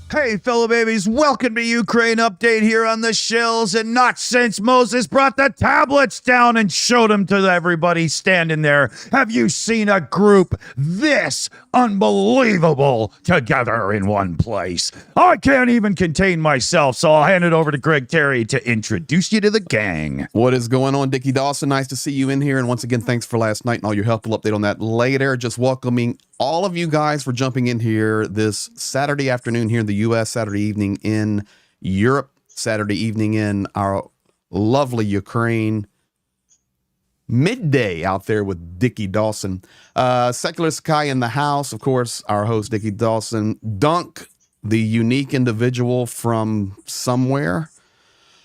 Hey, fellow babies, welcome to Ukraine Update here on the Shills. And not since Moses brought the tablets down and showed them to everybody standing there have you seen a group this unbelievable together in one place. I can't even contain myself, so I'll hand it over to Greg Terry to introduce you to the gang. What is going on, Dickie Dawson? Nice to see you in here. And once again, thanks for last night and all your helpful update on that later. Just welcoming all of you guys for jumping in here this Saturday afternoon here in the U.S., Saturday evening in Europe, Saturday evening in our lovely Ukraine. Midday out there with Dickie Dawson. Secular Sakai in the house, of course, our host, Dickie Dawson. Dunk, the unique individual from somewhere.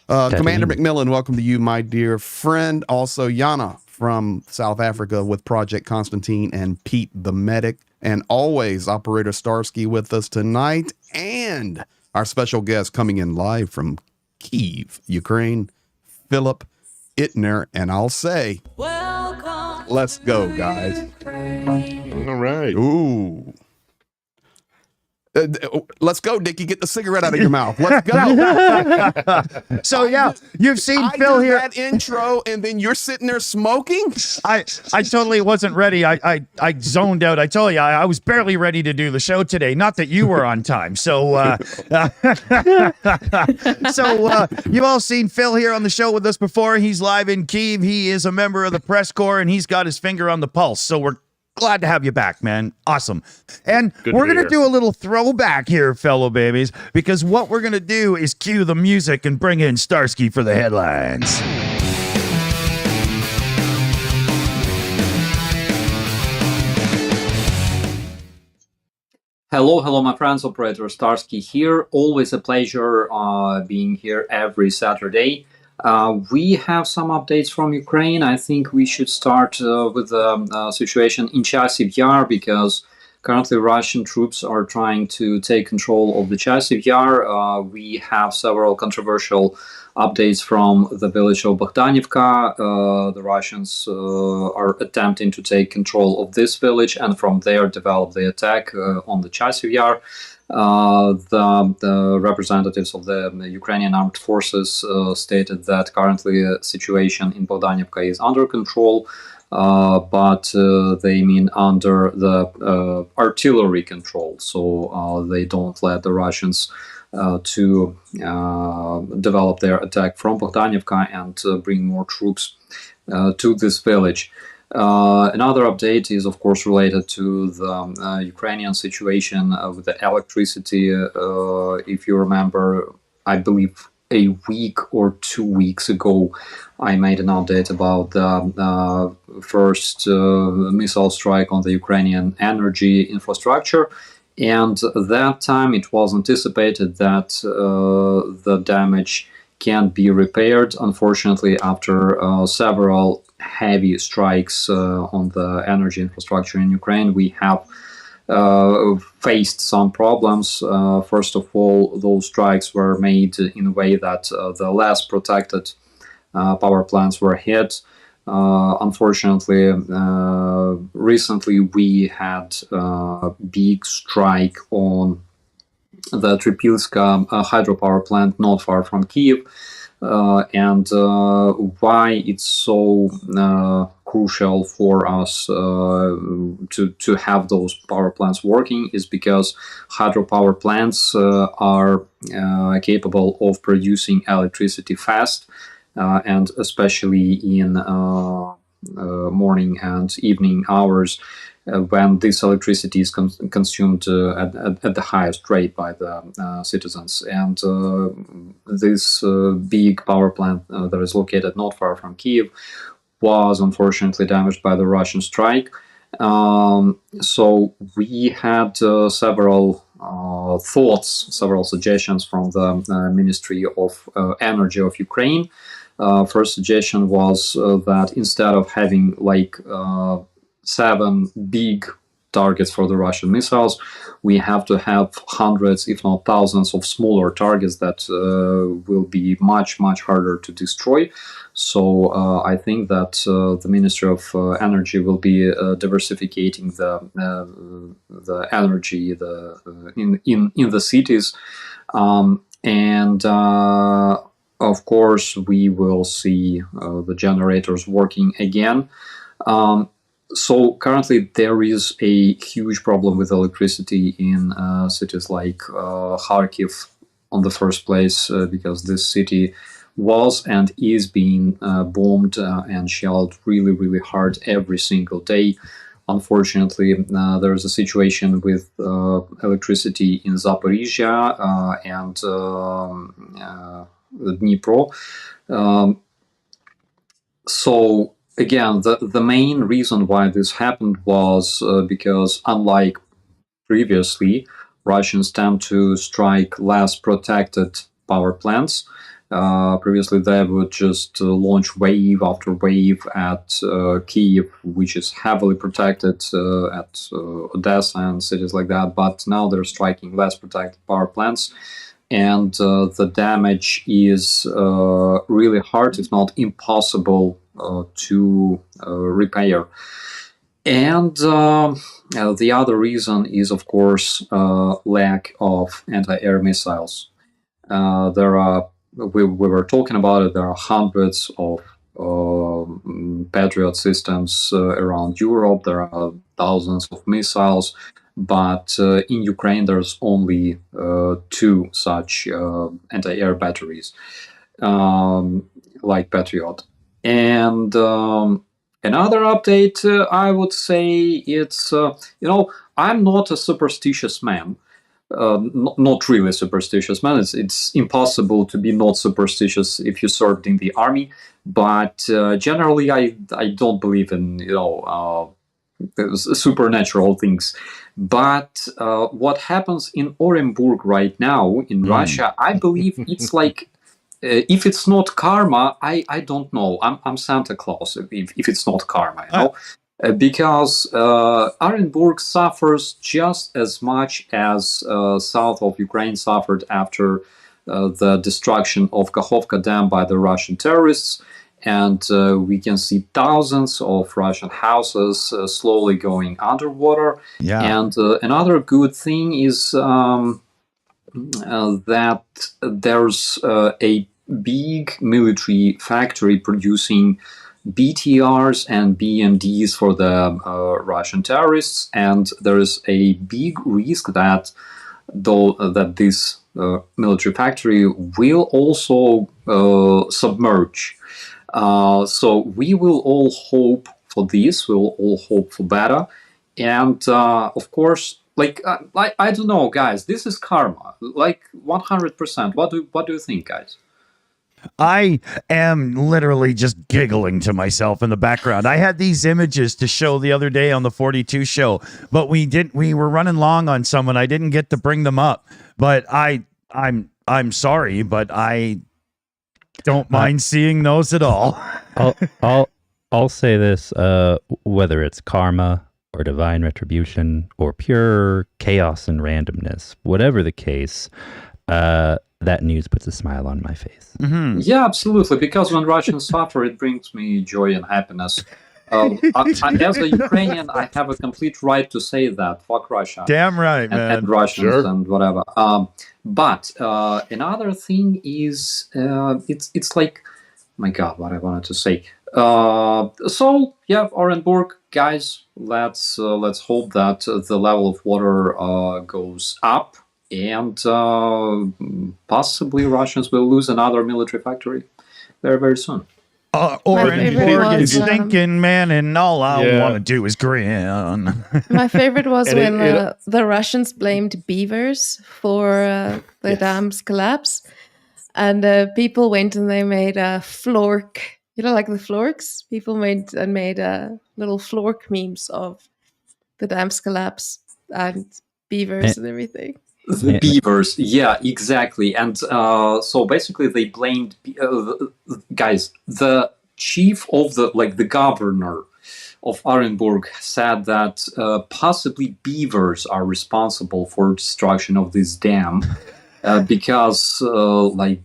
Commander McMillan, welcome to you, my dear friend. Also, Yana from South Africa with Project Constantine and Pete the Medic. And always Operator Starsky with us tonight. And our special guest coming in live from Kyiv, Ukraine, Phill Ittner. And I'll say, welcome. Let's go, guys. All right. Ooh. Let's go, Dickie. Get the cigarette out of your mouth. Let's go. So yeah, you've seen Phill here. That intro, and then you're sitting there smoking. I totally wasn't ready. I zoned out. I told you I was barely ready to do the show today. Not that you were on time. So you've all seen Phill here on the show with us before. He's live in Kyiv. He is a member of the press corps, and he's got his finger on the pulse. So we're glad to have you back, man. Awesome. And we're going to do a little throwback here, fellow babies, because what we're going to do is cue the music and bring in Starsky for the headlines. Hello, my friends. Operator Starsky here. Always a pleasure being here every Saturday. We have some updates from Ukraine. I think we should start with the situation in Chasiv Yar, because currently Russian troops are trying to take control of the Chasiv Yar. We have several controversial updates from the village of Bogdanivka. The Russians are attempting to take control of this village and from there develop the attack on the Chasiv Yar. The representatives of the Ukrainian armed forces stated that currently the situation in Bogdanivka is under control, but they mean under the artillery control, so they don't let the Russians to develop their attack from Bogdanivka and bring more troops to this village. Another update is, of course, related to the Ukrainian situation with the electricity. If you remember, I believe a week or 2 weeks ago, I made an update about the first missile strike on the Ukrainian energy infrastructure. And that time it was anticipated that the damage can be repaired. Unfortunately, after several heavy strikes on the energy infrastructure in Ukraine, we have faced some problems. First of all, those strikes were made in a way that the less protected power plants were hit. Unfortunately, recently we had a big strike on the Tripilska hydropower plant not far from Kiev. And why it's so crucial for us to have those power plants working is because hydropower plants are capable of producing electricity fast, and especially in morning and evening hours, when this electricity is consumed at the highest rate by the citizens. And this big power plant that is located not far from Kiev was unfortunately damaged by the Russian strike. So we had several thoughts, several suggestions from the Ministry of Energy of Ukraine. First suggestion was that instead of having like 7 big targets for the Russian missiles, we have to have hundreds, if not thousands, of smaller targets that will be much, much harder to destroy. So I think that the Ministry of Energy will be diversifying the energy in the cities, and of course we will see the generators working again. So currently there is a huge problem with electricity in cities like Kharkiv on the first place, because this city was and is being bombed and shelled really, really hard every single day. Unfortunately, there is a situation with electricity in Zaporizhia and Dnipro. So again, the main reason why this happened was because, unlike previously, Russians tend to strike less protected power plants. Previously, they would just launch wave after wave at Kiev, which is heavily protected, at Odessa and cities like that. But now they're striking less protected power plants, and the damage is really hard, if not impossible, to repair. And the other reason is, of course, lack of anti-air missiles. We were talking about it. There are hundreds of Patriot systems around Europe. There are thousands of missiles, but in Ukraine there's only 2 such anti-air batteries, like Patriot. And another update, I would say, it's I'm not a superstitious man. Not really superstitious man. It's impossible to be not superstitious if you served in the army. But generally, I don't believe in supernatural things. But what happens in Orenburg right now in Russia, I believe it's like, if it's not karma, I don't know. I'm Santa Claus if it's not karma, you know. Because Orenburg suffers just as much as south of Ukraine suffered after the destruction of Kakhovka Dam by the Russian terrorists. And we can see thousands of Russian houses slowly going underwater. Yeah. And another good thing is that there's a big military factory producing BTRs and BMDs for the Russian terrorists, and there is a big risk that this military factory will also submerge. So we will all hope for this. We'll all hope for better. And of course, I don't know, guys. This is karma, 100%. What do you think, guys? I am literally just giggling to myself in the background. I had these images to show the other day on the 42 show, but we were running long on some and I didn't get to bring them up. But I'm sorry, but I don't mind seeing those at all. I'll say this, whether it's karma or divine retribution or pure chaos and randomness, whatever the case, that news puts a smile on my face. Mm-hmm. Yeah, absolutely. Because when Russians suffer, it brings me joy and happiness. As a Ukrainian, I have a complete right to say that. Fuck Russia. Damn right, man. And Russians Sure. and whatever. But another thing is, it's like, my God, what I wanted to say. So yeah, Orenburg, guys, let's hope that the level of water goes up, and possibly Russians will lose another military factory very, very soon. Orenburg is was, thinking, man, and all I Yeah. want to do is grin. My favorite was And when it- the Russians blamed beavers for the dam's collapse. And people went and they made a flork. You know, like the florks? People made little flork memes of the dam's collapse and beavers and everything. The beavers, yeah, exactly. And so basically they blamed, guys, the chief of the governor of Orenburg said that possibly beavers are responsible for destruction of this dam. Because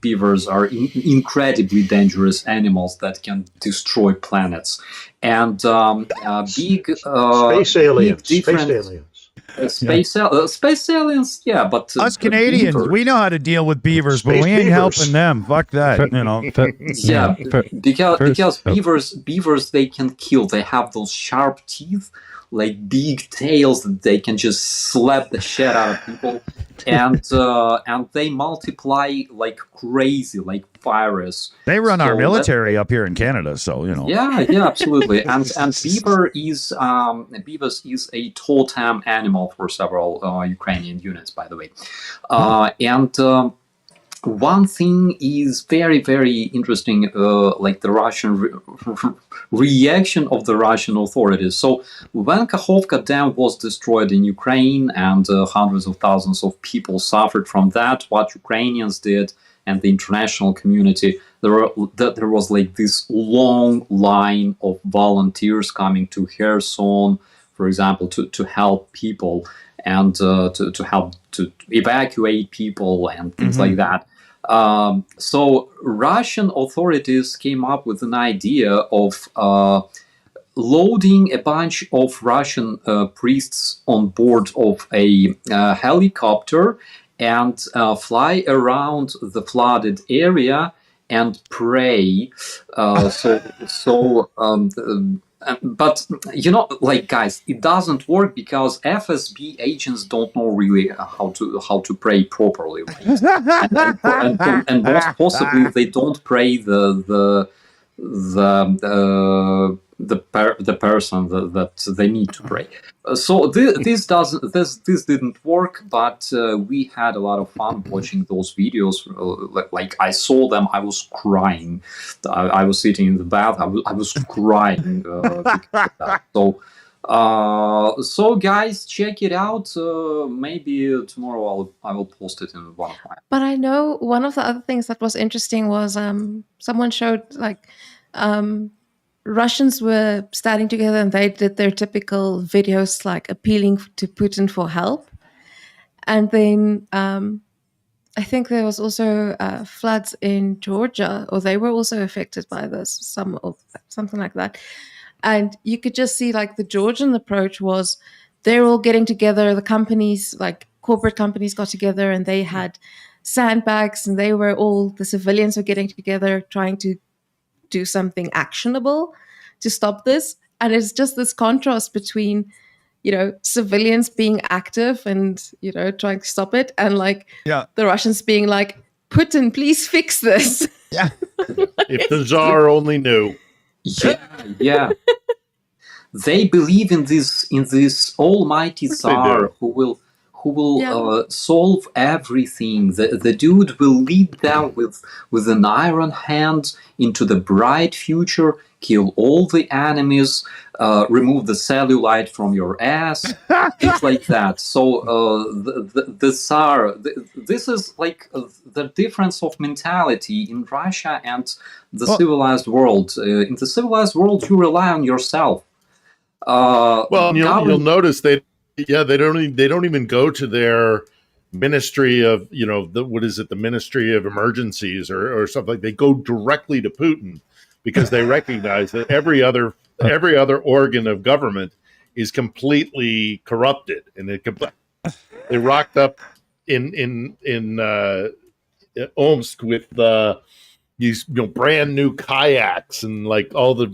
beavers are incredibly dangerous animals that can destroy planets, and Space aliens. different- Space aliens. Space aliens, yeah, but Us Canadians, beavers- we know how to deal with beavers, but Space we ain't beavers. helping them. Fuck that, you know. yeah, because first- beavers they can kill. They have those sharp teeth, like big tails that they can just slap the shit out of people, and they multiply like crazy, like virus. They run our So military up here in Canada, so you know. Yeah, absolutely. And beavers is a totem animal for several Ukrainian units, by the way. One thing is very, very interesting, like the Russian reaction of the Russian authorities. So when Kakhovka Dam was destroyed in Ukraine and hundreds of thousands of people suffered from that, what Ukrainians did and the international community, there was like this long line of volunteers coming to Kherson, for example, to help people and to help to evacuate people and things like that. So Russian authorities came up with an idea of loading a bunch of Russian priests on board of a helicopter and fly around the flooded area and pray. But you know, like guys, it doesn't work because FSB agents don't know really how to pray properly, right? and most possibly they don't pray the person that they need to pray. So this didn't work, but we had a lot of fun watching those videos. Like I saw them, I was crying. I was sitting in the bath. I was crying. Because of that. So guys, check it out. Maybe tomorrow I will post it in one of my. But I know one of the other things that was interesting was someone showed like Russians were standing together and they did their typical videos like appealing to Putin for help. And then I think there was also floods in Georgia, or they were also affected by this, something like that. And you could just see like the Georgian approach was they're all getting together, the companies, like corporate companies got together and they had sandbags and the civilians were getting together trying to do something actionable to stop this. And it's just this contrast between, you know, civilians being active and, you know, trying to stop it, and like the Russians being like, Putin, please fix this. Yeah. If the Tsar only knew. Yeah. they believe in this almighty Tsar who will solve everything. The dude will lead them with an iron hand into the bright future, kill all the enemies, remove the cellulite from your ass, things like that. So the Tsar, this is like the difference of mentality in Russia and the civilized world. In the civilized world, you rely on yourself. Well, you'll notice they don't even go to their ministry of the ministry of emergencies or something. Like they go directly to Putin because they recognize that every other organ of government is completely corrupted, and they rocked up in Omsk with these brand new kayaks and like all the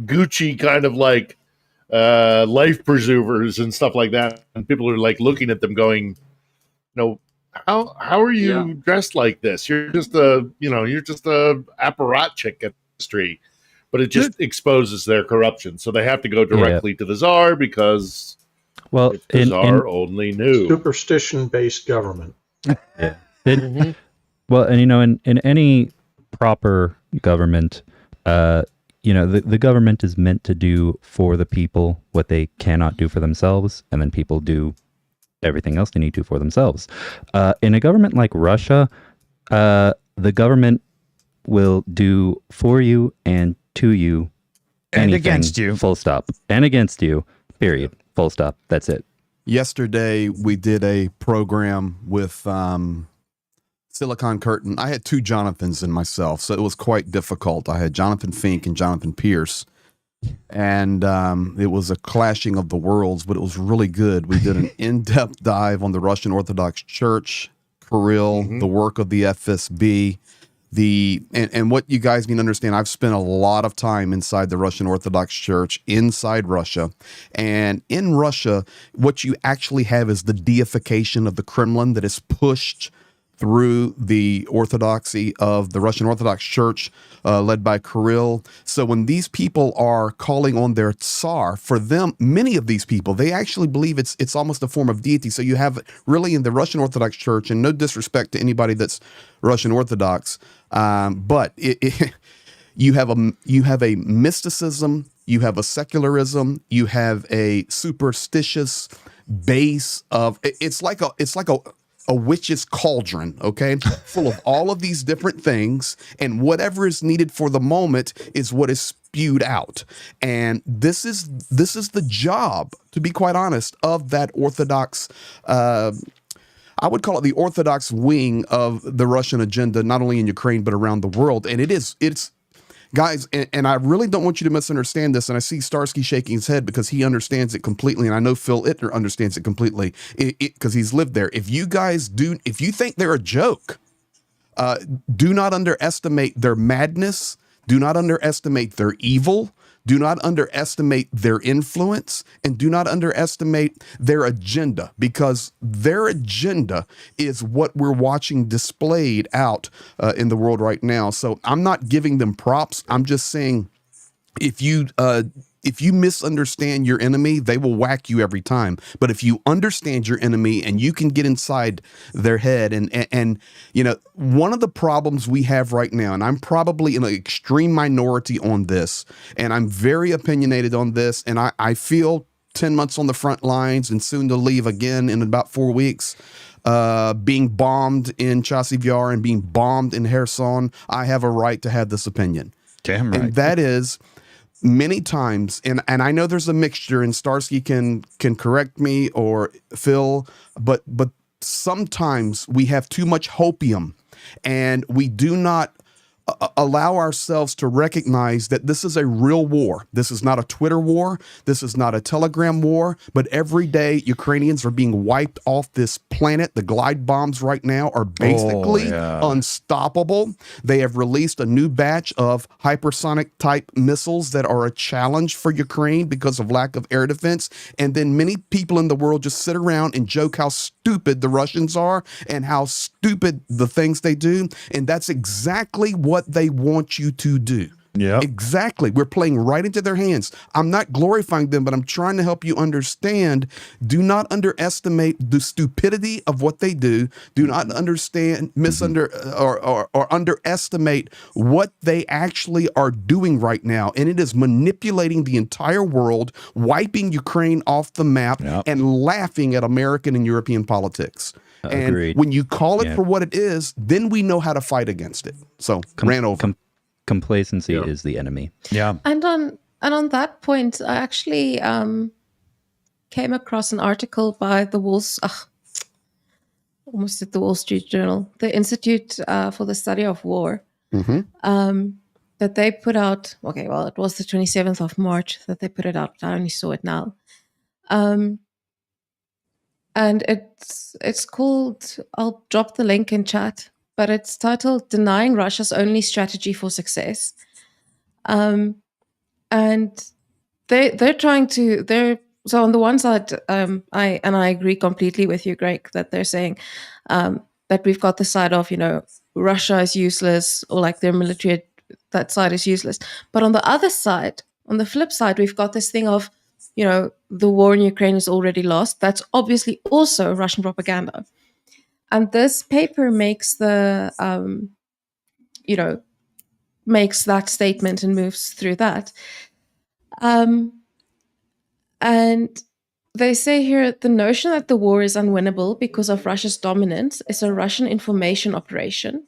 Gucci kind of like life preservers and stuff like that, and people are like looking at them going, how are you dressed like this? You're just a apparatchik at the street. But it just exposes their corruption, so they have to go directly to the Tsar because if the Tsar only knew. Superstition-based government. Yeah. Well, and in any proper government, the government is meant to do for the people what they cannot do for themselves, and then people do everything else they need to for themselves. In a government like Russia, the government will do for you and to you and anything, against you. Full stop. And against you, period. Full stop. That's it. Yesterday, we did a program with Silicon Curtain. I had two Jonathans in myself, so it was quite difficult. I had Jonathan Fink and Jonathan Pierce, and it was a clashing of the worlds, but it was really good. We did an in-depth dive on the Russian Orthodox Church, Kirill, the work of the FSB, and what you guys need to understand, I've spent a lot of time inside the Russian Orthodox Church, inside Russia. And in Russia, what you actually have is the deification of the Kremlin that is pushed through the orthodoxy of the Russian Orthodox Church, led by Kirill. So when these people are calling on their Tsar, for them, many of these people, they actually believe it's almost a form of deity. So you have really in the Russian Orthodox Church, and no disrespect to anybody that's Russian Orthodox, but you have a mysticism, you have a secularism, you have a superstitious base of it's like a witch's cauldron, okay, full of all of these different things, and whatever is needed for the moment is what is spewed out. And this is the job, to be quite honest, of that Orthodox, I would call it the Orthodox wing of the Russian agenda, not only in Ukraine, but around the world. And it's guys, and I really don't want you to misunderstand this, and I see Starsky shaking his head because he understands it completely, and I know Phill Ittner understands it completely because he's lived there. If you think they're a joke, do not underestimate their madness, do not underestimate their evil, do not underestimate their influence, and do not underestimate their agenda, because their agenda is what we're watching displayed out in the world right now. So I'm not giving them props. I'm just saying if you misunderstand your enemy, they will whack you every time. But if you understand your enemy and you can get inside their head, and one of the problems we have right now, and I'm probably in an extreme minority on this, and I'm very opinionated on this, and I feel 10 months on the front lines and soon to leave again in about 4 weeks, being bombed in Chasiv Yar and being bombed in Kherson, I have a right to have this opinion. Damn right. And that is, many times, and I know there's a mixture, and Starsky can correct me, or Phil, but sometimes we have too much hopium, and we do not allow ourselves to recognize that this is a real war. This is not a Twitter war. This is not a Telegram war, but every day Ukrainians are being wiped off this planet. The glide bombs right now are basically unstoppable. They have released a new batch of hypersonic type missiles that are a challenge for Ukraine because of lack of air defense. And then many people in the world just sit around and joke how stupid the Russians are and how stupid the things they do. And that's exactly what they want you to do. Yeah. Exactly. We're playing right into their hands. I'm not glorifying them, but I'm trying to help you understand. Do not underestimate the stupidity of what they do. Do not or underestimate what they actually are doing right now. And it is manipulating the entire world, wiping Ukraine off the map, and laughing at American and European politics. And Agreed. when you call it for what it is, then we know how to fight against it. So ran over. Complacency is the enemy. Yeah. And on that point, I actually came across an article by almost at the Wall Street Journal, the Institute for the Study of War, that they put out. Okay, well, it was the 27th of March that they put it out. I only saw it now, and it's called. I'll drop the link in chat. But it's titled "Denying Russia's Only Strategy for Success," and they're trying to. So on the one side, I agree completely with you, Greg, that they're saying that we've got the side of Russia is useless, or like their military, that side is useless. But on the other side, on the flip side, we've got this thing of the war in Ukraine is already lost. That's obviously also Russian propaganda. And this paper makes makes that statement and moves through that. And they say here, the notion that the war is unwinnable because of Russia's dominance is a Russian information operation,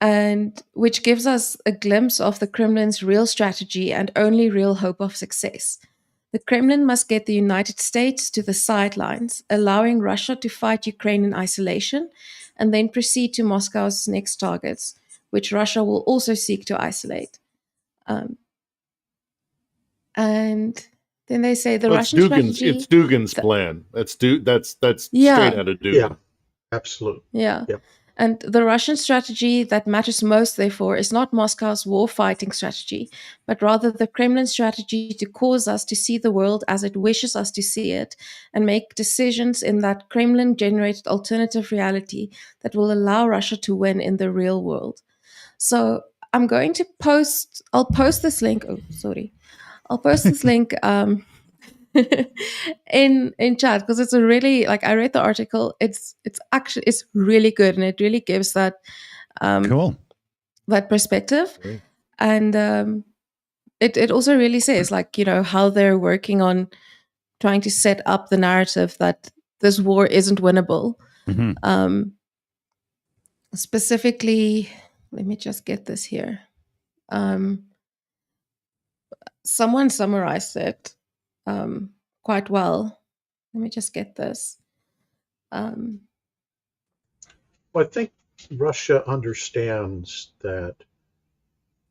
and which gives us a glimpse of the Kremlin's real strategy and only real hope of success. The Kremlin must get the United States to the sidelines, allowing Russia to fight Ukraine in isolation, and then proceed to Moscow's next targets, which Russia will also seek to isolate. And then they say Russian strategy. It's Dugin's plan. That's straight out of Dugin. Yeah, absolutely. Yeah. Yep. And the Russian strategy that matters most, therefore, is not Moscow's war-fighting strategy, but rather the Kremlin strategy to cause us to see the world as it wishes us to see it and make decisions in that Kremlin-generated alternative reality that will allow Russia to win in the real world. So I'm going to I'll post this link. Oh, sorry. I'll post this link in chat, because it's a really, I read the article. It's really good, and it really gives that Cool. that perspective. Great. And it also really says how they're working on trying to set up the narrative that this war isn't winnable. Mm-hmm. Specifically, let me just get this here. Someone summarized it quite well. Let me just get this. Well, I think Russia understands that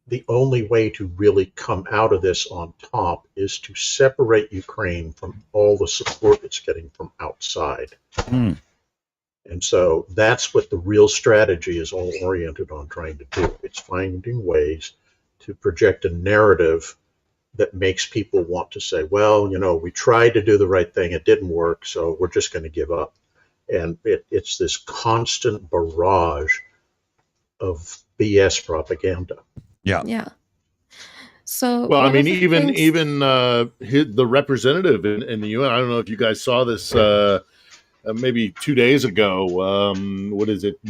the only way to really come out of this on top is to separate Ukraine from all the support it's getting from outside. Mm. And so that's what the real strategy is all oriented on trying to do. It's finding ways to project a narrative that makes people want to say, well, we tried to do the right thing, it didn't work, so we're just going to give up. And it's this constant barrage of BS propaganda. Yeah. Yeah. So, Well, I mean, things... even the representative in the UN. I don't know if you guys saw this maybe 2 days ago. What is it?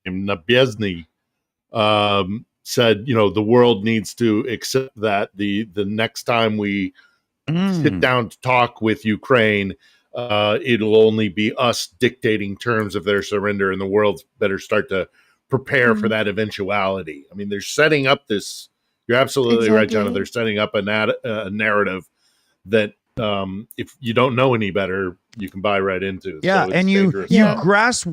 Nabezny said, the world needs to accept that the next time we sit down to talk with Ukraine, it'll only be us dictating terms of their surrender, and the world better start to prepare for that eventuality. I mean, they're setting up this. You're absolutely right, Jonah. They're setting up a narrative that if you don't know any better, you can buy right into. Yeah, so and you grasp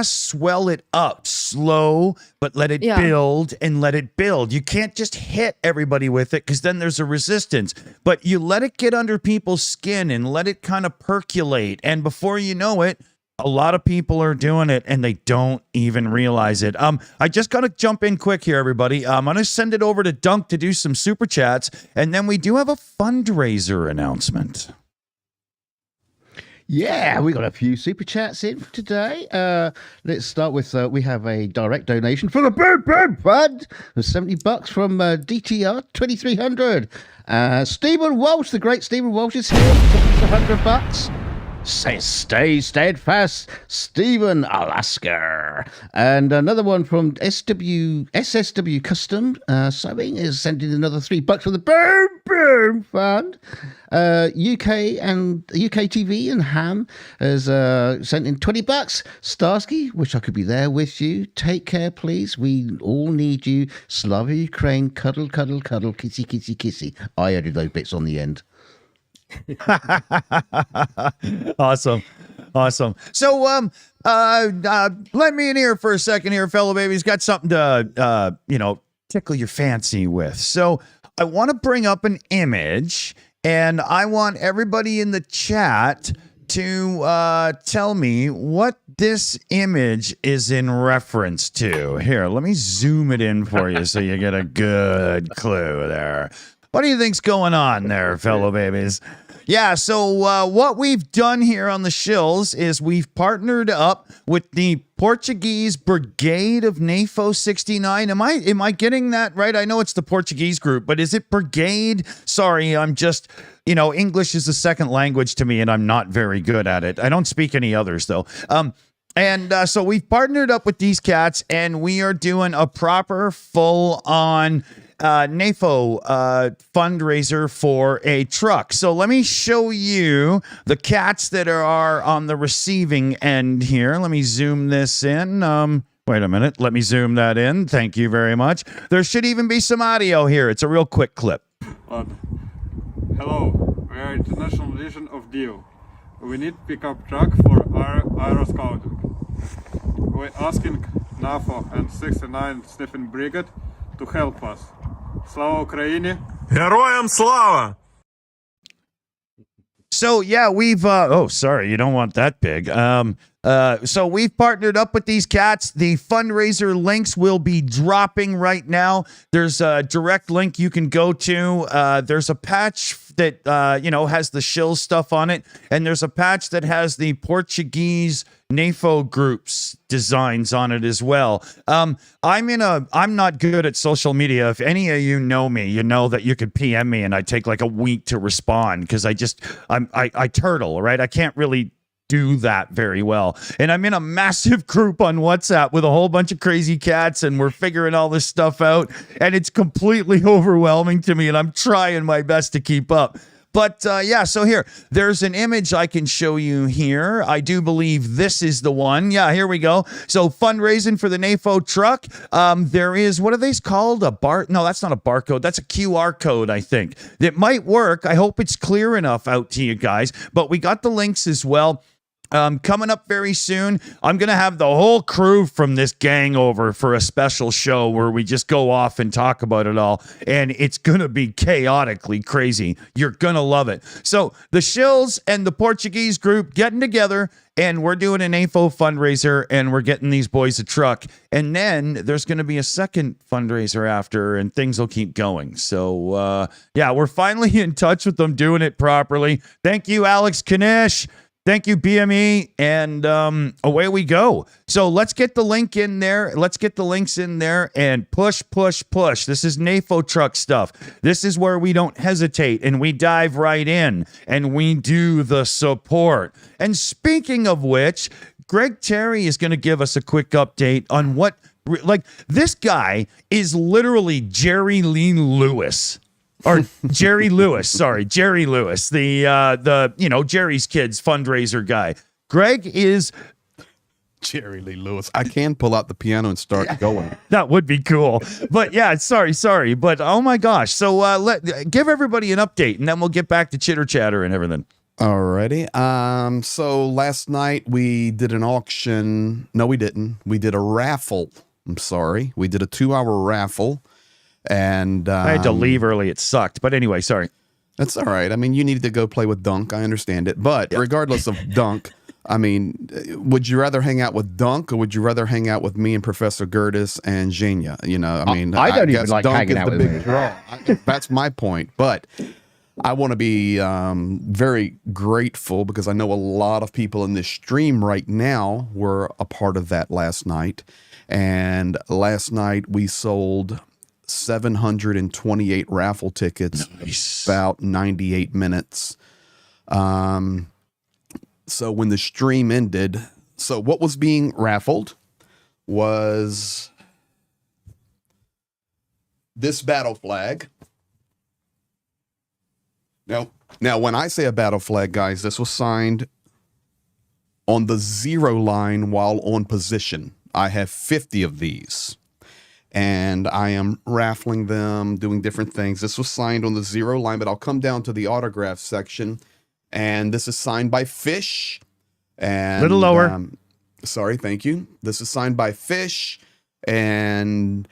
swell it up slow, but let it build and let it build. You can't just hit everybody with it, because then there's a resistance. But you let it get under people's skin and let it kind of percolate, and before you know it, a lot of people are doing it and they don't even realize it. I just got to jump in quick here, everybody. I'm going to send it over to Dunk to do some super chats, and then we do have a fundraiser announcement. Yeah, we got a few super chats in today. Let's start with we have a direct donation from the Boom Boom Fund of $70 from DTR 2300. Stephen Walsh, the great Stephen Walsh, is here. $100. Say, stay steadfast, Stephen Alaska. And another one from SSW Custom Sewing is sending another $3 from the Boom Boom Fund. UK TV and Ham has sent in $20. Starsky, wish I could be there with you. Take care, please. We all need you. Slava Ukraine, cuddle, cuddle, cuddle, kissy, kissy, kissy. I added those bits on the end. Awesome. So let me in here for a second here, fellow babies. Got something to tickle your fancy with. So I want to bring up an image, and I want everybody in the chat to tell me what this image is in reference to. Here, let me zoom it in for you so you get a good clue there. What do you think's going on there, fellow babies? Yeah, so what we've done here on the Shills is we've partnered up with the Portuguese Brigade of NAFO 69. Am I getting that right? I know it's the Portuguese group, but is it Brigade? Sorry, I'm just, English is a second language to me, and I'm not very good at it. I don't speak any others, though. So we've partnered up with these cats, and we are doing a proper full-on NAFO fundraiser for a truck. So let me show you the cats that are on the receiving end here. Let me zoom this in. Wait a minute. Let me zoom that in. Thank you very much. There should even be some audio here. It's a real quick clip. Hello, we are International Division of DEO. We need pickup truck for our aeroscouting. We're asking NAFO and 69 Sniffing Brigade to help us. Слава Україні! Героям слава! So yeah, we've sorry, you don't want that big. So we've partnered up with these cats. The fundraiser links will be dropping right now. There's a direct link you can go to. There's a patch that has the Shills stuff on it, and there's a patch that has the Portuguese NAFO groups designs on it as well. I'm not good at social media. If any of you know me, you know that you could PM me and I take like a week to respond because I turtle, right? I can't really do that very well. And I'm in a massive group on WhatsApp with a whole bunch of crazy cats, and we're figuring all this stuff out, and it's completely overwhelming to me, and I'm trying my best to keep up. But so here, there's an image I can show you here. I do believe this is the one. Yeah, here we go. So fundraising for the NAFO truck. There is, what are these called? No, that's not a barcode. That's a QR code, I think. It might work. I hope it's clear enough out to you guys. But we got the links as well. Coming up very soon, I'm going to have the whole crew from this gang over for a special show where we just go off and talk about it all, and it's going to be chaotically crazy. You're going to love it. So the Shills and the Portuguese group getting together, and we're doing an AFO fundraiser, and we're getting these boys a truck. And then there's going to be a second fundraiser after, and things will keep going. So, we're finally in touch with them, doing it properly. Thank you, Alex Kanish. Thank you, BME, and away we go. So let's get the link in there. Let's get the links in there and push, push, push. This is NAFO truck stuff. This is where we don't hesitate, and we dive right in, and we do the support. And speaking of which, Greg Terry is going to give us a quick update on what, this guy is literally Jerry Lee Lewis. Or Jerry Lewis, the Jerry's Kids fundraiser guy. Greg is Jerry Lee Lewis. I can pull out the piano and start going. That would be cool. But yeah, sorry. But oh my gosh. So give everybody an update, and then we'll get back to chitter chatter and everything. Alrighty. So last night we did an auction. No, we didn't. We did a raffle. I'm sorry. We did a 2-hour raffle. And I had to leave early. It sucked. But anyway, sorry. That's all right. I mean, you needed to go play with Dunk. I understand it. But regardless of Dunk, I mean, would you rather hang out with Dunk, or would you rather hang out with me and Professor Gertis and Zhenya? I mean, I don't even like Dunk hanging is out the with big me. draw. That's my point. But I want to be very grateful because I know a lot of people in this stream right now were a part of that last night. And last night we sold 728 raffle tickets, about 98 minutes. So when the stream ended, so what was being raffled was this battle flag. Now, when I say a battle flag, guys, this was signed on the 0 line while on position. I have 50 of these, and I am raffling them, doing different things. This was signed on the 0 line, but I'll come down to the autograph section, and this is signed by Fish. And little lower. Sorry, thank you. This is signed by Fish, and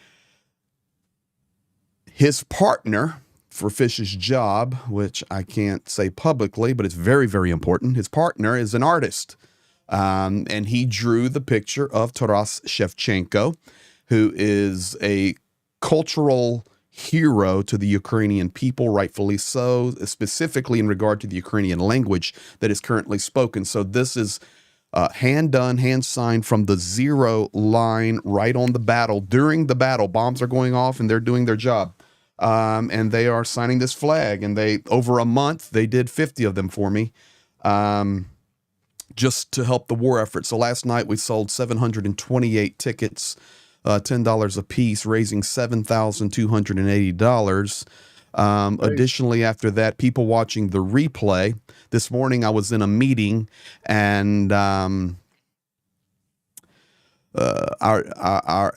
his partner for Fish's job, which I can't say publicly, but it's very, very important. His partner is an artist, and he drew the picture of Taras Shevchenko, who is a cultural hero to the Ukrainian people, rightfully so, specifically in regard to the Ukrainian language that is currently spoken. So this is hand done, hand signed from the 0 line right on the battle. During the battle, bombs are going off and they're doing their job. And they are signing this flag, and over a month, they did 50 of them for me, just to help the war effort. So last night we sold 728 tickets, $10 a piece, raising $7,280. Additionally, after that, people watching the replay. This morning I was in a meeting, and our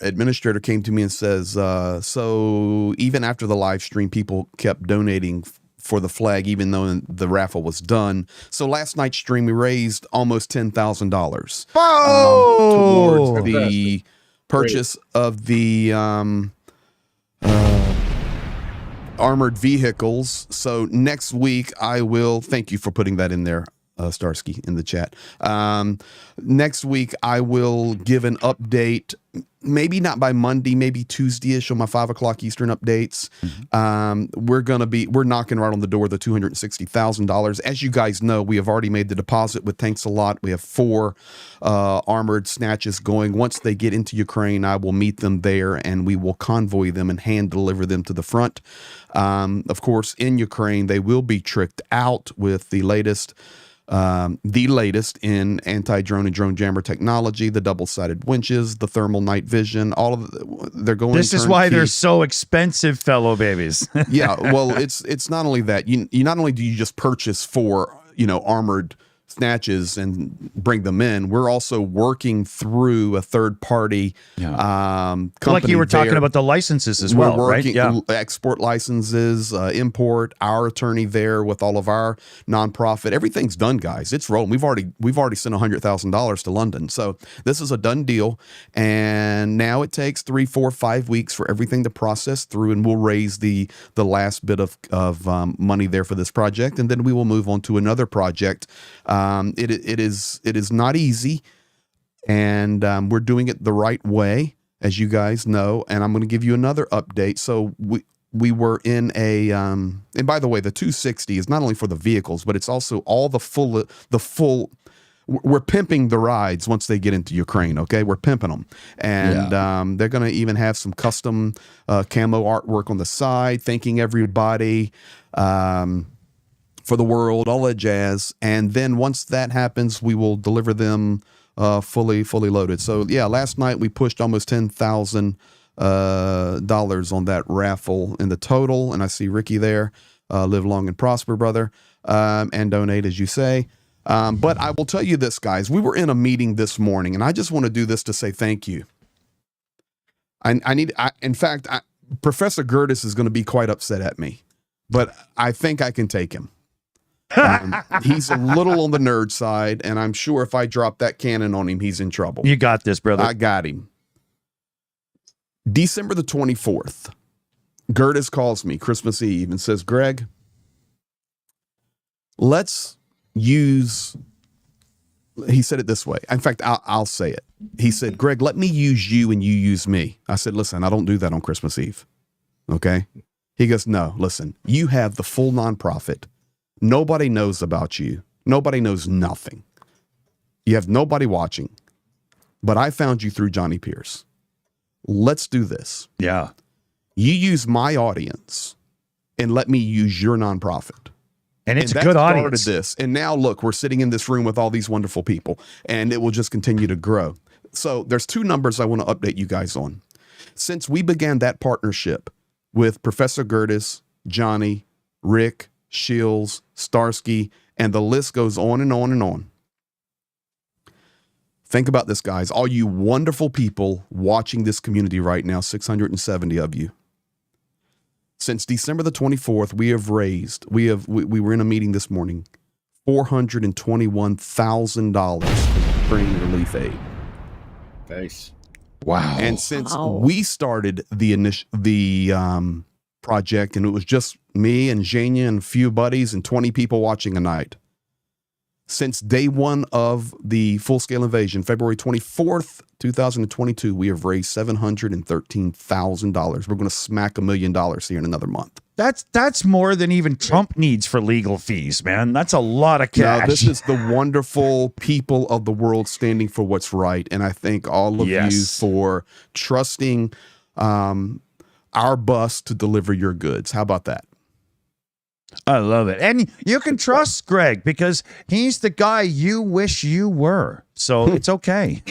administrator came to me and says, so even after the live stream, people kept donating for the flag, even though the raffle was done. So last night's stream, we raised almost $10,000 towards the purchase of the armored vehicles. So next week I will, thank you for putting that in there, Starsky, in the chat. Next week I will give an update, maybe not by Monday, maybe Tuesday-ish on my 5 o'clock Eastern updates. We're knocking right on the door of the $260,000. As you guys know, we have already made the deposit with Thanks a Lot. We have 4 armored snatches going. Once they get into Ukraine, I will meet them there, and we will convoy them and hand deliver them to the front. Of course, in Ukraine, they will be tricked out with the latest in anti-drone and drone jammer technology, the double-sided winches, the thermal night vision, all of they're going. This is why they're so expensive, fellow babies. Yeah, well, it's not only that. You not only do you just purchase 4, armored snatches and bring them in, we're also working through a third party company. Like you were talking about the licenses as well, right? Yeah, export licenses, import. Our attorney there with all of our nonprofit, everything's done, guys. It's rolling. We've already sent $100,000 to London, so this is a done deal. And now it takes 3, 4, 5 weeks for everything to process through, and we'll raise the last bit of money there for this project, and then we will move on to another project. It is not easy, and we're doing it the right way, as you guys know. And I'm going to give you another update. So we were in a and by the way, the 260 is not only for the vehicles, but it's also all the full. We're pimping the rides once they get into Ukraine. Okay, we're pimping them, and they're going to even have some custom camo artwork on the side, thanking everybody. For the world, all that jazz. And then once that happens, we will deliver them fully loaded. So yeah, last night we pushed almost $10,000 on that raffle in the total. And I see Ricky there. Live long and prosper, brother, and donate, as you say. But I will tell you this, guys. We were in a meeting this morning, and I just want to do this to say thank you. In fact, Professor Gertis is going to be quite upset at me, but I think I can take him. He's a little on the nerd side, and I'm sure if I drop that cannon on him, he's in trouble. You got this, brother. I got him. December the 24th, Gertis calls me Christmas Eve and says, Greg, let's use, he said it this way. In fact, I'll say it. He said, Greg, let me use you and you use me. I said, listen, I don't do that on Christmas Eve. Okay. He goes, no, listen, you have the full nonprofit. Nobody knows about you. Nobody knows nothing. You have nobody watching. But I found you through Johnny Pierce. Let's do this. Yeah. You use my audience and let me use your nonprofit. And it's a that good started audience. This. And now look, we're sitting in this room with all these wonderful people, and it will just continue to grow. So there's two numbers I want to update you guys on. Since we began that partnership with Professor Gertis, Johnny, Rick, Shills, Starsky, and the list goes on and on and on. Think about this, guys. All you wonderful people watching this community right now, 670 of you. Since December the 24th, we have raised, we were in a meeting this morning, $421,000 for Ukraine relief aid. Nice. Wow. And since we started the project, and it was just me and Zhenya and a few buddies and 20 people watching a night, since day one of the full-scale invasion, February 24th, 2022, we have raised $713,000. We're going to smack $1 million here in another month. That's more than even Trump needs for legal fees, man. That's a lot of cash. Now, this is the wonderful people of the world standing for what's right. And I thank all of you for trusting our bus to deliver your goods. How about that? I love it. And you can trust Greg because he's the guy you wish you were. So it's okay.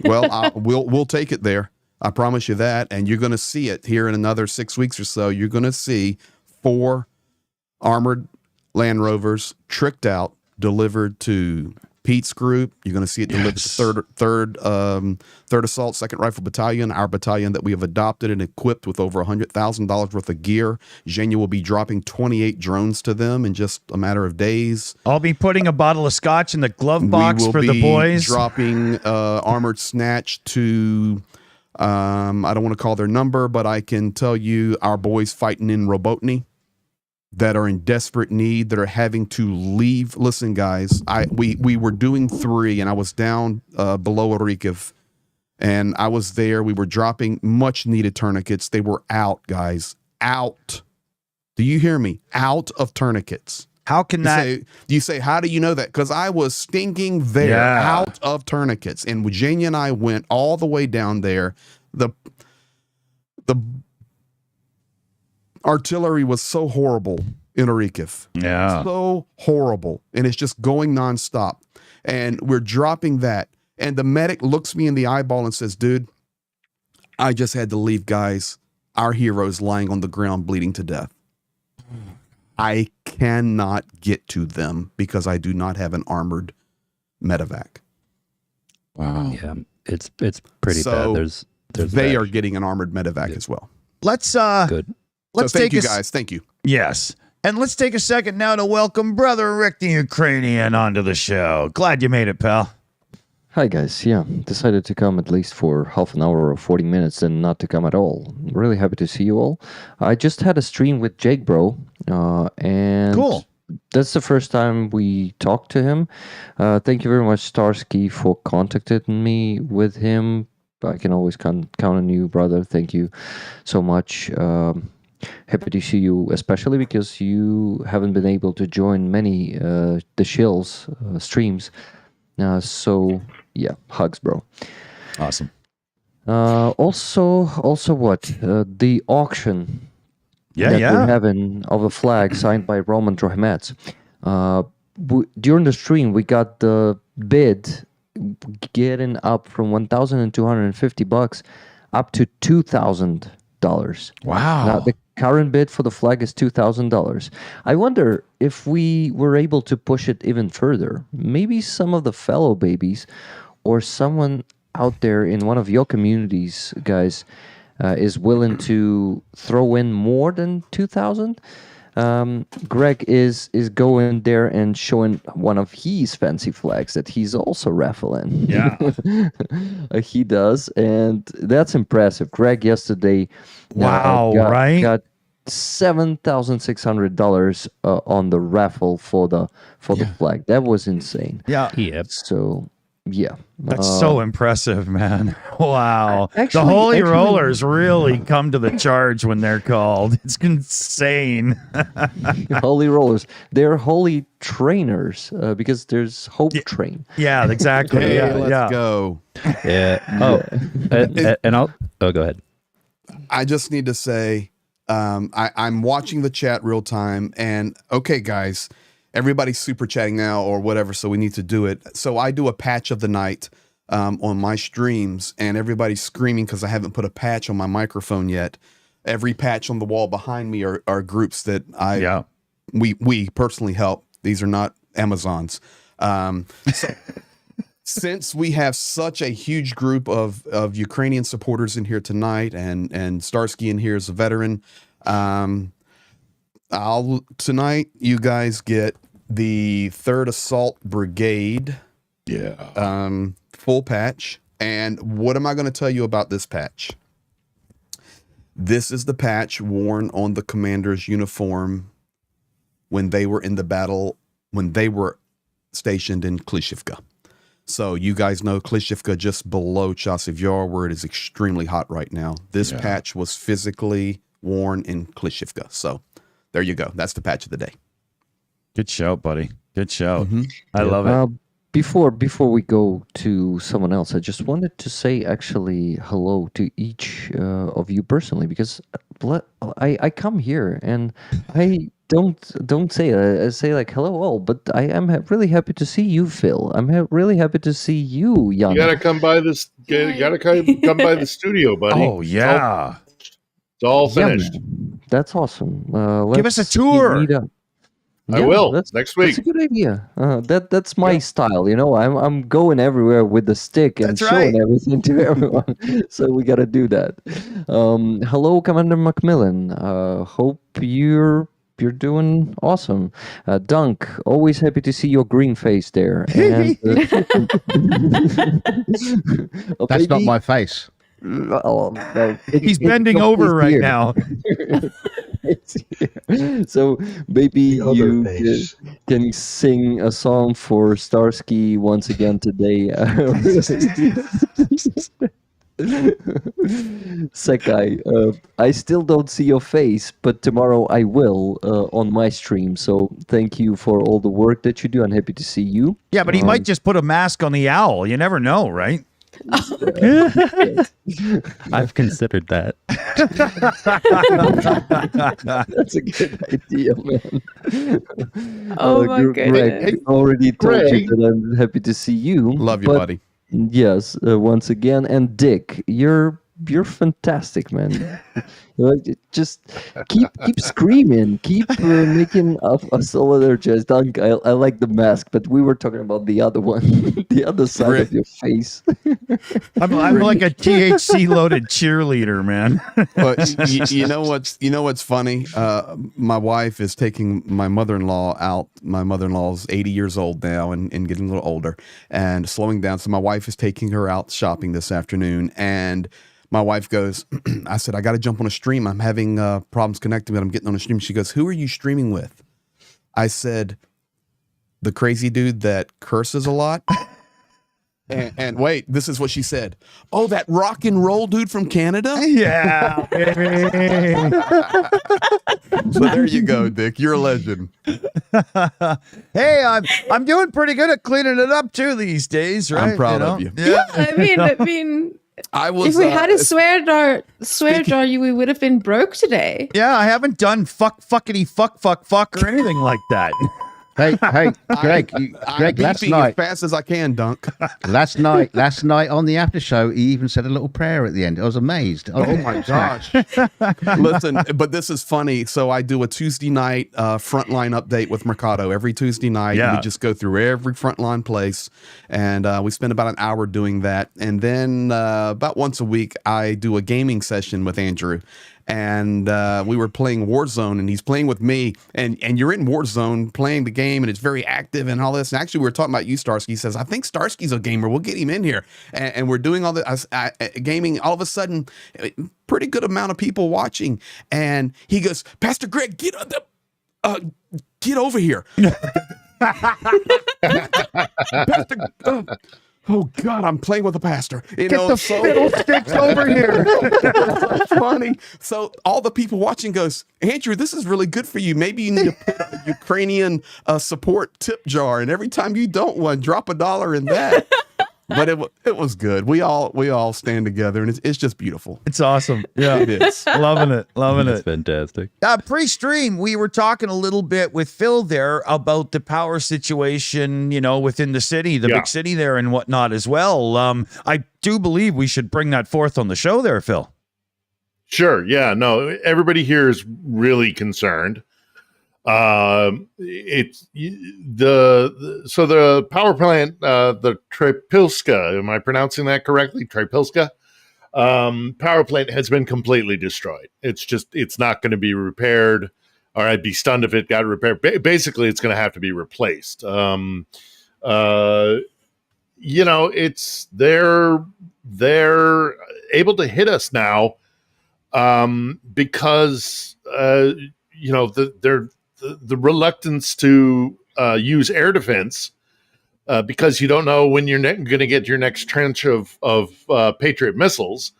Well, we'll take it there. I promise you that. And you're going to see it here in another 6 weeks or so. You're going to see 4 armored Land Rovers tricked out, delivered to Pete's group. You're going to see it delivered to third Assault 2nd Rifle Battalion, our battalion that we have adopted and equipped with over $100,000 worth of gear. Zhenya will be dropping 28 drones to them in just a matter of days. I'll be putting a bottle of scotch in the glove box for the boys. Dropping armored snatch to, I don't want to call their number, but I can tell you our boys fighting in Robotny that are in desperate need, that are having to leave. Listen, guys, we were doing 3, and I was down below Orikov, and I was there. We were dropping much needed tourniquets. They were out, guys, out. Do you hear me? Out of tourniquets. How can you say, how do you know that? Because I was stinking there, out of tourniquets. And Virginia and I went all the way down there. The artillery was so horrible in Orikov. Yeah. So horrible. And it's just going nonstop. And we're dropping that. And the medic looks me in the eyeball and says, dude, I just had to leave, guys. Our hero's lying on the ground bleeding to death. I cannot get to them because I do not have an armored medevac. Wow. Yeah, it's pretty bad. There's they are getting an armored medevac as well. Let's good. Let's thank you guys. Thank you. Yes. And let's take a second now to welcome Brother Rick the Ukrainian onto the show. Glad you made it, pal. Hi guys, yeah, decided to come at least for half an hour or 40 minutes and not to come at all. Really happy to see you all. I just had a stream with Jake Bro, and cool. That's the first time we talked to him. Thank you very much, Starsky, for contacting me with him. I can always count on you, brother. Thank you so much. Happy to see you, especially because you haven't been able to join many the Shills streams. So yeah, hugs, bro. Awesome. Also what? The auction that we're having of a flag signed by Roman Trohimets. During the stream, we got the bid getting up from $1,250 up to $2,000. Wow. Now, the current bid for the flag is $2,000. I wonder if we were able to push it even further. Maybe some of the fellow babies or someone out there in one of your communities, guys, is willing to throw in more than 2,000. Greg is going there and showing one of his fancy flags that he's also raffling. Yeah. He does, and that's impressive. Greg yesterday got $7,600 on the raffle for the flag. That was insane. Yeah. Yep. So yeah. That's so impressive, man. Wow. The Actually- Holy actually- Rollers really come to the charge when they're called. It's insane. Holy rollers. They're holy trainers because there's Hope Train. Yeah, exactly. Hey, yeah, let's yeah. go. Yeah. Oh, and I'll. Oh, go ahead. I just need to say, I'm watching the chat real time, and okay, guys, everybody's super chatting now or whatever, so we need to do it. So I do a patch of the night on my streams, and everybody's screaming because I haven't put a patch on my microphone yet. Every patch on the wall behind me are groups that we personally help. These are not Amazons. So, since we have such a huge group of Ukrainian supporters in here tonight, and Starsky in here is a veteran, tonight you guys get the 3rd Assault Brigade, full patch. And what am I going to tell you about this patch? This is the patch worn on the commander's uniform when they were in the battle, when they were stationed in Klishivka. So you guys know Klishivka, just below Chasiv Yar, where it is extremely hot right now. This patch was physically worn in Klishivka. So there you go. That's the patch of the day. Good shout, buddy. Good shout. Mm-hmm. I love it. Before we go to someone else, I just wanted to say actually hello to each of you personally, because I come here and I don't say it. I say like hello all, but I am really happy to see you, Phil. I'm really happy to see you, Jan. You gotta come by this. You gotta come by the studio, buddy. Oh yeah, it's all finished. Man. That's awesome. Give us a tour. meet up. I will next week. That's a good idea. That's my style. You know, I'm going everywhere with the stick and showing everything to everyone. So we got to do that. Hello, Commander Macmillan. Hope you're doing awesome. Dunk, always happy to see your green face there. And, That's not my face. He's bending over right now. So maybe you can sing a song for Starsky once again today. Sekai, I still don't see your face, but tomorrow I will on my stream. So thank you for all the work that you do. I'm happy to see you. Yeah, but he might just put a mask on the owl. You never know, right? I've considered that. That's a good idea, man. Oh my goodness. Greg, I already told you that I'm happy to see you. Love you, buddy. Yes, once again. And Dick, you're fantastic, man. Just keep screaming, keep making a solid energized dunk. I like the mask, but we were talking about the other one, the other side of your face. I'm like a THC loaded cheerleader, man. But you know what's funny? My wife is taking my mother-in-law out. My mother-in-law's 80 years old now and getting a little older and slowing down. So my wife is taking her out shopping this afternoon, and my wife goes, I said, I got to jump on a stream. I'm having problems connecting, but I'm getting on a stream. She goes, who are you streaming with? I said, the crazy dude that curses a lot. and wait, this is what she said. Oh, that rock and roll dude from Canada? Yeah. So there you go, Dick. You're a legend. Hey, I'm doing pretty good at cleaning it up too these days, right? I'm proud of you. Yeah. I mean, I was. if we had a swear jar, we would have been broke today. Yeah, I haven't done fuckity fuck or anything like that. Hey, Greg, Greg, last night, as fast as I can, Dunk. last night on the after show, he even said a little prayer at the end. I was amazed. Oh my gosh! Listen, but this is funny. So I do a Tuesday night Frontline update with Mercado every Tuesday night. Yeah. And we just go through every Frontline place, and we spend about an hour doing that. And then about once a week, I do a gaming session with Andrew. And we were playing Warzone, and he's playing with me, and you're in Warzone playing the game, and it's very active and all this. And actually, we were talking about you, Starsky. He says, I think Starsky's a gamer. We'll get him in here. And we're doing all the gaming. All of a sudden, pretty good amount of people watching. And he goes, Pastor Greg, get over here. Pastor, oh God, I'm playing with a pastor. You Get know, the fiddlesticks over here. It's so funny. So all the people watching goes, Andrew, this is really good for you. Maybe you need to put a Ukrainian support tip jar, and every time you don't one, drop $1 in that. But it was good. We all stand together, and it's just beautiful. It's awesome. Yeah, it is. Loving it. That's fantastic. Pre-stream, we were talking a little bit with Phill there about the power situation, within the city, the big city there and whatnot as well. I do believe we should bring that forth on the show there, Phill. Sure. Yeah. No, everybody here is really concerned. It's the power plant, the Trepilska, am I pronouncing that correctly? Trepilska, power plant has been completely destroyed. It's not going to be repaired, or I'd be stunned if it got repaired. Basically, it's going to have to be replaced. It's they're able to hit us now, because, the reluctance to use air defense, because you don't know when you're going to get your next trench of Patriot missiles,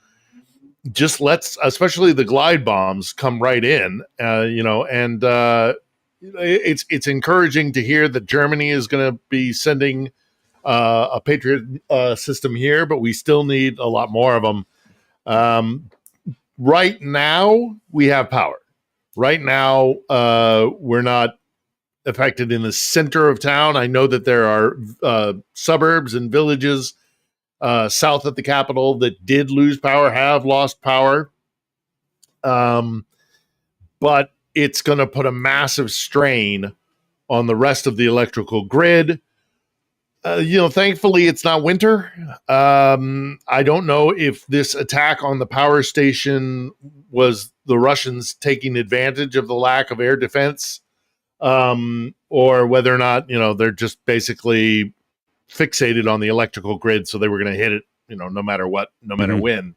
just lets, especially the glide bombs, come right in. It's encouraging to hear that Germany is going to be sending a Patriot system here, but we still need a lot more of them. Right now, we have power. Right now, we're not affected in the center of town. I know that there are suburbs and villages south of the capital that did lose power, have lost power. But it's going to put a massive strain on the rest of the electrical grid. Thankfully, it's not winter. I don't know if this attack on the power station was the Russians taking advantage of the lack of air defense, or whether or not, they're just basically fixated on the electrical grid, so they were going to hit it, no matter what, no matter when.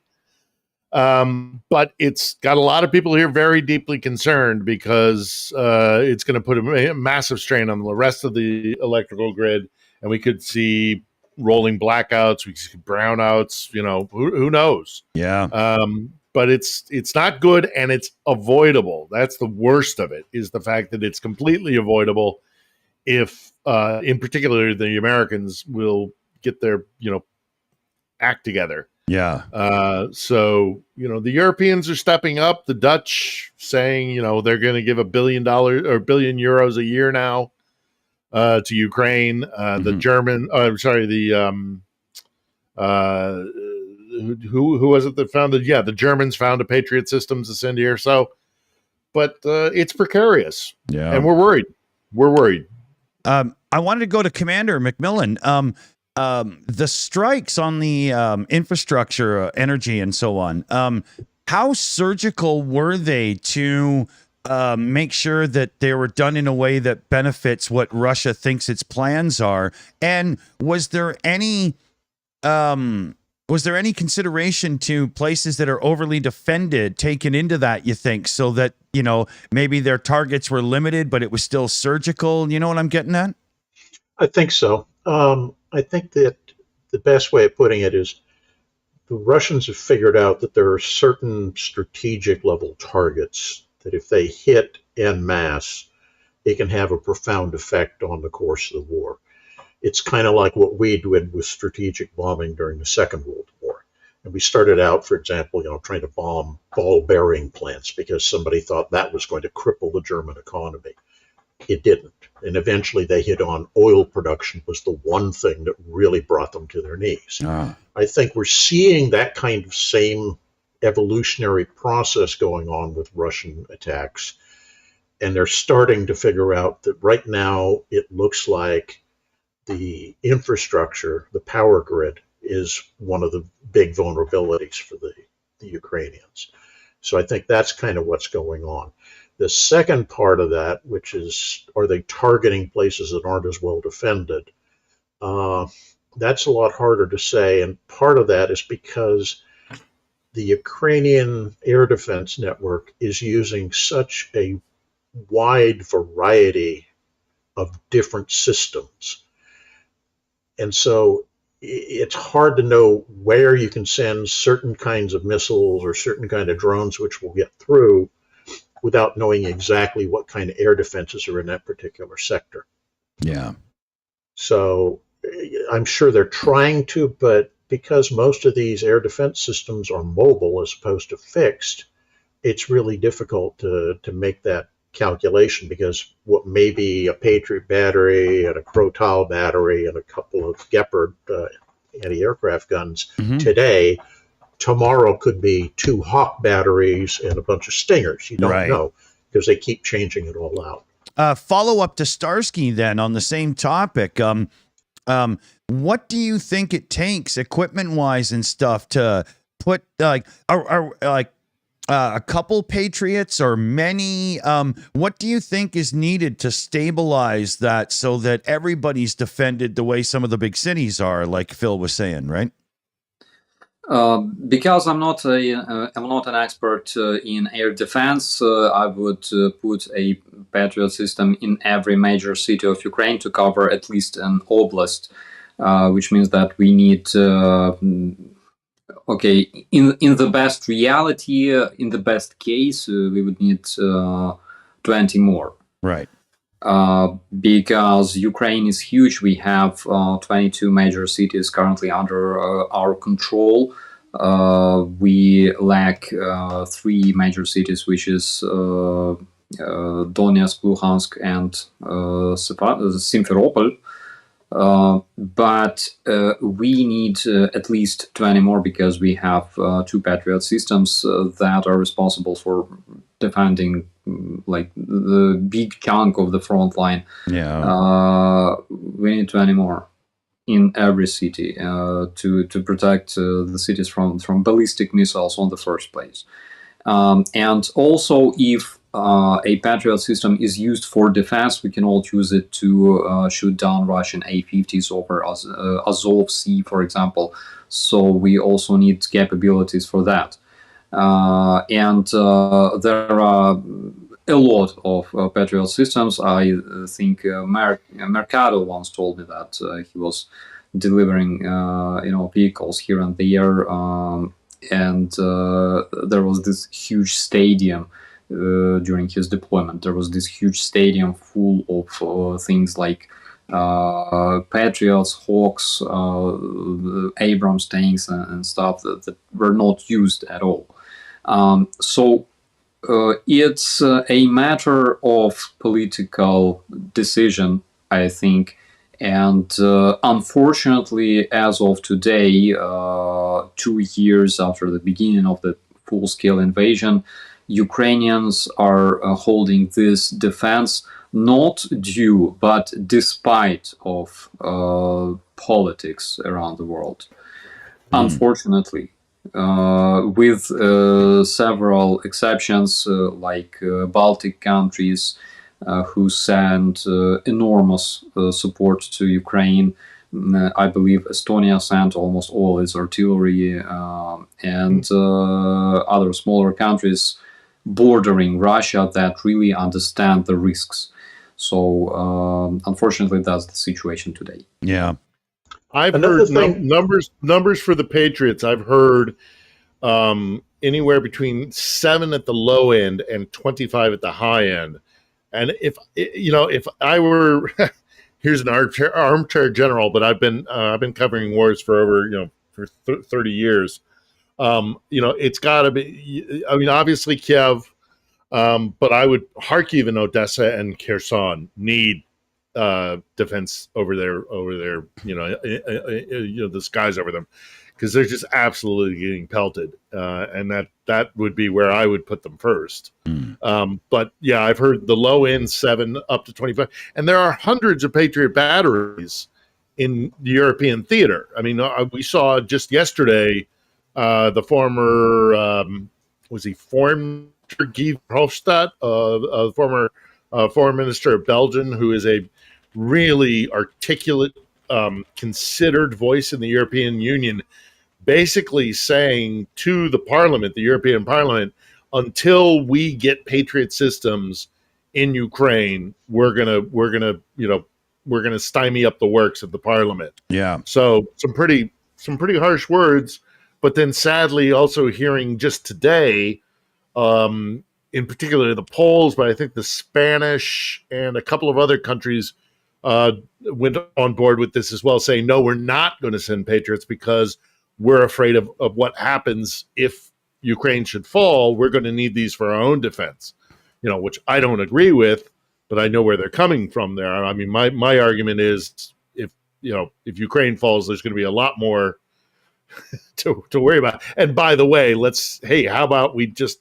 But it's got a lot of people here very deeply concerned because it's going to put a massive strain on the rest of the electrical grid. And we could see rolling blackouts, we could see brownouts, who knows? Yeah. But it's not good, and it's avoidable. That's the worst of it, is the fact that it's completely avoidable if, in particular, the Americans will get their, act together. Yeah. So, the Europeans are stepping up. The Dutch saying, they're going to give $1 billion or €1 billion a year now to Ukraine. The German, who was it that founded? Yeah, the Germans found a Patriot Systems to send here. So, but it's precarious. Yeah, and we're worried. We're worried. I wanted to go to Commander McMillan. The strikes on the infrastructure, energy, and so on. How surgical were they to make sure that they were done in a way that benefits what Russia thinks its plans are? And was there any consideration to places that are overly defended taken into that, you think, so that, maybe their targets were limited, but it was still surgical? You know what I'm getting at? I think so. I think that the best way of putting it is the Russians have figured out that there are certain strategic level targets that if they hit en masse, it can have a profound effect on the course of the war. It's kind of like what we did with strategic bombing during the Second World War. And we started out, for example, trying to bomb ball bearing plants because somebody thought that was going to cripple the German economy. It didn't. And eventually they hit on oil production was the one thing that really brought them to their knees. I think we're seeing that kind of same evolutionary process going on with Russian attacks. And they're starting to figure out that right now it looks like the infrastructure, the power grid, is one of the big vulnerabilities for the Ukrainians. So I think that's kind of what's going on. The second part of that, which is, are they targeting places that aren't as well defended? That's a lot harder to say. And part of that is because the Ukrainian air defense network is using such a wide variety of different systems. And so it's hard to know where you can send certain kinds of missiles or certain kind of drones which will get through without knowing exactly what kind of air defenses are in that particular sector. Yeah. So I'm sure they're trying to, but because most of these air defense systems are mobile as opposed to fixed, it's really difficult to make that calculation, because what may be a Patriot battery and a Krotal battery and a couple of Gepard anti-aircraft guns today, tomorrow could be 2 Hawk batteries and a bunch of Stingers. You don't know, because they keep changing it all out. Follow up to Starsky then on the same topic. What do you think it takes equipment wise and stuff to put a couple Patriots or many? What do you think is needed to stabilize that so that everybody's defended the way some of the big cities are, like Phil was saying, right? Because I'm not an expert in air defense, I would put a Patriot system in every major city of Ukraine to cover at least an oblast, which means that we need. In the best reality, in the best case, we would need 20 more. Right. Because Ukraine is huge. We have 22 major cities currently under our control. We lack 3 major cities, which is Donetsk, Luhansk, and Simferopol. But we need at least 20 more, because we have 2 Patriot systems that are responsible for defending like the big chunk of the front line. We need 20 more in every city to protect the cities from ballistic missiles on the first place. And also, if a Patriot system is used for defense, we can all use it to shoot down Russian A-50s over Azov Sea, for example. So we also need capabilities for that. And there are a lot of Patriot systems. I think Mercado once told me that he was delivering vehicles here and there, and there was this huge stadium during his deployment. There was this huge stadium full of things like Patriots, Hawks, Abrams tanks, and stuff that were not used at all. So it's a matter of political decision, I think. And unfortunately, as of today, 2 years after the beginning of the full-scale invasion, Ukrainians are holding this defense not due, but despite of politics around the world. Unfortunately, with several exceptions, like Baltic countries, who sent enormous support to Ukraine. I believe Estonia sent almost all its artillery, and other smaller countries bordering Russia that really understand the risks. So unfortunately, that's the situation today. Yeah. I've heard numbers for the Patriots. I've heard anywhere between 7 at the low end and 25 at the high end. And if I were, here's an armchair general, but I've been covering wars for over 30 years. It's got to be. I mean, obviously Kiev, but I would Kharkiv and Odessa and Kherson need defense over there. The skies over them, because they're just absolutely getting pelted, and that would be where I would put them first. But yeah, I've heard the low end 7 up to 25, and there are hundreds of Patriot batteries in the European theater. I mean, we saw just yesterday the former was he Foreign Minister Guy Verhofstadt, former Foreign Minister of Belgium, who is a really articulate, considered voice in the European Union, basically saying to the Parliament, the European Parliament, until we get Patriot systems in Ukraine, we're gonna to stymie up the works of the parliament. Yeah. So some pretty harsh words, but then sadly also hearing just today, in particular the Poles, but I think the Spanish and a couple of other countries went on board with this as well, saying, no, we're not going to send Patriots because we're afraid of what happens if Ukraine should fall. We're going to need these for our own defense, which I don't agree with, but I know where they're coming from there. I mean, my argument is if Ukraine falls, there's going to be a lot more to worry about. And by the way, how about we just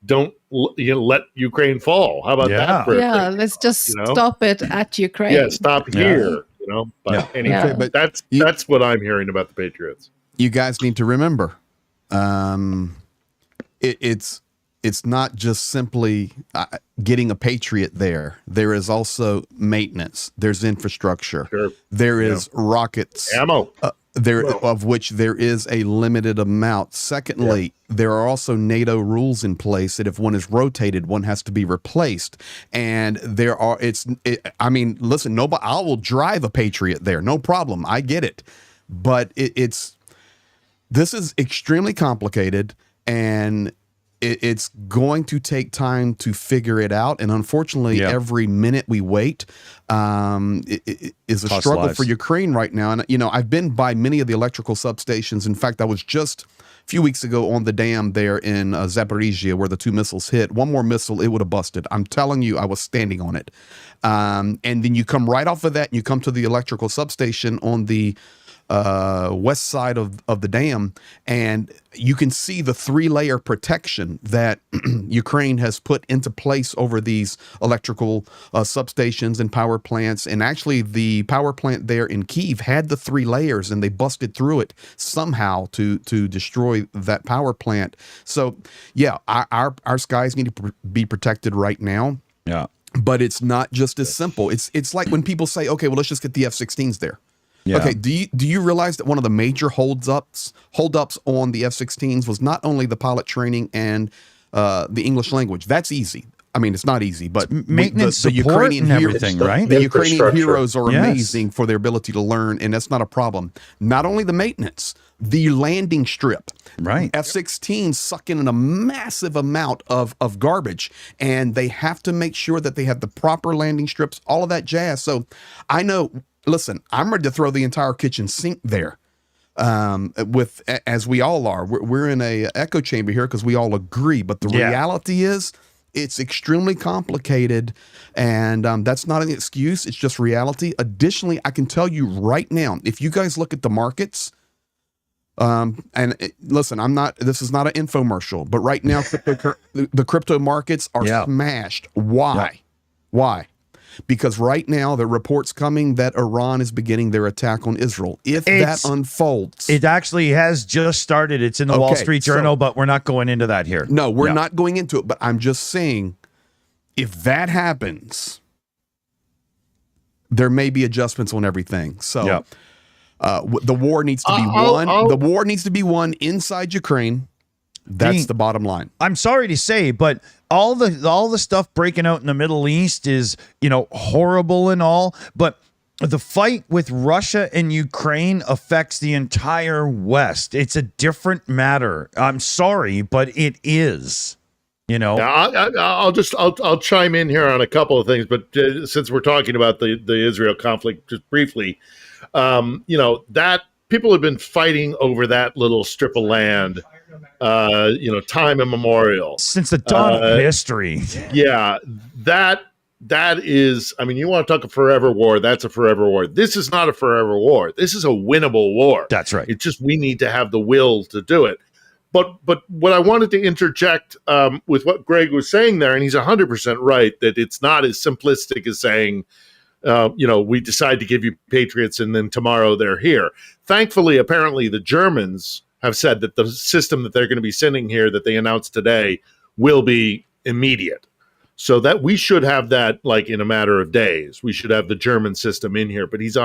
don't let Ukraine fall? How about that? Yeah, let's just stop it at Ukraine. Yeah, stop here. But anyway, but that's what I'm hearing about the Patriots. You guys need to remember, it's not just simply getting a Patriot there. There is also maintenance. There's infrastructure. Sure. There is rockets. Ammo. Of which there is a limited amount. Secondly, there are also NATO rules in place that if one is rotated, one has to be replaced. And listen, I will drive a Patriot there, no problem. I get it. But this is extremely complicated, and it's going to take time to figure it out. And unfortunately, every minute we wait is a struggle for Ukraine right now. And, I've been by many of the electrical substations. In fact, I was just a few weeks ago on the dam there in Zaporizhia where the 2 missiles hit. One more missile, it would have busted. I'm telling you, I was standing on it. And then you come right off of that and you come to the electrical substation on the west side of the dam, and you can see the 3-layer protection that Ukraine has put into place over these electrical substations and power plants. And actually the power plant there in Kyiv had the 3 layers, and they busted through it somehow to destroy that power plant. So our skies need to be protected right now. Yeah. But it's not just as simple. It's like when people say, okay, well, let's just get the F-16s there. Yeah. Okay, do you realize that one of the major holdups on the F-16s was not only the pilot training and the English language? That's easy. I mean, it's not easy, but maintenance, the Ukrainian and everything, right? The Ukrainian heroes are amazing for their ability to learn, and that's not a problem. Not only the maintenance, the landing strip. Right. F-16s suck in a massive amount of garbage, and they have to make sure that they have the proper landing strips, all of that jazz. So I know. Listen, I'm ready to throw the entire kitchen sink there, as we all are. We're in a echo chamber here because we all agree. But the reality is, it's extremely complicated, and that's not an excuse. It's just reality. Additionally, I can tell you right now, if you guys look at the markets, listen, this is not an infomercial, but right now, the crypto markets are smashed. Why? Yeah. Why? Because right now, the report's coming that Iran is beginning their attack on Israel. If that unfolds. It actually has just started. It's in the Wall Street Journal, but we're not going into that here. No, we're not going into it, but I'm just saying, if that happens, there may be adjustments on everything. So the war needs to be won. The war needs to be won inside Ukraine. That's the bottom line. I'm sorry to say, but all the stuff breaking out in the Middle East is, horrible and all, but the fight with Russia and Ukraine affects the entire West. It's a different matter. I'm sorry, but it is. I'll chime in here on a couple of things, but since we're talking about the Israel conflict just briefly, that people have been fighting over that little strip of land time immemorial since the dawn of history. Yeah, that is. I mean, you want to talk a forever war? That's a forever war. This is not a forever war. This is a winnable war. That's right. It's just we need to have the will to do it. But what I wanted to interject with what Greg was saying there, and he's 100% right that it's not as simplistic as saying, we decide to give you Patriots and then tomorrow they're here. Thankfully, apparently, the Germans have said that the system that they're going to be sending here that they announced today will be immediate. So that we should have that like in a matter of days. We should have the German system in here. But Greg's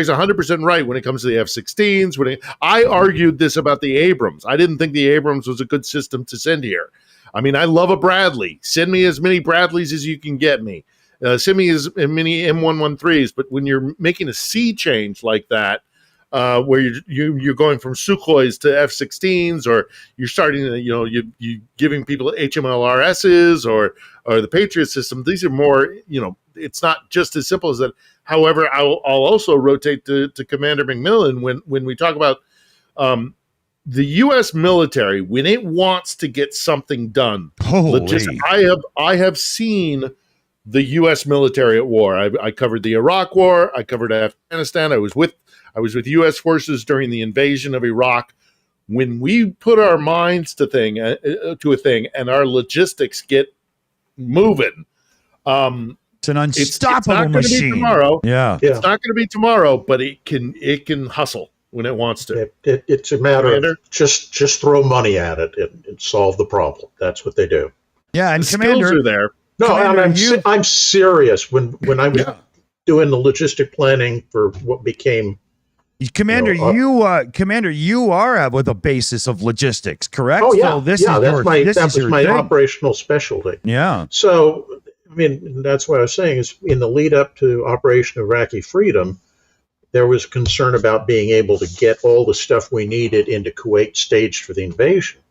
100% right when it comes to the F-16s. I argued this about the Abrams. I didn't think the Abrams was a good system to send here. I mean, I love a Bradley. Send me as many Bradleys as you can get me. semis and mini M113s. But when you're making a sea change like that, where you're going from Sukhois to F-16s, or you're starting to, you giving people HMLRSs or the Patriot system. These are more, it's not just as simple as that. However, I'll also rotate to Commander McMillan when we talk about the U.S. military, when it wants to get something done. I have seen the U.S. military at war. I covered the Iraq War. I covered Afghanistan. I was with U.S. forces during the invasion of Iraq. When we put our minds to a thing and our logistics get moving, it's an unstoppable machine. Tomorrow. Yeah. It's not going to be tomorrow, but it can hustle when it wants to. It's a matter of just throw money at it and solve the problem. That's what they do. Yeah, and the Commander, skills are there. No, Commander, I'm serious. When I was doing the logistic planning for what became Commander, Commander, you are with a basis of logistics, correct? Oh yeah, So this that was my thing. operational specialty. Yeah. So I mean, that's what I was saying is in the lead up to Operation Iraqi Freedom, there was concern about being able to get all the stuff we needed into Kuwait staged for the invasion.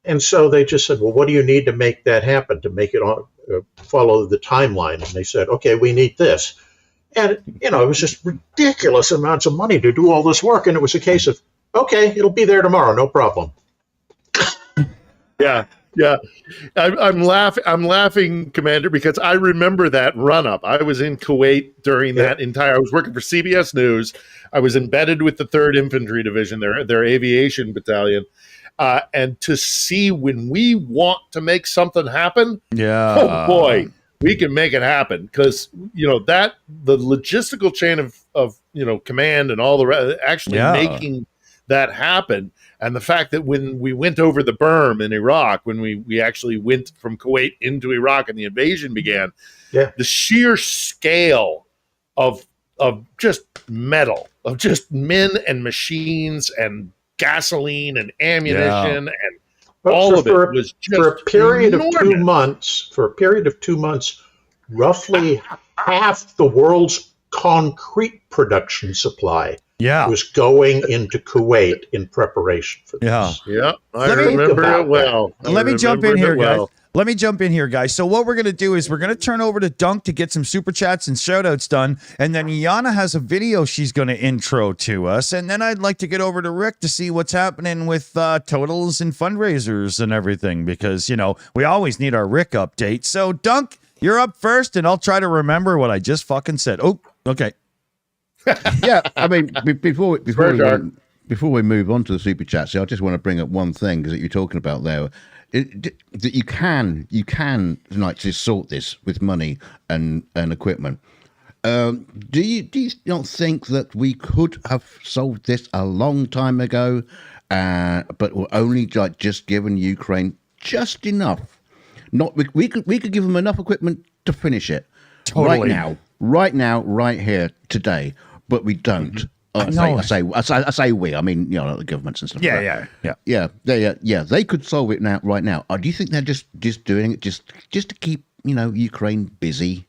And so they just said, well, what do you need to make that happen, to make it follow the timeline? And they said, okay, we need this. And, it was just ridiculous amounts of money to do all this work. And it was a case of, okay, it'll be there tomorrow, no problem. Yeah. I'm laughing, Commander, because I remember that run up. I was in Kuwait during that I was working for CBS News. I was embedded with the 3rd Infantry Division, their aviation battalion. And to see when we want to make something happen, oh boy, we can make it happen, because the logistical chain of command and all the rest, actually making that happen, and the fact that when we went over the berm in Iraq, when we actually went from Kuwait into Iraq and the invasion began, the sheer scale of just metal, of just men and machines and gasoline and ammunition and all of it was just for a period enormous. of 2 months. For a period of 2 months, roughly half the world's concrete production supply was going into Kuwait in preparation for this. Yeah, I remember it well. Let me jump in here, guys. Let me jump in here, guys. So what we're going to do is we're going to turn over to Dunk to get some super chats and shout outs done. And then Yana has a video she's going to intro to us. And then I'd like to get over to Rick to see what's happening with totals and fundraisers and everything, because, we always need our Rick update. So Dunk, you're up first, and I'll try to remember what I just fucking said. Oh, okay. Yeah, I mean, before we move on to the super chats, I just want to bring up one thing, because you're talking about there. That you can like to sort this with money and equipment. Do you not think that we could have solved this a long time ago, but we're only just given Ukraine just enough? We could give them enough equipment to finish it right now, right here today, but we don't. I say we. I mean, the governments and stuff. Yeah. They could solve it right now. Do you think they're just doing it just to keep Ukraine busy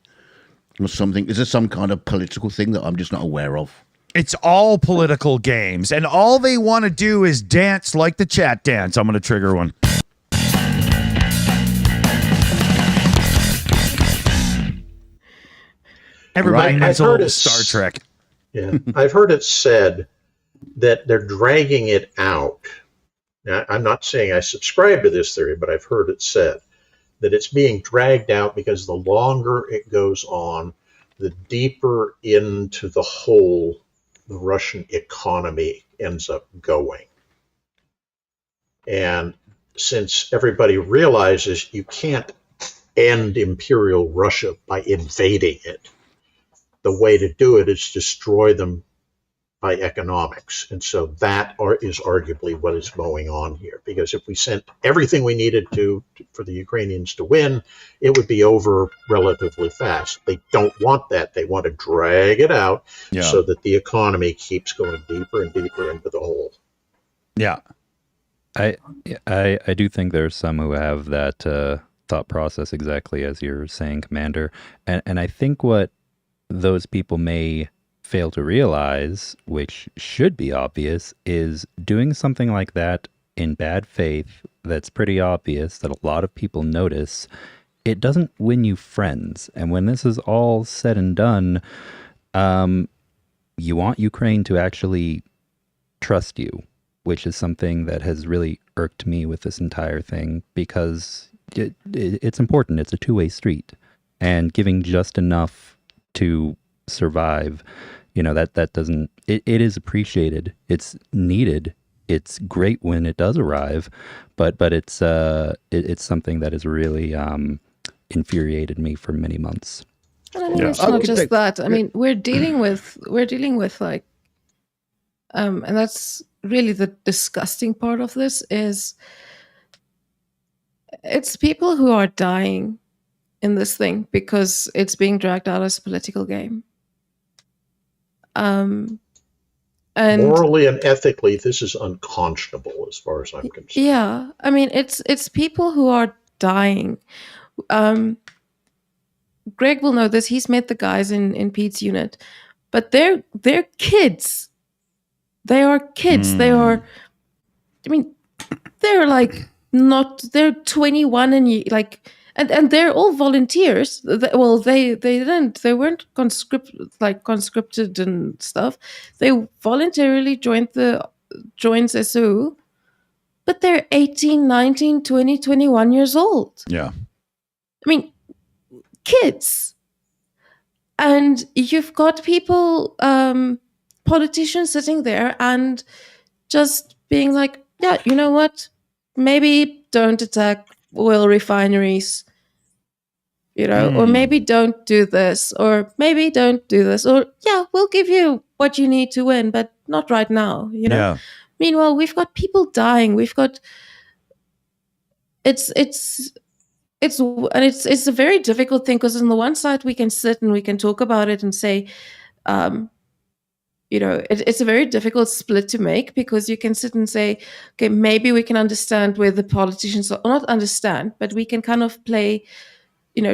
or something? Is there some kind of political thing that I'm just not aware of? It's all political games, and all they want to do is dance like the chat dance. I'm going to trigger one. Everybody knows a little Star Trek. Yeah, I've heard it said that they're dragging it out. Now, I'm not saying I subscribe to this theory, but I've heard it said that it's being dragged out because the longer it goes on, the deeper into the hole the Russian economy ends up going. And since everybody realizes you can't end Imperial Russia by invading it, the way to do it is destroy them by economics. And so that is arguably what is going on here. Because if we sent everything we needed for the Ukrainians to win, it would be over relatively fast. They don't want that. They want to drag it out so that the economy keeps going deeper and deeper into the hole. Yeah. I do think there's some who have that thought process exactly as you're saying, Commander. And I think what those people may fail to realize, which should be obvious, is doing something like that in bad faith that's pretty obvious, that a lot of people notice, it doesn't win you friends. And when this is all said and done, you want Ukraine to actually trust you, which is something that has really irked me with this entire thing, because it's important. It's a two-way street, and giving just enough to survive, that doesn't, it is appreciated. It's needed. It's great when it does arrive, but it's something that has really infuriated me for many months. And I think it's not just that. I mean, we're dealing with like, and that's really the disgusting part of this, is it's people who are dying in this thing because it's being dragged out as a political game. And morally and ethically, this is unconscionable as far as I'm concerned. Yeah, I mean, it's people who are dying. Greg will know this. He's met the guys in Pete's unit, but they're kids. They are kids. They are. I mean, they're like not. They're 21 and they're all volunteers. They weren't conscripted and stuff. They voluntarily joined SU, but they're 18, 19, 20, 21 years old. Yeah. I mean, kids. And you've got people, politicians sitting there and just being like, yeah, you know what? Maybe don't attack oil refineries, or maybe don't do this, or maybe don't do this, or yeah, we'll give you what you need to win, but not right now, Yeah. Meanwhile, we've got people dying. We've got it's a very difficult thing, because on the one side we can sit and we can talk about it and say, it's a very difficult split to make, because you can sit and say, okay, maybe we can understand where the politicians are, or not understand, but we can kind of play,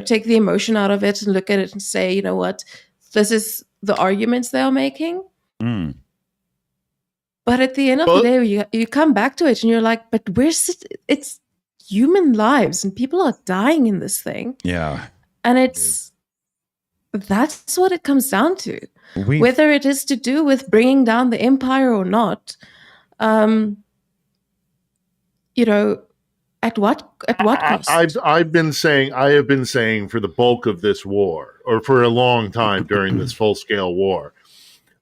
take the emotion out of it and look at it and say, you know what, this is the arguments they are making. But at the end of the day, you come back to it and you're like, but it's human lives and people are dying in this thing. Yeah. And that's what it comes down to. Whether it is to do with bringing down the empire or not, at what cost? I have been saying for the bulk of this war, or for a long time during this full-scale war,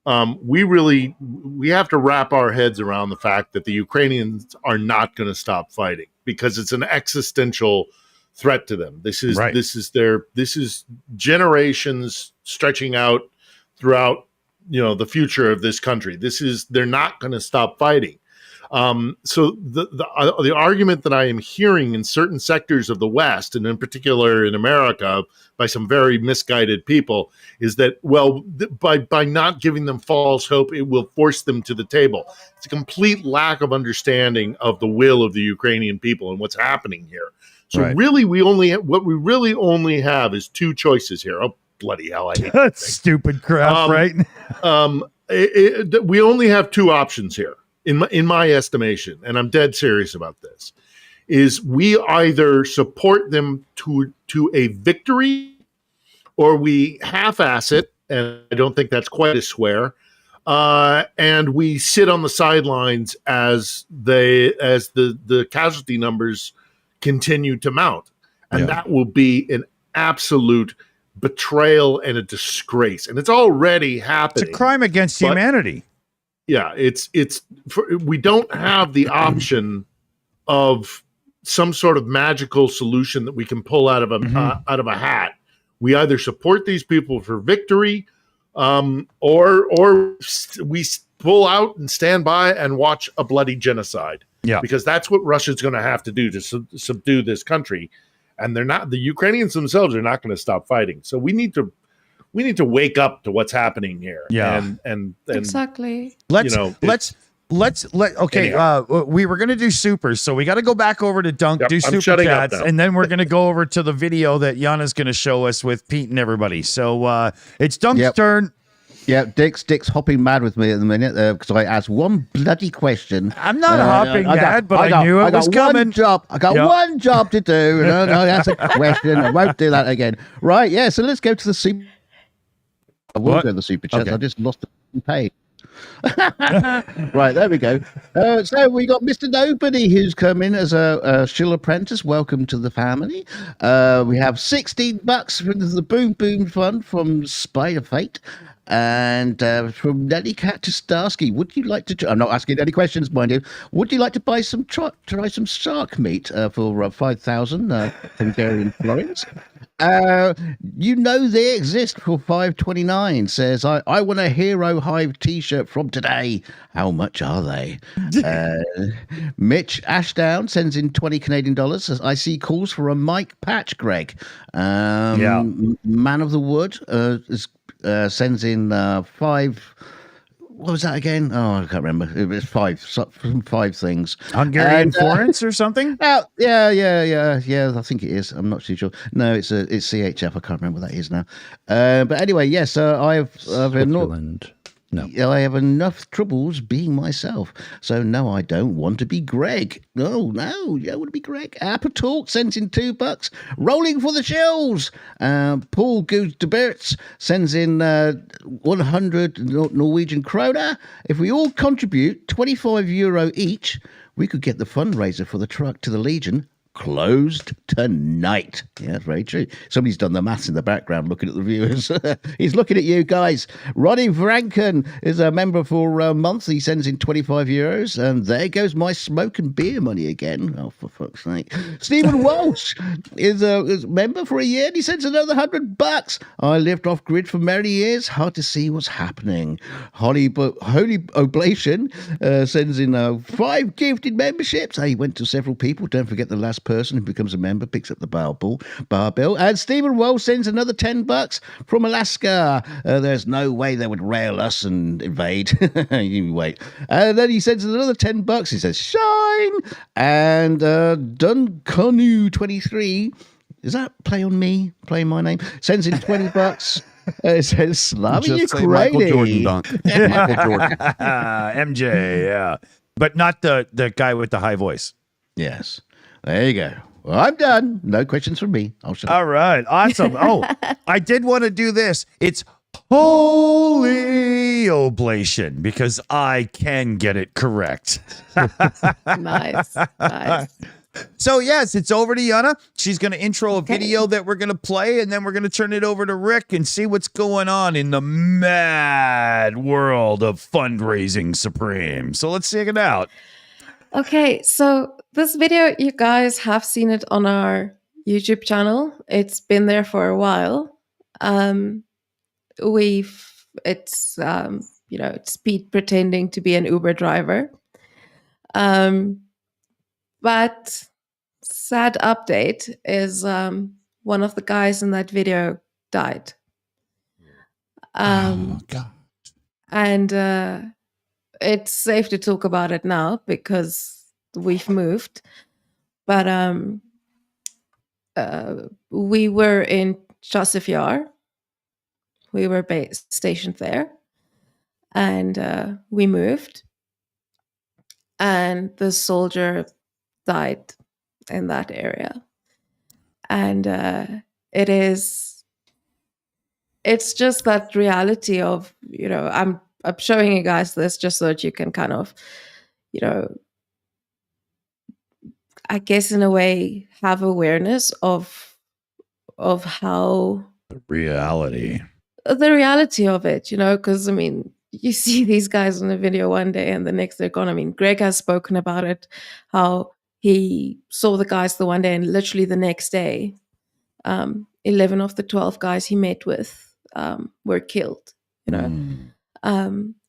we have to wrap our heads around the fact that the Ukrainians are not going to stop fighting, because it's an existential threat to them. This is generations stretching out throughout, the future of this country. They're not going to stop fighting. So the argument that I am hearing in certain sectors of the West, and in particular in America, by some very misguided people, is that, by not giving them false hope, it will force them to the table. It's a complete lack of understanding of the will of the Ukrainian people and what's happening here. So really, what we really only have is two choices here. Oh, bloody hell! I hate that stupid crap, right? We only have two options here, in my estimation, and I'm dead serious about this. Is we either support them to a victory, or we half-ass it, and I don't think that's quite as square, and we sit on the sidelines as the casualty numbers continue to mount. And that will be an absolute betrayal and a disgrace. And it's already happening. It's a crime against humanity. Yeah, we don't have the option of some sort of magical solution that we can pull out of a hat. We either support these people for victory, or we pull out and stand by and watch a bloody genocide. Yeah, because that's what Russia's going to have to do to subdue this country, and the Ukrainians themselves are not going to stop fighting. So we need to wake up to what's happening here. Yeah, and exactly. Let's Okay. We were gonna do supers, so we got to go back over to Dunk, do super chats, and then we're gonna go over to the video that Yana's gonna show us with Pete and everybody. So it's Dunk's turn. Yeah, Dick's hopping mad with me at the minute because I asked one bloody question. I'm not hopping mad, but I knew it was coming. I got one job to do. No, that's a question. I won't do that again. Right, yeah, so let's go to the super. I will go to the super chats. Okay. I just lost the page. Right, there we go. So we got Mr. Nobody who's come in as a Shill apprentice. Welcome to the family. We have $16 from the Boom Boom Fund from Spider Fate. And from Nelly Cat to Starsky, would you like to? I'm not asking any questions, mind you. Would you like to buy some try some shark meat for 5,000 Hungarian florins? You know they exist for 529. Says I want a Hero Hive T-shirt from today. How much are they? Mitch Ashdown sends in 20 Canadian dollars. Says I see calls for a Mike Patch, Greg. Man of the Wood sends in 5. What was that again? Oh, I can't remember. It was 5 things. Hungarian forints or something? Yeah. I think it is. I'm not too sure. No, it's CHF. I can't remember what that is now. But anyway, yes. I have Switzerland. No. I have enough troubles being myself. So, no, I don't want to be Greg. No, you don't want to be Greg. Apple Talk sends in $2. Rolling for the Shills. Paul Goes to Bertz sends in 100 Norwegian kroner. If we all contribute €25 each, we could get the fundraiser for the truck to the Legion closed tonight. Yeah, that's very true. Somebody's done the maths in the background looking at the viewers. He's looking at you guys. Ronnie Franken is a member for a month. He sends in €25. And there goes my smoke and beer money again. Oh, for fuck's sake. Stephen Walsh is a member for a year and he sends another $100. I lived off grid for many years. Hard to see what's happening. Holy Oblation sends in 5 gifted memberships. He went to several people. Don't forget the last person who becomes a member picks up the barbell. And Stephen Wells sends another $10 from Alaska. There's no way they would rail us and invade. You wait. And then he sends another $10. He says shine. And Duncanu23, is that play on me? Playing my name? Sends in $20. It says Slava Ukraini. Michael Jordan Dunk. Michael Jordan. MJ, yeah. But not the guy with the high voice. Yes. There you go. Well, I'm done. No questions from me. I'll shut up. All right. Awesome. Oh, I did want to do this. It's Holy Oblation because I can get it correct. Nice. So, yes, it's over to Yana. She's going to intro a video that we're going to play, and then we're going to turn it over to Rick and see what's going on in the mad world of fundraising supreme. So let's check it out. Okay, so this video, you guys have seen it on our YouTube channel. It's been there for a while. It's Pete pretending to be an Uber driver. But sad update is one of the guys in that video died. Oh, God. And it's safe to talk about it now because we've moved. But we were in Chasifyar. We were stationed there. And we moved. And the soldier died in that area. And it's just that reality of, I'm showing you guys this just so that you can kind of, I guess in a way have awareness of how the reality of it, because you see these guys in the video one day and the next they're gone. Greg has spoken about it, how he saw the guys the one day and literally the next day, 11 of the 12 guys he met with were killed,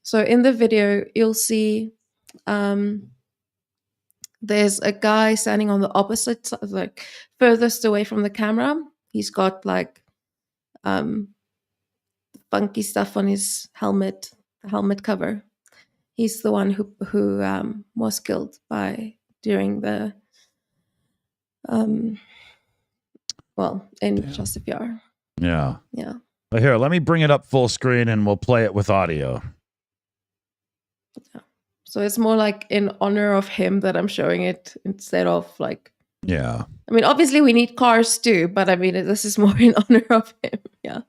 So in the video, you'll see there's a guy standing on the opposite side, like furthest away from the camera. He's got like funky stuff on his helmet, the helmet cover. He's the one who was killed during the in Chasivjar. Yeah. Yeah. But here, let me bring it up full screen and we'll play it with audio. Yeah. So it's more like in honor of him that I'm showing it instead of like. Yeah. I mean, obviously we need cars too, but I mean, this is more in honor of him. Yeah.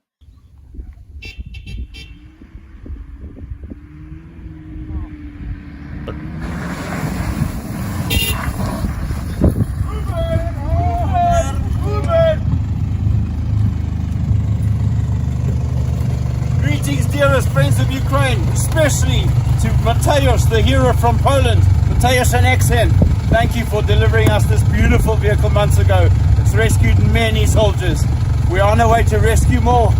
Greetings, dearest friends of Ukraine, especially to Mateusz, the hero from Poland. Mateusz and Exen, thank you for delivering us this beautiful vehicle months ago. It's rescued many soldiers. We are on our way to rescue more.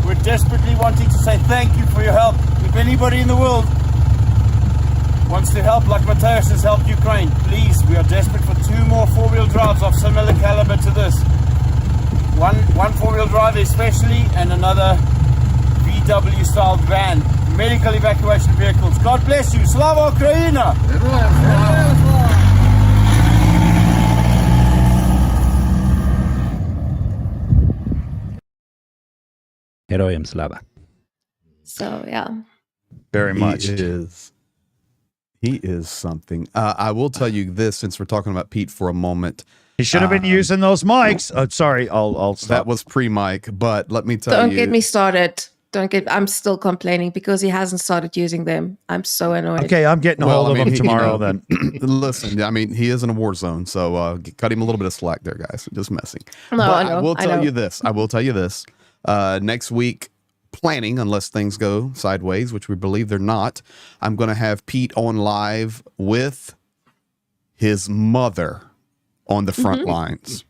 We're desperately wanting to say thank you for your help. If anybody in the world wants to help like Mateusz has helped Ukraine, please, we are desperate for 2 more 4-wheel drives of similar caliber to this. One 4-wheel drive especially, and another VW style van, medical evacuation vehicles. God bless you. Slava Ukraini! Herojem Slava. So yeah. Very much. He is something. I will tell you this, since we're talking about Pete for a moment. He should have been using those mics. Sorry, I'll stop. That was pre-mic, but let me tell you. Don't get me started. I'm still complaining because he hasn't started using them. I'm so annoyed. Okay, I'm getting a hold of him tomorrow then. Listen, I mean, he is in a war zone, so cut him a little bit of slack there, guys. Just messing. No, but I know. I will tell I know. you this. I will tell you this. Next week, planning, unless things go sideways, which we believe they're not, I'm going to have Pete on live with his mother on the front lines.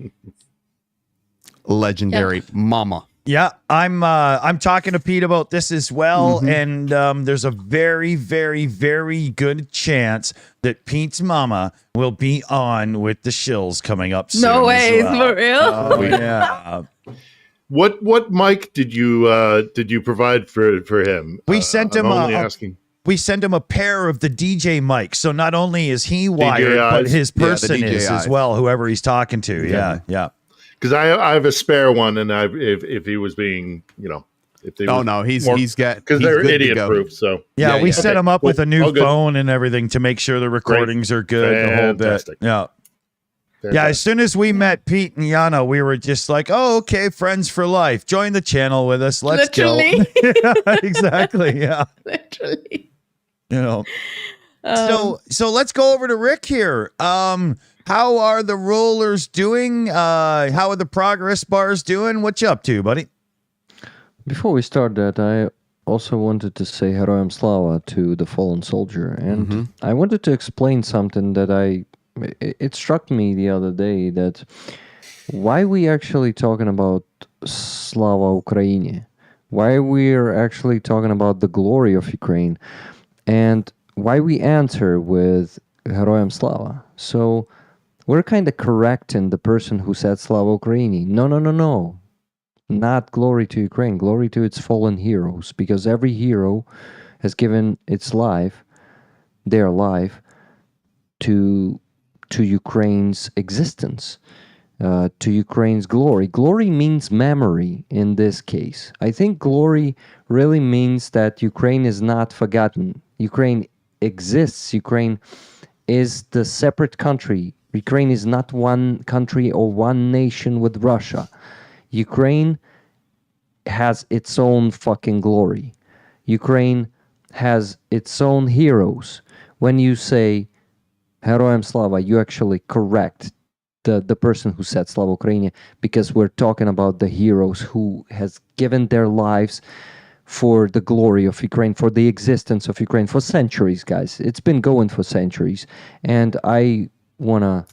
Legendary mama. Yeah, I'm talking to Pete about this as well, and there's a very, very, very good chance that Pete's mama will be on with the Shills coming up soon. No way, as well. for real? Oh, yeah. What mic did you provide for him? We sent him. I'm only asking. We send him a pair of the DJ mics, so not only is he wired, but his person is as well. Whoever he's talking to. Yeah. Because I have a spare one, and if he was being, if they he's got, because they're idiot proof. So we set him up with a new good. phone and everything to make sure the recordings are good. Fantastic. The whole bit. Yeah. As soon as we met Pete and Yana, we were just like, "Oh, okay, friends for life. Join the channel with us. Let's Literally. go." Yeah, exactly. Yeah. Literally. So let's go over to Rick here. How are the rollers doing? How are the progress bars doing? What you up to, buddy? Before we start that, I also wanted to say Herojem Slava to the fallen soldier. And I wanted to explain something that it struck me the other day, that why we actually talking about Slava Ukraini, why we're actually talking about the glory of Ukraine, and why we answer with Herojem Slava. So we're kind of correcting the person who said Slava Ukraini. No. Not glory to Ukraine, glory to its fallen heroes, because every hero has given its life, their life, to Ukraine's existence, to Ukraine's glory. Glory means memory in this case. I think glory really means that Ukraine is not forgotten. Ukraine exists. Ukraine is the separate country. Ukraine is not one country or one nation with Russia. Ukraine has its own fucking glory. Ukraine has its own heroes. When you say Herojem Slava, you actually correct the person who said Slava Ukraini, because we're talking about the heroes who has given their lives for the glory of Ukraine, for the existence of Ukraine, for centuries, guys. It's been going for centuries. And I wanna...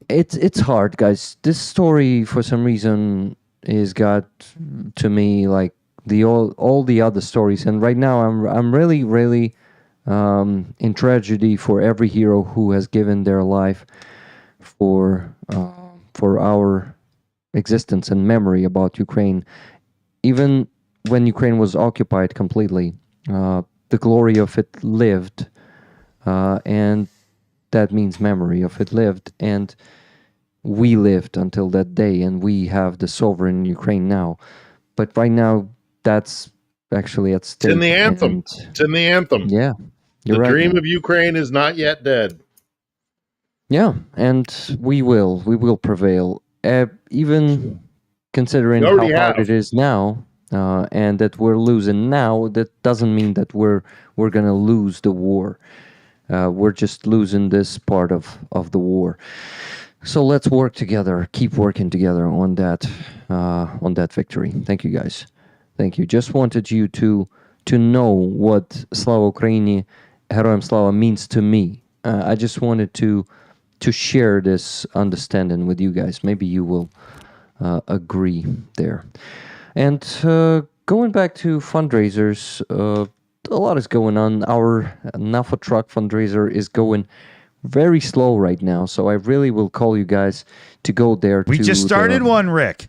It's hard, guys. This story, for some reason, is got to me like all the other stories. And right now, I'm really, really in tragedy for every hero who has given their life for our existence and memory about Ukraine. Even when Ukraine was occupied completely, the glory of it lived, and that means memory of it lived, and we lived until that day, and we have the sovereign Ukraine now. But right now, that's actually at stake. It's in the anthem. It's in the anthem. Yeah, the right, dream man. of Ukraine is not yet dead. Yeah, and we will prevail, even considering how hard it is now, and that we're losing now. That doesn't mean that we're gonna lose the war. We're just losing this part of the war. So let's work together, keep working together on that victory. Thank you, guys. Thank you. Just wanted you to know what Slava Ukraini, Heroям Slava means to me. I just wanted to share this understanding with you guys. Maybe you will agree there. And going back to fundraisers, a lot is going on. Our NAFO truck fundraiser is going very slow right now, so I really will call you guys to go there. We just started one, Rick.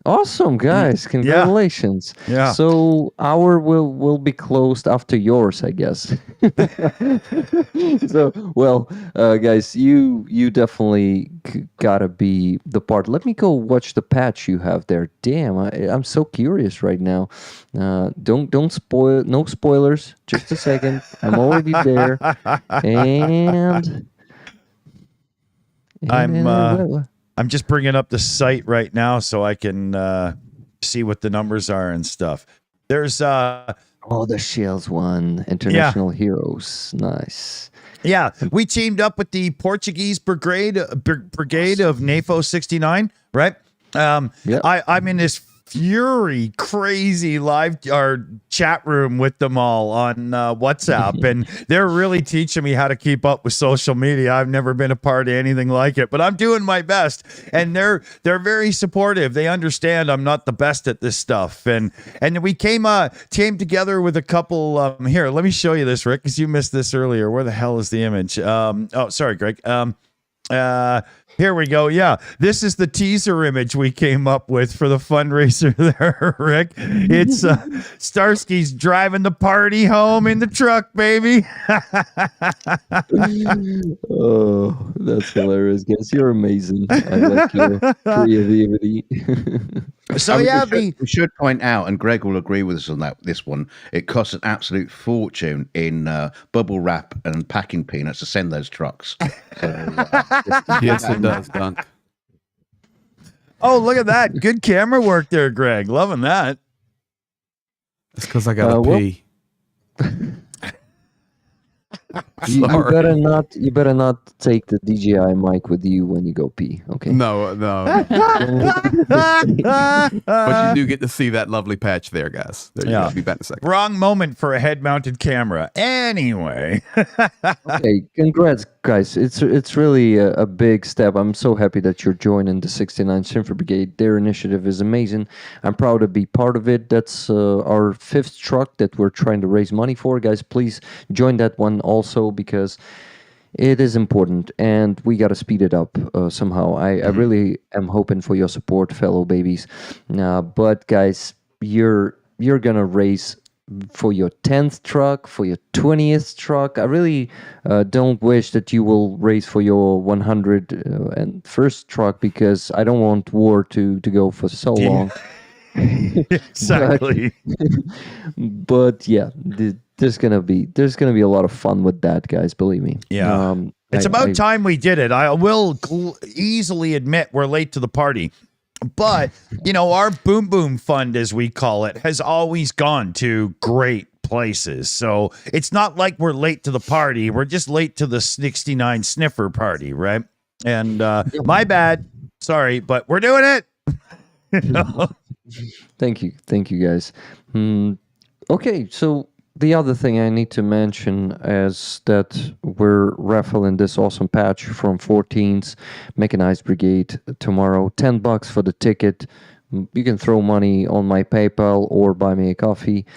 Awesome, guys. Congratulations. Yeah. So our will be closed after yours, I guess. So, well, guys, you definitely gotta be the part. Let me go watch the patch you have there. Damn, I'm so curious right now. Don't spoil. No spoilers. Just a second. I'm already there. And I'm just bringing up the site right now so I can see what the numbers are and stuff. There's the Shills one, International Heroes. Nice. Yeah, we teamed up with the Portuguese brigade of NAFO 69, right? I'm in this crazy live chat room with them all on WhatsApp, and they're really teaching me how to keep up with social media. I've never been a part of anything like it, but I'm doing my best, and they're very supportive. They understand I'm not the best at this stuff, and we came together with a couple. Here, let me show you this, Rick, because you missed this earlier. Where the hell is the image? Oh, sorry, Greg. Here we go. Yeah, this is the teaser image we came up with for the fundraiser there, Rick. It's Starsky's driving the party home in the truck, baby. Oh, that's hilarious, guys. You're amazing. I like your creativity. So we should point out, and Greg will agree with us on this one, it costs an absolute fortune in bubble wrap and packing peanuts to send those trucks. So, yes, it does, Dunk. Oh, look at that. Good camera work there, Greg. Loving that. It's because I got to pee. You better not take the DJI mic with you when you go pee. Okay. No. But you do get to see that lovely patch there, guys. There you go. Be back in a second. Wrong moment for a head-mounted camera. Anyway. Okay, congrats, guys. It's really a big step. I'm so happy that you're joining the 69th Infantry Brigade. Their initiative is amazing. I'm proud to be part of it. That's our 5th truck that we're trying to raise money for. Guys, please join that one also, because it is important and we got to speed it up somehow. I really am hoping for your support, fellow babies. But guys, you're gonna raise for your 10th truck, for your 20th truck. I really don't wish that you will raise for your 101st truck, because I don't want war to go for so long. Exactly. But yeah, there's gonna be a lot of fun with that, guys. Believe me. Yeah. It's about time we did it. I will easily admit we're late to the party. But, our Boom Boom Fund, as we call it, has always gone to great places. So it's not like we're late to the party. We're just late to the 69 sniffer party, right? And my bad. Sorry, but we're doing it. Thank you, guys. Okay, so the other thing I need to mention is that we're raffling this awesome patch from 14th Mechanized Brigade tomorrow. $10 for the ticket. You can throw money on my PayPal or buy me a coffee.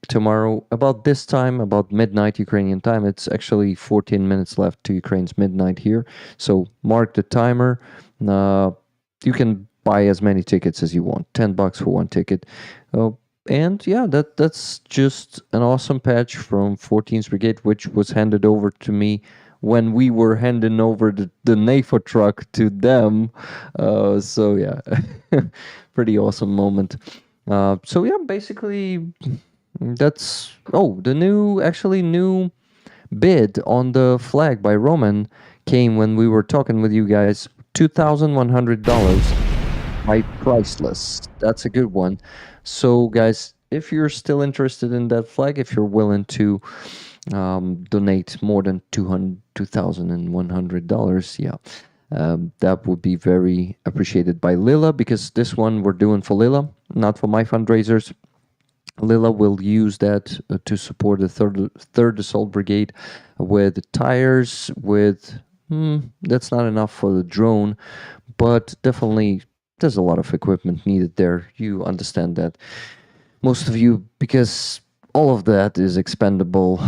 Tomorrow, about this time, about midnight Ukrainian time, it's actually 14 minutes left to Ukraine's midnight here. So mark the timer. You can buy as many tickets as you want. $10 for one ticket. And yeah, that's just an awesome patch from 14th Brigade, which was handed over to me when we were handing over the NAFO truck to them. So yeah, pretty awesome moment. So yeah, basically that's the new bid on the flag by Roman came when we were talking with you guys. $2,100 by Priceless. That's a good one. So guys, if you're still interested in that flag, if you're willing to donate more than $2,100, that would be very appreciated by Lila, because this one we're doing for Lila, not for my fundraisers. Lila will use that to support the third Assault Brigade with tires, with that's not enough for the drone, but definitely there's a lot of equipment needed there. You understand that, most of you, because all of that is expendable.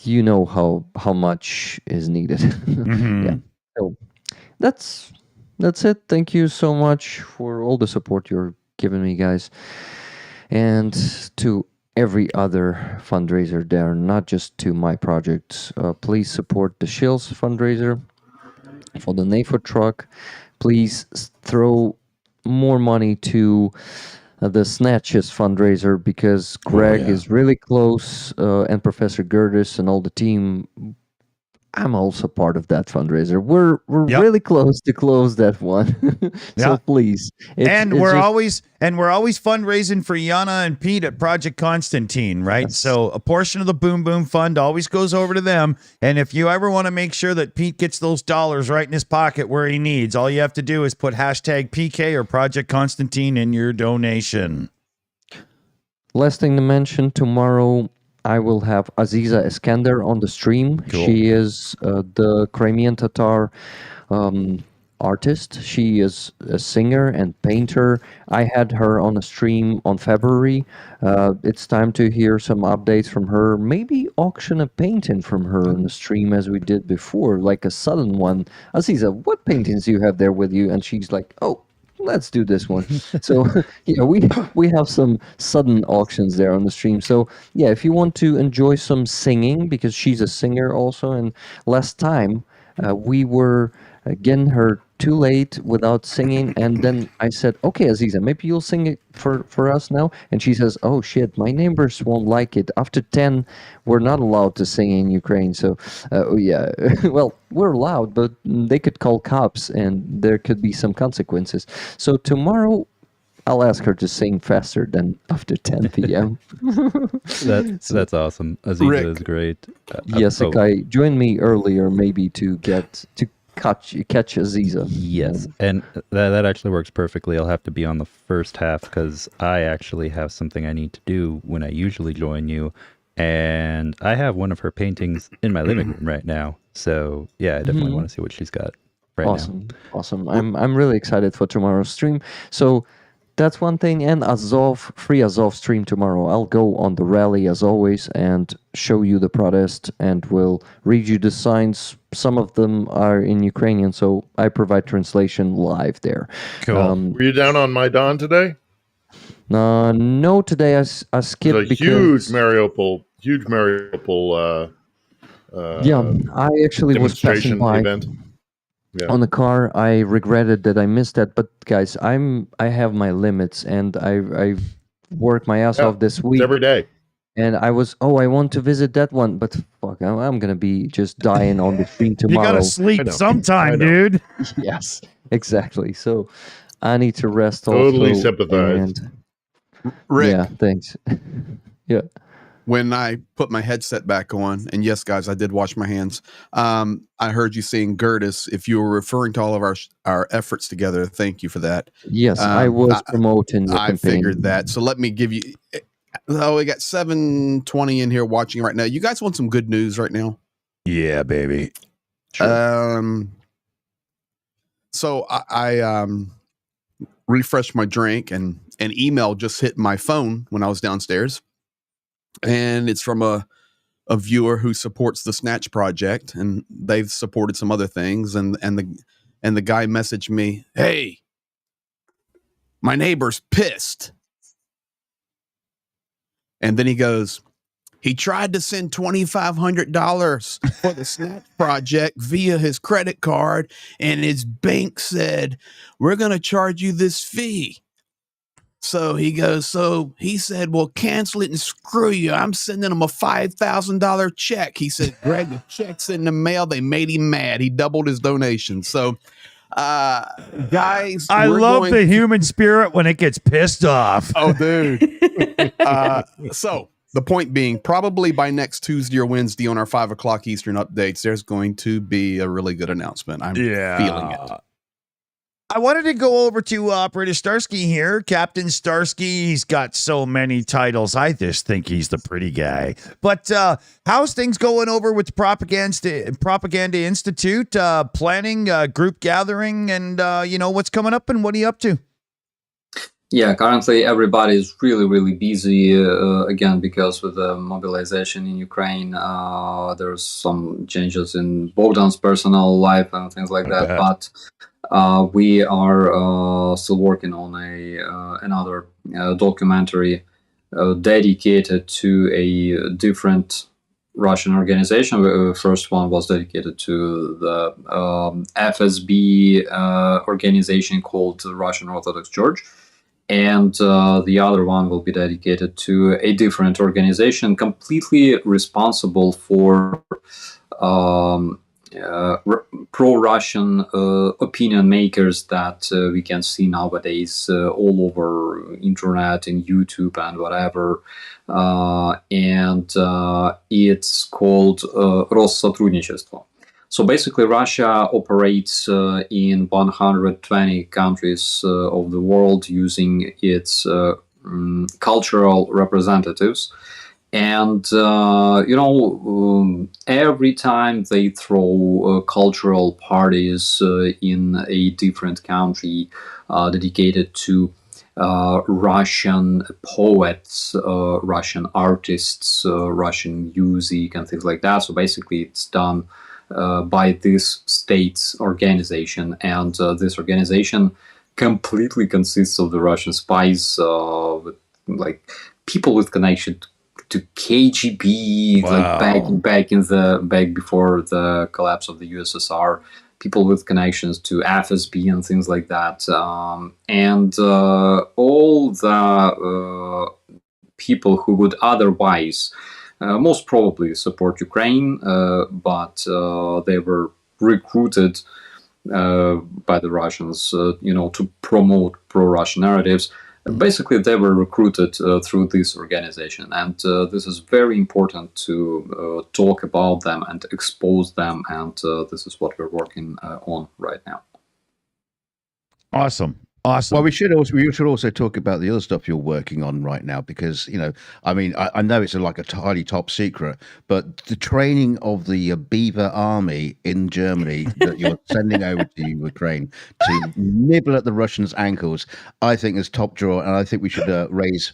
You know how much is needed. Yeah. So that's it. Thank you so much for all the support you're giving me, guys, and to every other fundraiser there, not just to my projects. Please support the Shills fundraiser for the NAFO truck. Please throw more money to the Snatches fundraiser, because Greg is really close, and Professor Gertis and all the team. I'm also part of that fundraiser. We're really close to close that one. So please. We're always fundraising for Yana and Pete at Project Constantine, right? Yes. So a portion of the Boom Boom Fund always goes over to them. And if you ever want to make sure that Pete gets those dollars right in his pocket where he needs, all you have to do is put #PK or Project Constantine in your donation. Last thing to mention, tomorrow I will have Aziza Eskander on the stream. Cool. She is the Crimean Tatar artist. She is a singer and painter. I had her on a stream on February. It's time to hear some updates from her. Maybe auction a painting from her on the stream as we did before, like a sudden one. Aziza, what paintings do you have there with you? And she's like, oh, let's do this one. So yeah, we have some sudden auctions there on the stream. So yeah, if you want to enjoy some singing, because she's a singer also, and last time we were getting her too late without singing, and then I said, okay, Aziza, maybe you'll sing it for us now. And she says, oh shit, my neighbors won't like it. After 10 we're not allowed to sing in Ukraine. So yeah, well, we're allowed, but they could call cops and there could be some consequences. So tomorrow I'll ask her to sing faster than after 10 p.m. That's awesome. Aziza is great. Yes, Sakai, join me earlier maybe to catch Aziza. Yes, and that actually works perfectly. I'll have to be on the first half because I actually have something I need to do when I usually join you, and I have one of her paintings in my living room right now. So yeah, I definitely want to see what she's got right now. Awesome. I'm really excited for tomorrow's stream. So that's one thing, and free Azov stream tomorrow. I'll go on the rally as always and show you the protest, and we'll read you the signs. Some of them are in Ukrainian, so I provide translation live there. Cool. Were you down on Maidan today? No, today I skipped because huge Mariupol. I actually was passing by. Event. Yeah. On the car. I regretted that I missed that, but guys, I have my limits, and I worked my ass off this week every day. And I want to visit that one, but fuck, I'm gonna be just dying on the stream tomorrow. You gotta sleep sometime, dude. Yes, exactly. So I need to rest. Totally also, sympathize. Rick, yeah, thanks. Yeah. When I put my headset back on, and yes, guys, I did wash my hands. I heard you saying Gertis. If you were referring to all of our efforts together, thank you for that. Yes, I was promoting the campaign. Figured that. So let me give you. Oh, we got 720 in here watching right now. You guys want some good news right now? Yeah, baby. Sure. So I refreshed my drink, and an email just hit my phone when I was downstairs. And it's from a viewer who supports the Snatch Project, and they've supported some other things. And the guy messaged me, "Hey, my neighbor's pissed. And then he goes, he tried to send $2,500 for the Snatch Project via his credit card, and his bank said, we're going to charge you this fee. So he goes, so he said, well, cancel it and screw you. I'm sending him a $5,000 check. He said, Greg, the check's in the mail. They made him mad. He doubled his donation. So, guys, I love the human spirit when it gets pissed off. Oh, dude. So the point being, probably by next Tuesday or Wednesday on our 5 o'clock Eastern updates, there's going to be a really good announcement. I'm feeling it. I wanted to go over to Operator Starsky here. Captain Starsky, he's got so many titles. I just think he's the pretty guy. But how's things going over with the Propaganda Institute? Planning, group gathering, and what's coming up and what are you up to? Yeah, currently everybody is really, really busy again because with the mobilization in Ukraine, there's some changes in Bogdan's personal life and things like that. But we are still working on another documentary dedicated to a different Russian organization. The first one was dedicated to the FSB organization called the Russian Orthodox Church. And the other one will be dedicated to a different organization completely responsible for pro-Russian opinion makers that we can see nowadays all over internet and YouTube and whatever. And it's called Россотрудничество. So basically, Russia operates in 120 countries of the world using its cultural representatives. And, every time they throw cultural parties in a different country dedicated to Russian poets, Russian artists, Russian music, and things like that. So basically, it's done by this state's organization, and this organization completely consists of the Russian spies, with like people with connection to KGB, like back before the collapse of the USSR, people with connections to FSB and things like that, and all the people who would otherwise most probably support Ukraine, but they were recruited by the Russians, to promote pro-Russian narratives. Basically, they were recruited through this organization, and this is very important to talk about them and expose them, and this is what we're working on right now. Awesome. Well, we should also talk about the other stuff you're working on right now, because I know it's like a highly top secret, but the training of the Beaver Army in Germany that you're sending over to Ukraine to nibble at the Russians' ankles, I think is top drawer, and I think we should raise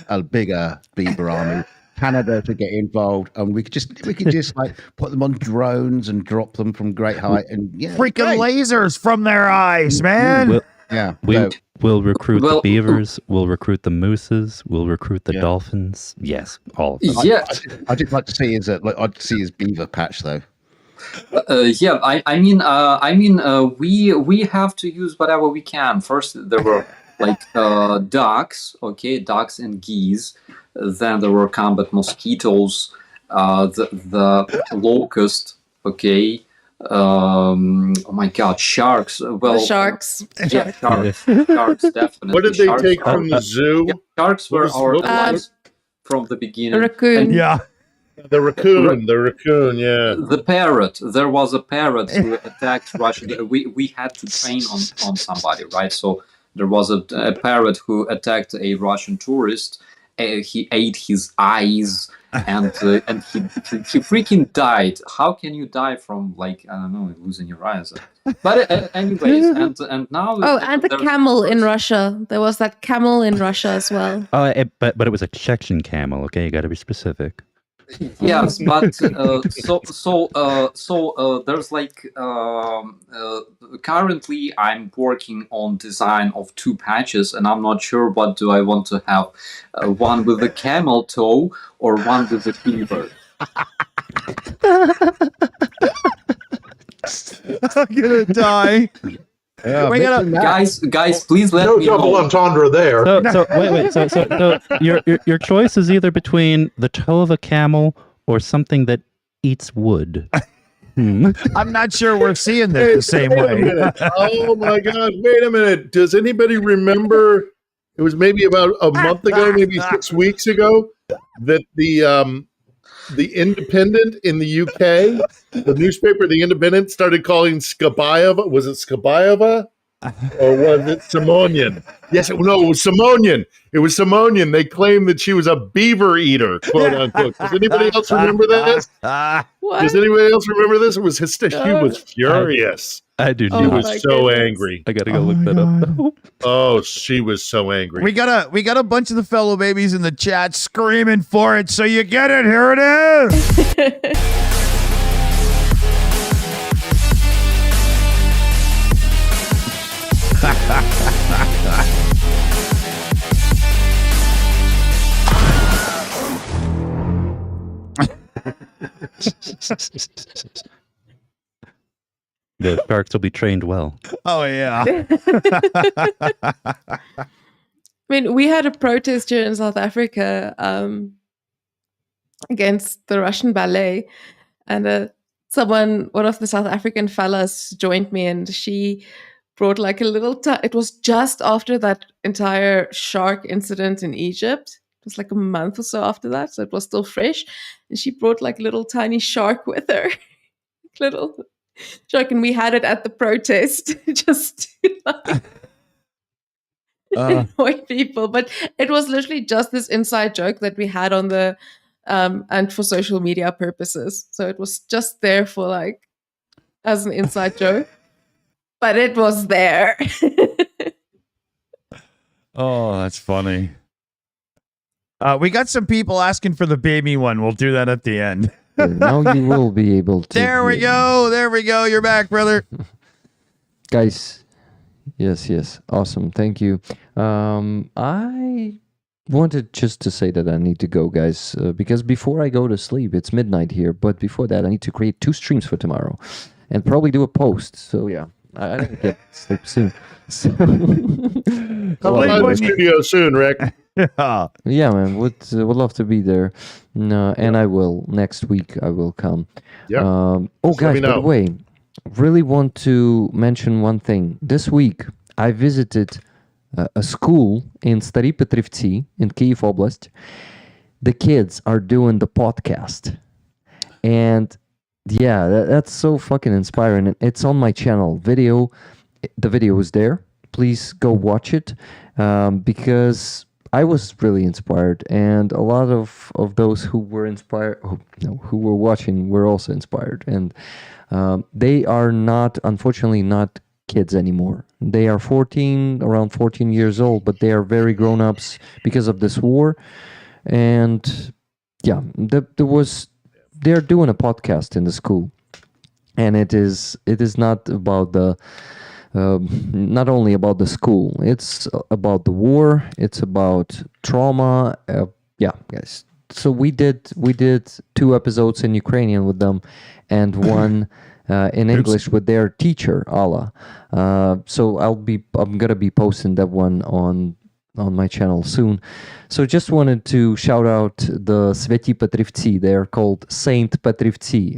a bigger Beaver Army. Canada to get involved, and we could just like put them on drones and drop them from great height, and freaking lasers from their eyes, man. We'll recruit the beavers, we'll recruit the mooses, we'll recruit the dolphins. Yes, all of them. Yeah, I'd just like to see I'd see his beaver patch though. We have to use whatever we can. First, there were like ducks, ducks and geese. Then there were combat mosquitoes, the locust, oh my God, sharks. Well, sharks. Yeah, sharks, definitely. What did they sharks take from the zoo? Yeah, sharks were our allies from the beginning. Raccoon. The raccoon, yeah. The parrot. There was a parrot who attacked Russia. We had to train on somebody, right? So there was a parrot who attacked a Russian tourist. He ate his eyes, and he freaking died. How can you die from losing your eyes? But anyways, and now. Oh, and the camel in Russia. There was that camel in Russia as well. Oh, but it was a Chechen camel. Okay, you got to be specific. Yes, but there's like currently I'm working on design of 2 patches, and I'm not sure what do I want to have, one with a camel toe or one with a beaver. I'm gonna die. We gotta, guys, please let No me double know. entendre there. So wait. So your choice is either between the toe of a camel or something that eats wood. I'm not sure we're seeing this the same Wait a way. minute. Oh my God! Wait a minute. Does anybody remember? It was maybe about a month ago, maybe 6 weeks ago, that the Independent in the UK, the newspaper, the Independent, started calling Skabayeva. Was it Skabayeva? Or was it Simonian? Yes, it was Simonian. It was Simonian. They claimed that she was a beaver eater, quote unquote. Does anybody else remember this? What? Does anybody else remember this? It was hysterical. She was furious. I do She not. was so angry. I gotta go look that up. Oh, she was so angry. We got a bunch of the fellow babies in the chat screaming for it, so you get it. Here it is. The sharks will be trained well. Oh yeah. I mean, we had a protest here in South Africa against the Russian ballet, and one of the South African fellas joined me, and she brought like a little. It was just after that entire shark incident in Egypt. It was like a month or so after that, so it was still fresh. And she brought like a little tiny shark with her, little shark, and we had it at the protest just to annoy people. But it was literally just this inside joke that we had on the and for social media purposes. So it was just there for like as an inside joke, but it was there. Oh, that's funny. We got some people asking for the baby one. We'll do that at the end. Now you will be able to. There we go. There we go. You're back, brother. Guys, yes. Awesome. Thank you. I wanted just to say that I need to go, guys, because before I go to sleep, it's midnight here, but before that, I need to create 2 streams for tomorrow and probably do a post. So, yeah, I need to get sleep soon. So, Come on to the studio soon, Rick. Yeah, man, would love to be there. No, and I will next week. I will come. Yeah. Guys, by the way, really want to mention one thing. This week, I visited a school in Stary Petrivci in Kyiv Oblast. The kids are doing the podcast, and yeah, that's so fucking inspiring. It's on my channel. The video is there. Please go watch it because I was really inspired, and a lot of those who were inspired, who were watching, were also inspired. And they are unfortunately not kids anymore. They are around 14 years old, but they are very grown-ups because of this war. And yeah, they're doing a podcast in the school, and it is not about not only about the school, it's about the war, it's about trauma. Yeah, guys. So we did 2 episodes in Ukrainian with them, and one in English with their teacher, Alla. So I'm gonna be posting that one on my channel soon. So just wanted to shout out the Sveti Petrivci. They are called Saint Petrivci.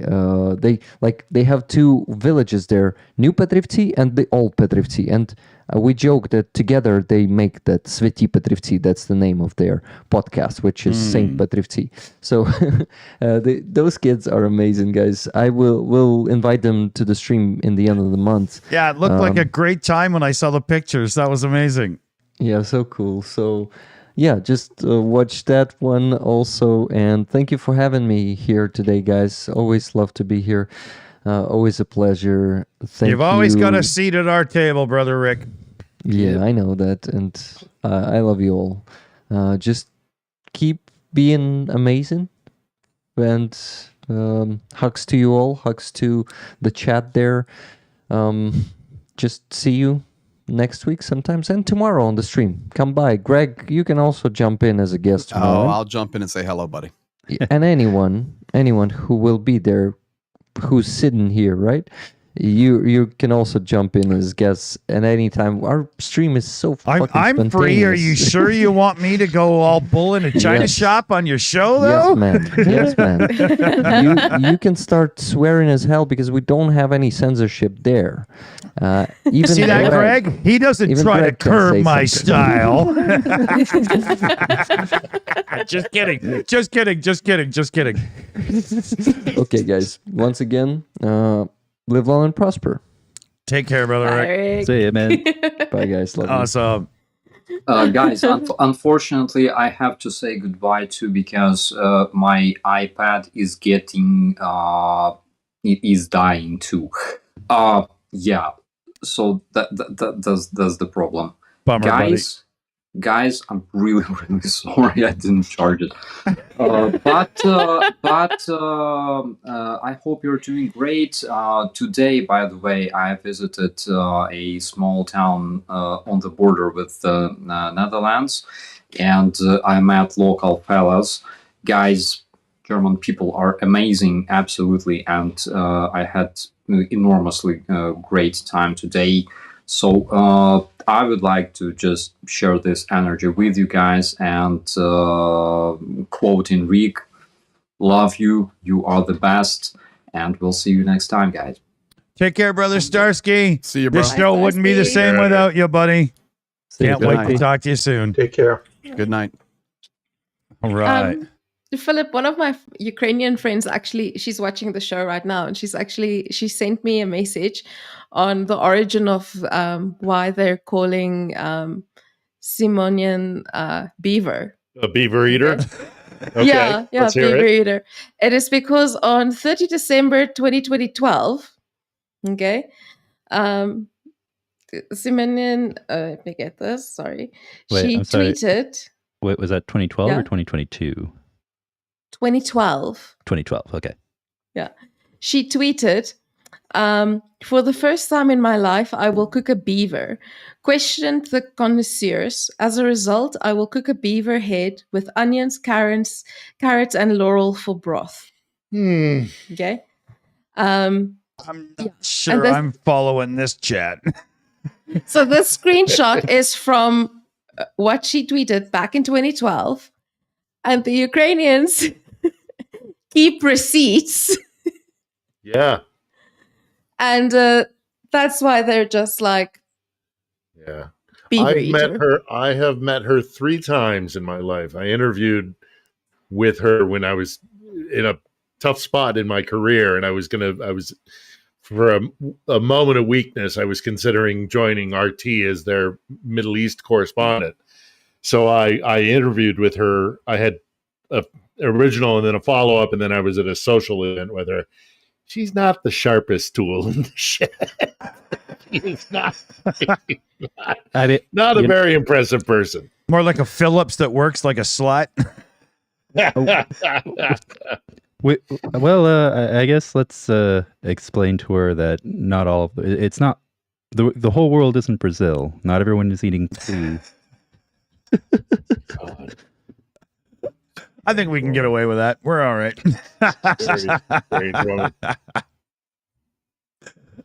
They have 2 villages there, New Petrivci and the Old Petrivci. And we joke that together they make that Sveti Petrivci. That's the name of their podcast, which is Saint Petrivci. So those kids are amazing, guys. I will invite them to the stream in the end of the month. Yeah, it looked like a great time when I saw the pictures. That was amazing. Yeah, so cool. So, yeah, just watch that one also. And thank you for having me here today, guys. Always love to be here. Always a pleasure. You've always got a seat at our table, Brother Rick. Yeah, I know that. And I love you all. Just keep being amazing and hugs to you all, hugs to the chat there. Just see you next week sometimes, and tomorrow on the stream. Come by. Greg, you can also jump in as a guest tomorrow. Oh, I'll jump in and say hello, buddy. And anyone who will be there, who's sitting here, right? You can also jump in as guests at any time. Our stream is so fucking I'm free. Are you spontaneous. sure you want me to go all bull in a china Yes. shop on your show, though? Yes, man. You can start swearing as hell because we don't have any censorship there. Even See that, Greg? He doesn't even try Greg to can curb say my something. style. Just kidding. Just kidding. Just kidding. Just kidding. Okay, guys. Once again, live long and prosper. Take care, brother. Rick. Eric. See you, man. Bye, guys. Love you. Awesome. Guys, unfortunately, I have to say goodbye too because my iPad is getting is dying too. Yeah. So that's the problem. Bummer, Guys, I'm really sorry I didn't charge it. But I hope you're doing great. Today, by the way, I visited a small town on the border with the Netherlands, and I met local fellas. Guys, German people are amazing, absolutely, and I had enormously great time today. So I would like to just share this energy with you guys and quoting Rick, love you, you are the best, and we'll see you next time, guys. Take care, brother Starsky. See you, bro. This show Bye, wouldn't be the Starsky. same without you, buddy. See you. Can't Good wait night. to talk to you soon. Take care. Good night. All right. Philip, one of my Ukrainian friends, actually, she's watching the show right now, and she sent me a message on the origin of why they're calling Simonian beaver. A beaver eater. Okay, Yeah, let's hear beaver it. eater. It is because on 30 December 2012, okay, Simonian, let me get this, sorry. Wait, She I'm sorry. tweeted Wait, was that 2012 Yeah. or 2022? 2012. 2012. Okay. She tweeted, for the first time in my life, I will cook a beaver. Questioned the connoisseurs. As a result, I will cook a beaver head with onions, carrots, and laurel for broth. Okay. I'm not sure this- I'm following this chat. So this screenshot is from what she tweeted back in 2012. And the Ukrainians keep receipts. Yeah, And that's why they're just like yeah. beaver I've met eater. her. I have met her 3 times in my life. I interviewed with her when I was in a tough spot in my career, and I was for a moment of weakness, I was considering joining RT as their Middle East correspondent. So I interviewed with her. I had a original and then a follow up, and then I was at a social event with her. She's not the sharpest tool in the shed. She's not I mean, not a you- very impressive person. More like a Phillips that works like a slut. I guess let's explain to her that not all of it's not the whole world isn't Brazil. Not everyone is eating food. God, I think we can get away with that. We're all right. very wrong.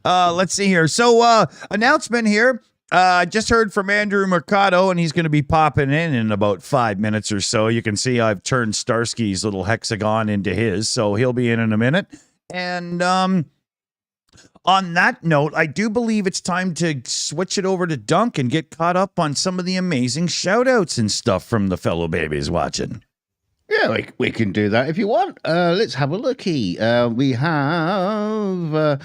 Let's see here. So, announcement here. Just heard from Andrew Mercado, and he's going to be popping in about 5 minutes or so. You can see I've turned Starsky's little hexagon into his, so he'll be in a minute. And on that note, I do believe it's time to switch it over to Dunk and get caught up on some of the amazing shout-outs and stuff from the fellow babies watching. Yeah, we can do that if you want. Let's have a looky. We have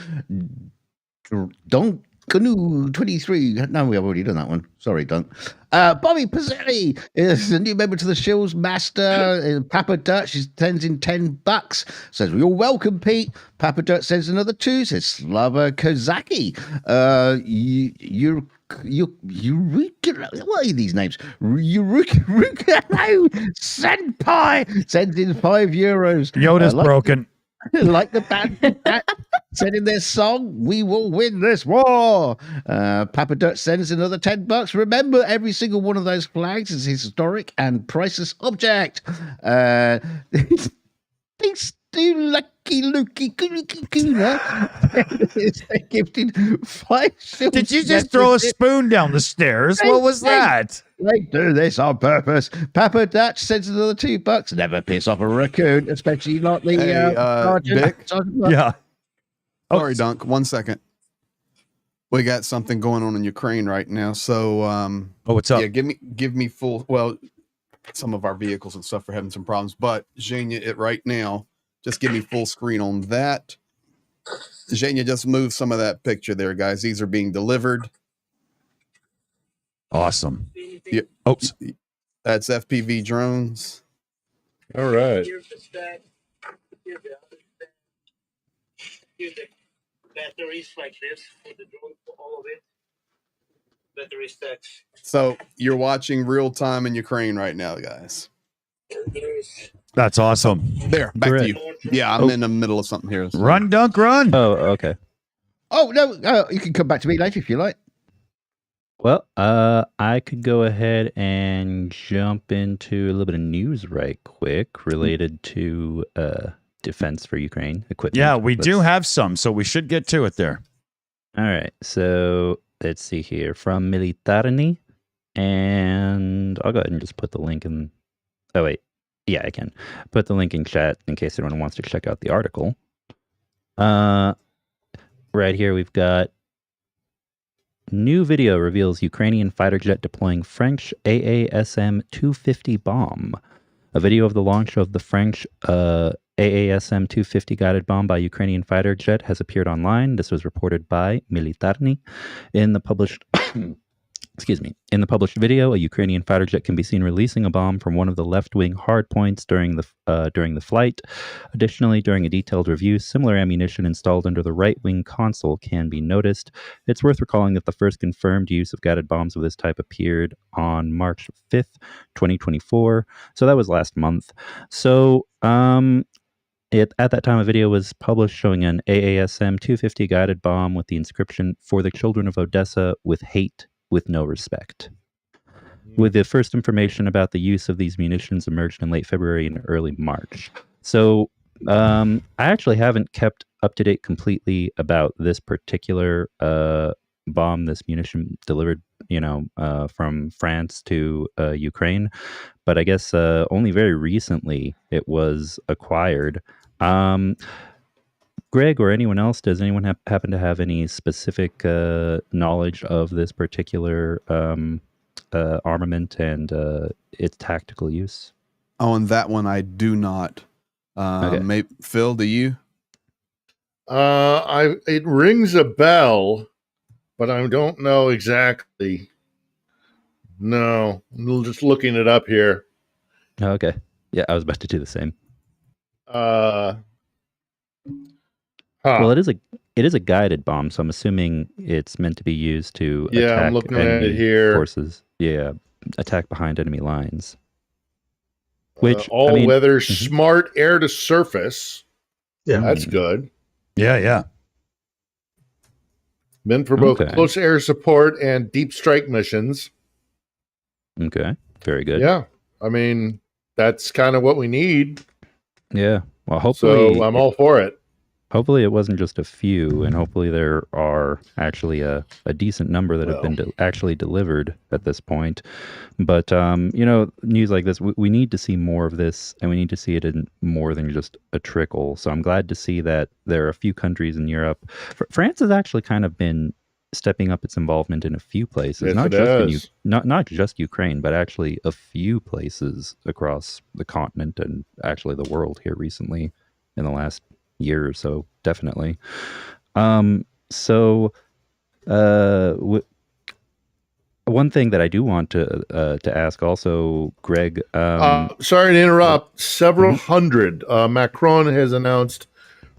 Canoe 23. No, we have already done that one. Sorry, Dunk. Bobby Pizzelli is a new member to the Shills Master. Papa Dutch sends in $10. Says, "You're welcome, Pete." Papa Dutch sends another 2. Says, Slava Kozaki. What are these names? Yurukano Senpai sends in €5. Yoda's broken. Like the band said in their song, "We will win this war." Papa Dutch sends another $10. Remember, every single one of those flags is a historic and priceless object. Thanks to Lucky Lukey Kuna. They're gifted 5 Shills. Did you just throw a spoon down the stairs? What was that? They do this on purpose. Papa Dutch sends another $2. Never piss off a raccoon, especially not the Vic? Yeah. Sorry, Dunk. 1 second. We got something going on in Ukraine right now. So, what's up? Yeah, give me full. Well, some of our vehicles and stuff are having some problems, but Zhenya, it right now. Just give me full screen on that. Zhenya, just move some of that picture there, guys. These are being delivered. Awesome. Yeah. Oh, that's FPV drones. All right. Here's the batteries like this for the drone, for all of it. Battery stacks. So you're watching real time in Ukraine right now, guys. that's awesome. There, back to you. Yeah, I'm in the middle of something here. So. Run, Dunk, run. Oh, okay. Oh, no, you can come back to me later if you like. Well, I could go ahead and jump into a little bit of news right quick related to defense for Ukraine equipment. Yeah, we do have some, so we should get to it there. All right, so let's see here from Militarny, and I'll go ahead and just put the link in. Oh wait, yeah, I can put the link in chat in case anyone wants to check out the article. Right here we've got new video reveals Ukrainian fighter jet deploying French AASM 250 bomb. A video of the launch of the French AASM 250 guided bomb by Ukrainian fighter jet has appeared online. This was reported by Militarny. In the published in the published video, a Ukrainian fighter jet can be seen releasing a bomb from one of the left-wing hardpoints during the flight. Additionally, during a detailed review, similar ammunition installed under the right-wing console can be noticed. It's worth recalling that the first confirmed use of guided bombs of this type appeared on March 5th, 2024. So that was last month. So, at that time, a video was published showing an AASM 250 guided bomb with the inscription, "For the children of Odessa, with hate, with no respect." With the first information about the use of these munitions emerged in late February and early March. So I actually haven't kept up to date completely about this particular bomb, this munition delivered, from France to Ukraine. But I guess only very recently it was acquired. Greg or anyone else, does anyone happen to have any specific knowledge of this particular armament and its tactical use? On that one, I do not. Okay. Phil, do you? It rings a bell, but I don't know exactly. No, I'm just looking it up here. Okay. Yeah, I was about to do the same. Well, it is a guided bomb, so I'm assuming it's meant to be used to attack I'm looking at it here. Forces. Yeah, attack behind enemy lines. Which all-weather smart air-to-surface. Yeah, that's good. Yeah. Meant for both close air support and deep strike missions. Okay, very good. Yeah, I mean, that's kind of what we need. Yeah, well, hopefully... So I'm all for it. Hopefully it wasn't just a few, and hopefully there are actually a decent number that have been actually delivered at this point. But, news like this, we need to see more of this, and we need to see it in more than just a trickle. So I'm glad to see that there are a few countries in Europe. France has actually kind of been stepping up its involvement in a few places, Yes, not just Ukraine, but actually a few places across the continent and actually the world here recently in the last year or so, definitely. So One thing that I do want to ask also, Greg. Sorry to interrupt. Several hundred. Macron has announced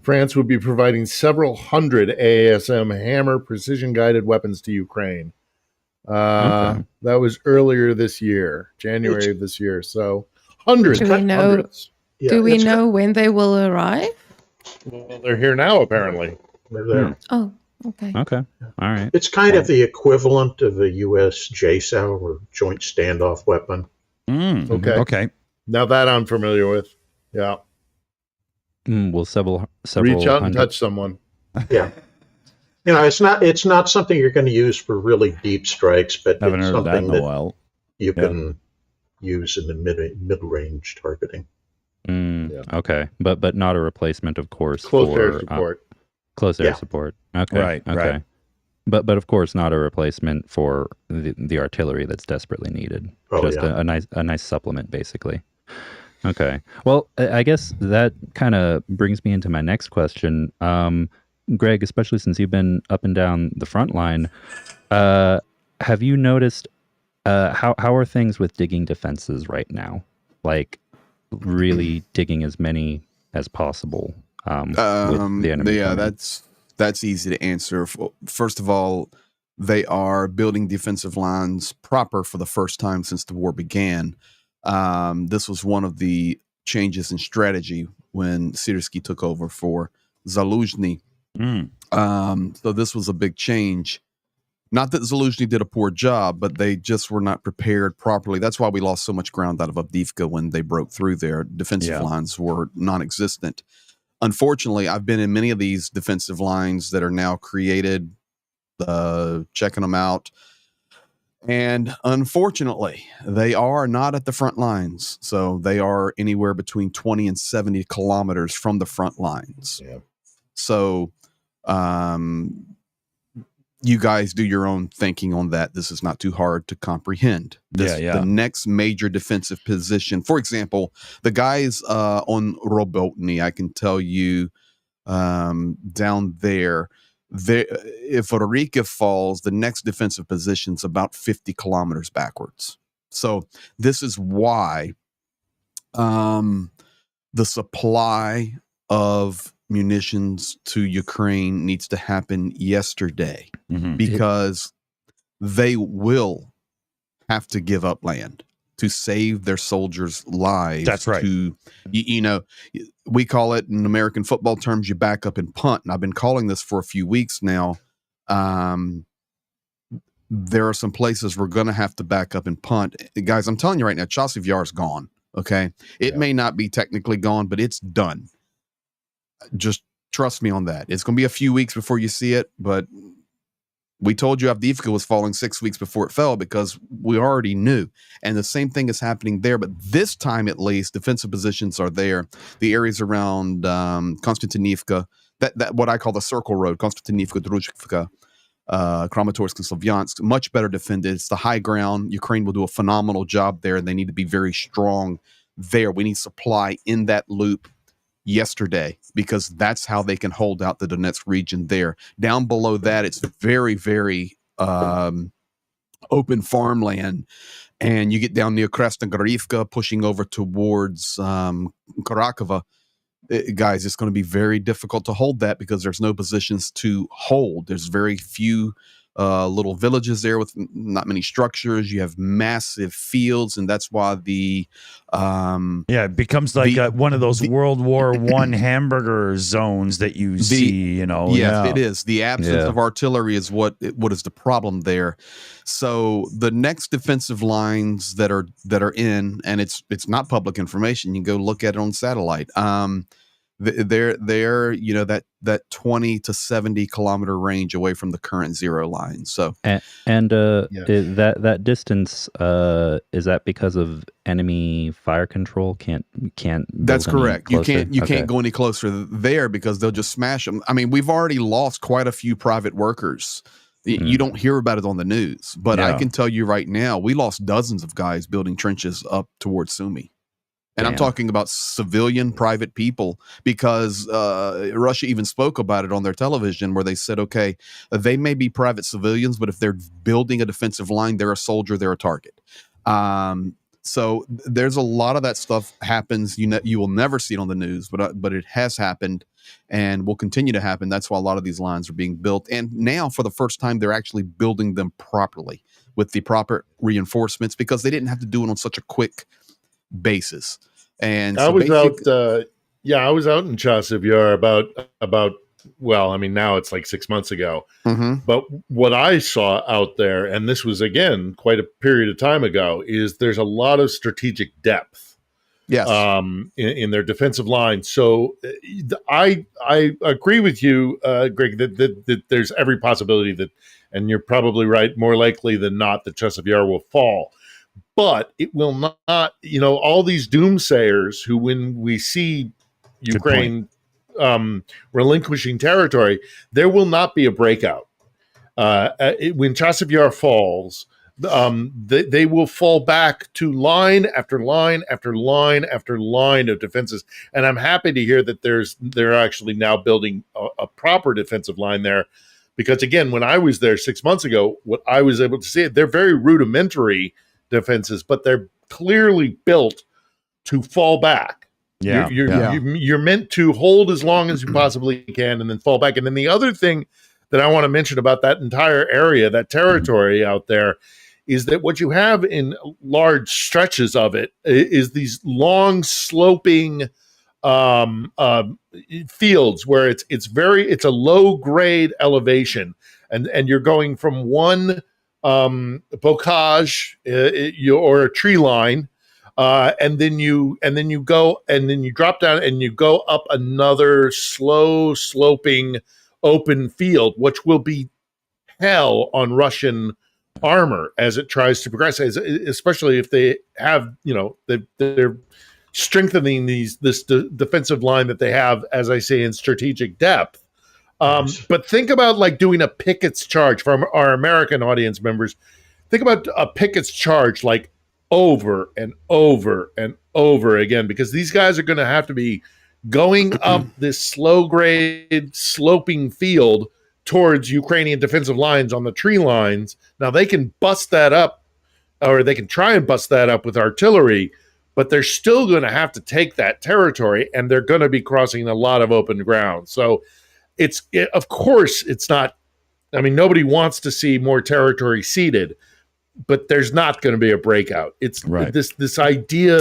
France would be providing several hundred AASM Hammer precision-guided weapons to Ukraine. That was earlier this year, January of this year. So hundreds. Do we know? Hundreds. Yeah, Do we it's know when they will arrive? Well, they're here now, apparently. They're there. Oh, okay. Okay. All right. It's kind of the equivalent of a U.S. JSOW or Joint Standoff Weapon. Okay. Okay. Now that I'm familiar with. Yeah. Well, several Reach out and hundred- touch someone. Yeah. You know, it's not something you're going to use for really deep strikes, but Haven't it's heard of that something in a that while. you can use in the mid-range targeting. Okay, but not a replacement, of course. Close air support. Close air support. Okay. Right, Okay. right. But of course not a replacement for the artillery that's desperately needed. Oh, Just yeah. a nice supplement, basically. Okay. Well, I guess that kind of brings me into my next question. Greg, especially since you've been up and down the front line, have you noticed how are things with digging defenses right now? Like really digging as many as possible with the enemy. Yeah, coming? that's easy to answer. First of all, they are building defensive lines proper for the first time since the war began. This was one of the changes in strategy when Syrskyi took over for Zaluzhny. So this was a big change. Not that Zaluzhny did a poor job, but they just were not prepared properly. That's why we lost so much ground out of Avdiivka when they broke through there. Defensive lines were non-existent. Unfortunately, I've been in many of these defensive lines that are now created, checking them out. And unfortunately, they are not at the front lines. So they are anywhere between 20 and 70 kilometers from the front lines. Yeah. So you guys do your own thinking on that. This is not too hard to comprehend. The next major defensive position, for example, the guys on Robotny, I can tell you down there, if Rika falls, the next defensive position is about 50 kilometers backwards. So this is why the supply of munitions to Ukraine needs to happen yesterday, because they will have to give up land to save their soldiers' lives. That's right. You know, we call it in American football terms, you back up and punt. And I've been calling this for a few weeks now. There are some places we're going to have to back up and punt. Guys, I'm telling you right now, Chasiv Yar is gone. Okay. It may not be technically gone, but it's done. Just trust me on that. It's going to be a few weeks before you see it, but we told you Avdiivka was falling 6 weeks before it fell because we already knew. And the same thing is happening there, but this time at least, defensive positions are there. The areas around Konstantinivka, that what I call the circle road, Konstantinivka, Druzhkivka, Kramatorsk, and Slavyansk, much better defended. It's the high ground. Ukraine will do a phenomenal job there, and they need to be very strong there. We need supply in that loop yesterday, because that's how they can hold out the Donetsk region there. Down below that, it's very, very open farmland. And you get down near Krasnogorivka, pushing over towards Karakova. Guys, it's going to be very difficult to hold that because there's no positions to hold. There's very few little villages there with not many structures. You have massive fields, and that's why it becomes like one of those World War I hamburger zones that you see. You know, it is. The absence of artillery is what is the problem there. So the next defensive lines that are in, and it's not public information. You can go look at it on satellite. They're you know, that 20 to 70 kilometer range away from the current zero line. So that distance is that because of enemy fire control? Can't That's correct. You can't Okay. go any closer there because they'll just smash them. I mean, we've already lost quite a few private workers. You don't hear about it on the news, but I can tell you right now, we lost dozens of guys building trenches up towards Sumy. And I'm talking about civilian private people, because Russia even spoke about it on their television, where they said, okay, they may be private civilians, but if they're building a defensive line, they're a soldier, they're a target. So there's a lot of that stuff happens. You will never see it on the news, but it has happened and will continue to happen. That's why a lot of these lines are being built. And now, for the first time, they're actually building them properly with the proper reinforcements, because they didn't have to do it on such a quick basis. And I was out in Chasiv Yar about well, I mean, now it's like 6 months ago. But what I saw out there, and this was again quite a period of time ago, is there's a lot of strategic depth. Yes. In their defensive line. So I agree with you, Greg, that there's every possibility that, and you're probably right, more likely than not, that Chasiv Yar will fall. But it will not, all these doomsayers who, when we see Ukraine relinquishing territory, there will not be a breakout. When Chasiv Yar falls, they will fall back to line after line after line after line of defenses. And I'm happy to hear that they're actually now building a proper defensive line there. Because again, when I was there 6 months ago, what I was able to see, they're very rudimentary defenses, but they're clearly built to fall back. Yeah, you're meant to hold as long as you possibly can and then fall back. And then the other thing that I want to mention about that entire area, that territory out there, is that what you have in large stretches of it is these long sloping fields where it's a low grade elevation, and you're going from one bocage or a tree line, and then you drop down and you go up another slow sloping open field, which will be hell on Russian armor as it tries to progress, especially if they have, they're strengthening this defensive line that they have, as I say, in strategic depth. But think about like doing a Pickett's charge from our American audience members. Think about a Pickett's charge like over and over and over again, because these guys are going to have to be going up this slow grade sloping field towards Ukrainian defensive lines on the tree lines. Now they can bust that up, or they can try and bust that up with artillery, but they're still going to have to take that territory, and they're going to be crossing a lot of open ground. So of course it's not, I mean, nobody wants to see more territory ceded, but there's not going to be a breakout. It's right. this idea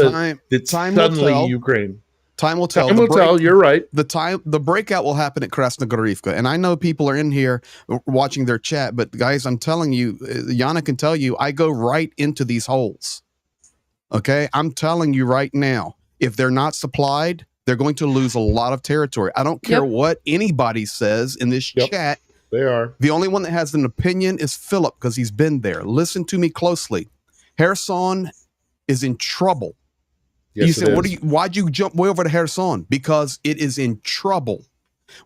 that suddenly Ukraine. Time will tell. Time will tell. You're right. The breakout will happen at Krasnogorivka. And I know people are in here watching their chat, but guys, I'm telling you, Yana can tell you, I go right into these holes. Okay? I'm telling you right now, if they're not supplied, they're going to lose a lot of territory. I don't care what anybody says in this chat. They are. The only one that has an opinion is Philip, because he's been there. Listen to me closely. Kherson is in trouble. Yes, you said, why'd you jump way over to Kherson? Because it is in trouble.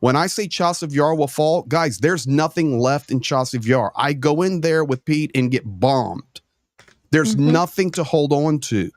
When I say Chasiv Yar will fall, guys, there's nothing left in Chasiv Yar. I go in there with Pete and get bombed. There's nothing to hold on to.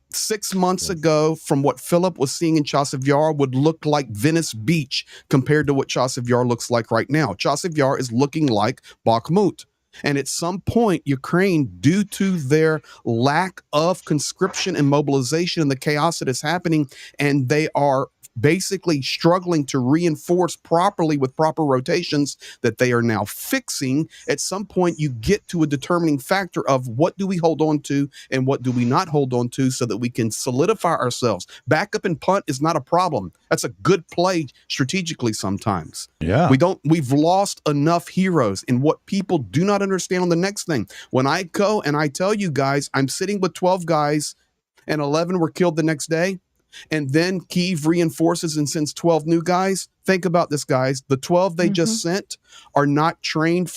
6 months ago, from what Philip was seeing in Chasiv Yar, would look like Venice Beach compared to what Chasiv Yar looks like right now. Chasiv Yar is looking like Bakhmut. And at some point, Ukraine, due to their lack of conscription and mobilization and the chaos that is happening, and they are basically struggling to reinforce properly with proper rotations that they are now fixing, at some point you get to a determining factor of what do we hold on to and what do we not hold on to, so that we can solidify ourselves. Backup and punt is not a problem. That's a good play strategically sometimes. Yeah. We've lost enough heroes. And what people do not understand on the next thing, when I go and I tell you guys, I'm sitting with 12 guys and 11 were killed the next day, and then Kyiv reinforces and sends 12 new guys. Think about this, guys. The 12 they just sent are not trained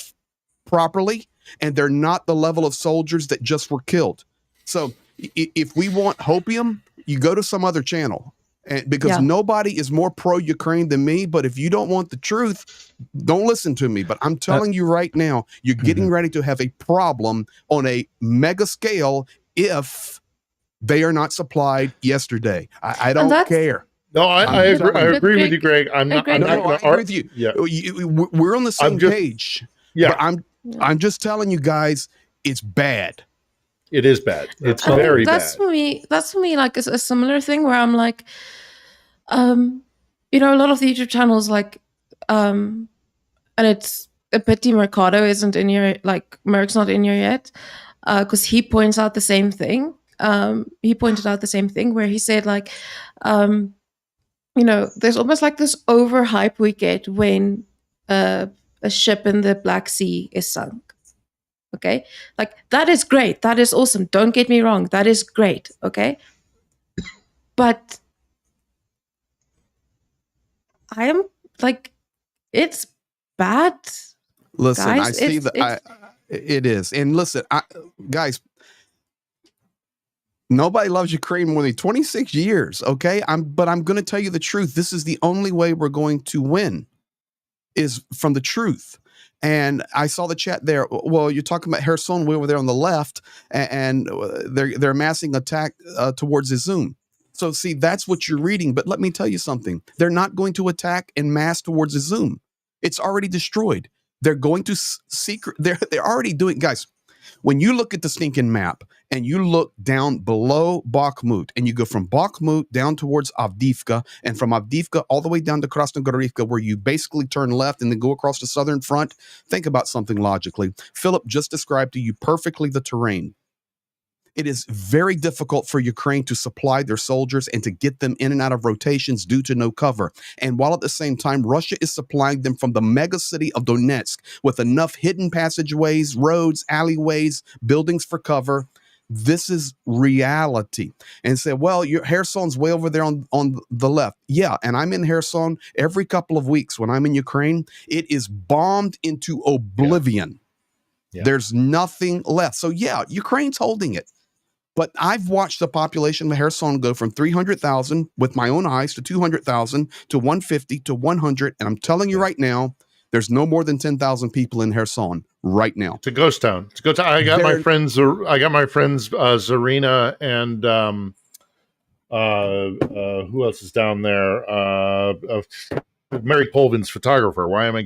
properly, and they're not the level of soldiers that just were killed. So if we want hopium, you go to some other channel, and because nobody is more pro-Ukraine than me. But if you don't want the truth, don't listen to me. But I'm telling you right now, you're getting ready to have a problem on a mega scale if They are not supplied yesterday. I don't care. No, I agree with you, Greg. I'm not I going agree to with you. Yeah. We're on the same page. Yeah. But I'm just telling you guys, it's bad. It is bad. It's I think very that's bad. That's for me like a similar thing where I'm like, you know, a lot of the YouTube channels like, and it's a pity Mercado isn't in here, like Merc's not in here yet, because he points out the same thing. He pointed out the same thing where he said like, you know, there's almost like this overhype we get when a ship in the Black Sea is sunk. Okay, like that is great, that is awesome, don't get me wrong, that is great, okay, but I am like, it's bad. Listen, guys. I see that it is. And listen, guys, nobody loves Ukraine more than 26 years, okay? But I'm going to tell you the truth. This is the only way we're going to win, is from the truth. And I saw the chat there. Well, you're talking about Kherson way over there on the left, and they're amassing attack towards Izum. So see, that's what you're reading. But let me tell you something. They're not going to attack en masse towards Izum. It's already destroyed. They're going to they're already doing, guys. When you look at the stinking map and you look down below Bakhmut and you go from Bakhmut down towards Avdiivka and from Avdiivka all the way down to Krasnogorivka, where you basically turn left and then go across the southern front, think about something logically. Philip just described to you perfectly the terrain. It is very difficult for Ukraine to supply their soldiers and to get them in and out of rotations due to no cover. And while at the same time, Russia is supplying them from the mega city of Donetsk with enough hidden passageways, roads, alleyways, buildings for cover. This is reality. And say, well, your Kherson's way over there on the left. Yeah, and I'm in Kherson every couple of weeks when I'm in Ukraine. It is bombed into oblivion. Yeah. There's nothing left. So yeah, Ukraine's holding it. But I've watched the population of Kherson go from 300,000 with my own eyes to 200,000 to 150 to 100. And I'm telling you right now, there's no more than 10,000 people in Kherson right now. It's a ghost town. It's a ghost town. I got my friends Zarina and who else is down there? Mary Colvin's photographer. Why am I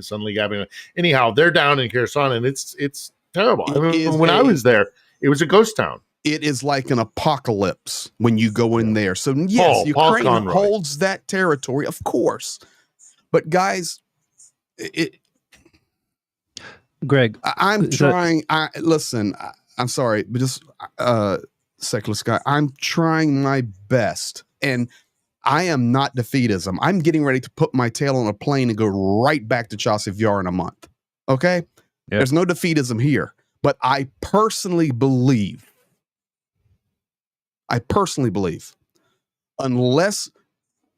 suddenly gapping? Anyhow, they're down in Kherson, and it's terrible. When I was there, it was a ghost town. It is like an apocalypse when you go in there. So yes, Ukraine holds that territory, of course. But guys, Greg, I'm trying. I'm sorry, but just Secular Sky, I'm trying my best, and I am not defeatism. I'm getting ready to put my tail on a plane and go right back to Chasiv Yar in a month. Okay? Yep. There's no defeatism here. But I personally believe, unless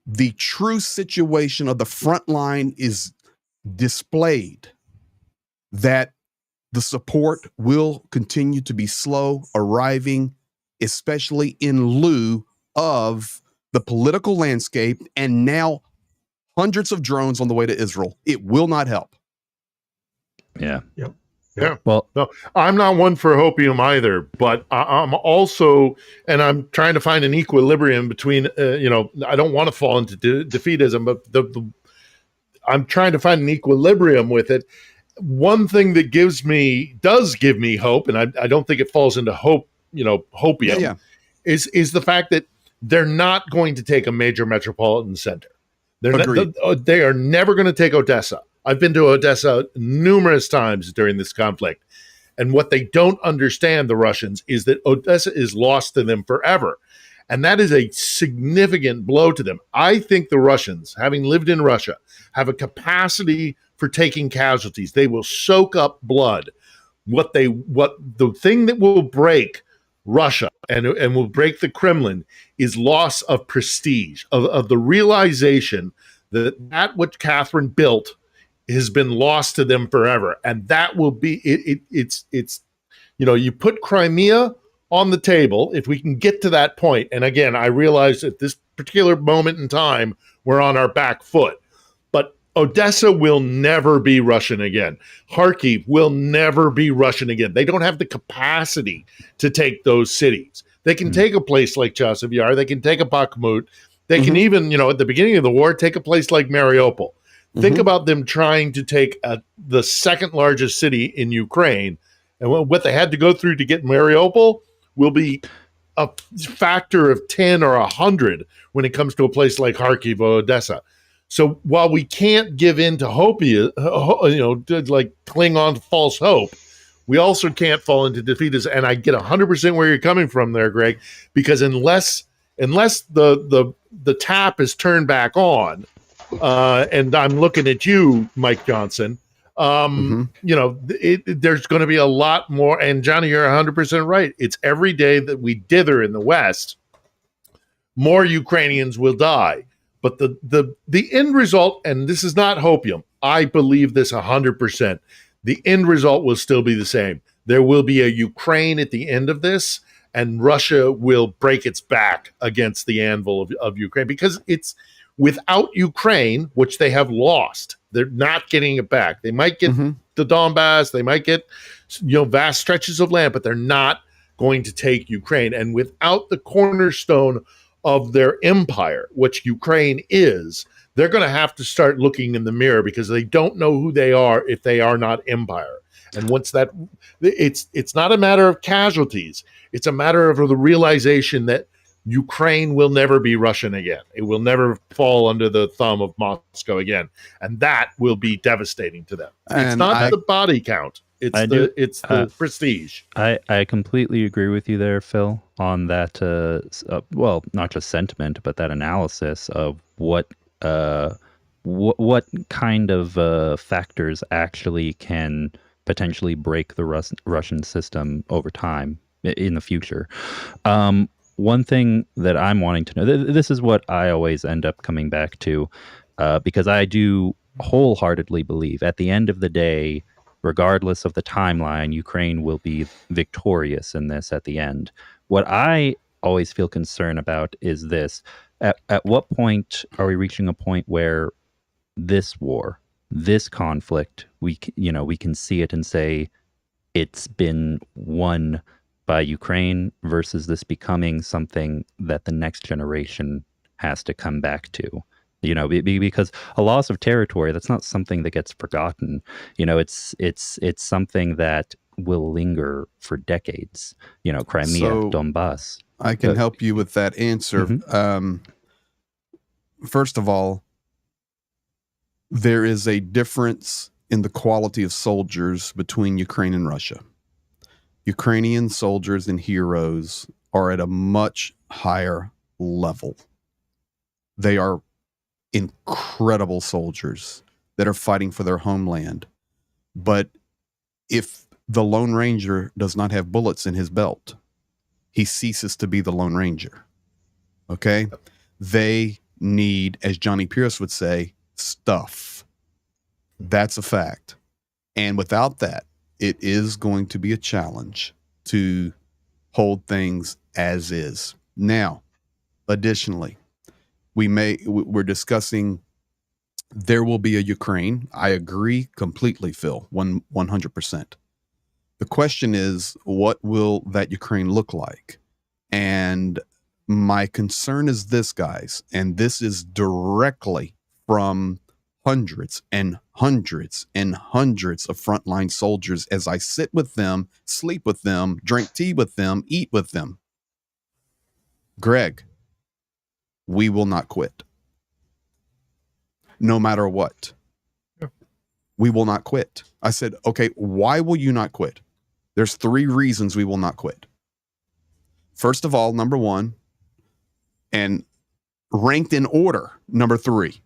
the true situation of the front line is displayed, that the support will continue to be slow arriving, especially in lieu of the political landscape and now hundreds of drones on the way to Israel. It will not help. Yeah. Yep. Yeah. Well, no, I'm not one for hopium either, but I'm also, and I'm trying to find an equilibrium between, I don't want to fall into defeatism, but I'm trying to find an equilibrium with it. One thing that does give me hope, and I don't think it falls into hopium, is the fact that they're not going to take a major metropolitan center. They are never going to take Odessa. I've been to Odessa numerous times during this conflict. And what they don't understand, the Russians, is that Odessa is lost to them forever. And that is a significant blow to them. I think the Russians, having lived in Russia, have a capacity for taking casualties. They will soak up blood. What the thing that will break Russia and will break the Kremlin is loss of prestige, of the realization that what Catherine built has been lost to them forever. And that will be, it's you put Crimea on the table, if we can get to that point. And again, I realize at this particular moment in time, we're on our back foot. But Odessa will never be Russian again. Kharkiv will never be Russian again. They don't have the capacity to take those cities. They can take a place like Chasiv Yar. They can take a Bakhmut. They can even, at the beginning of the war, take a place like Mariupol. Think about them trying to take the second largest city in Ukraine. And what they had to go through to get Mariupol will be a factor of 10 or 100 when it comes to a place like Kharkiv or Odessa. So while we can't give in to hope, like cling on to false hope, we also can't fall into defeatism. And I get 100% where you're coming from there, Greg, because unless the tap is turned back on, and I'm looking at you, Mike Johnson, there's going to be a lot more. And Johnny, you're 100% right. It's every day that we dither in the West, more Ukrainians will die. But the end result, and this is not hopium, I believe this 100%. The end result will still be the same. There will be a Ukraine at the end of this, and Russia will break its back against the anvil of Ukraine, because it's without Ukraine, which they have lost. They're not getting it back. They might get the Donbass, they might get vast stretches of land, but they're not going to take Ukraine. And without the cornerstone of their empire, which Ukraine is, they're going to have to start looking in the mirror, because they don't know who they are if they are not empire. And once that, it's not a matter of casualties. It's a matter of the realization that Ukraine will never be Russian again. It will never fall under the thumb of Moscow again. And that will be devastating to them. It's not the body count. It's the prestige. I completely agree with you there, Phil, on that, well, not just sentiment, but that analysis of what kind of factors actually can potentially break the Russian system over time in the future. One thing that I'm wanting to know, this is what I always end up coming back to, because I do wholeheartedly believe at the end of the day, regardless of the timeline, Ukraine will be victorious in this at the end. What I always feel concerned about is this. At what point are we reaching a point where this war, this conflict, we can see it and say it's been won by Ukraine, versus this becoming something that the next generation has to come back to? Because a loss of territory, that's not something that gets forgotten. It's something that will linger for decades. Crimea, Donbass. I can help you with that answer. First of all, there is a difference in the quality of soldiers between Ukraine and Russia. Ukrainian soldiers and heroes are at a much higher level. They are incredible soldiers that are fighting for their homeland. But if the Lone Ranger does not have bullets in his belt, he ceases to be the Lone Ranger. Okay? They need, as Johnny Pierce would say, stuff. That's a fact. And without that, it is going to be a challenge to hold things as is. Now, additionally, we're discussing there will be a Ukraine. I agree completely, Phil, 100%. The question is, what will that Ukraine look like? And my concern is this, guys, and this is directly from hundreds and hundreds and hundreds of frontline soldiers as I sit with them, sleep with them, drink tea with them, eat with them. Greg, we will not quit. No matter what. Yeah. We will not quit. I said, okay, why will you not quit? There's 3 reasons we will not quit. First of all, number 1, and ranked in order, number 3.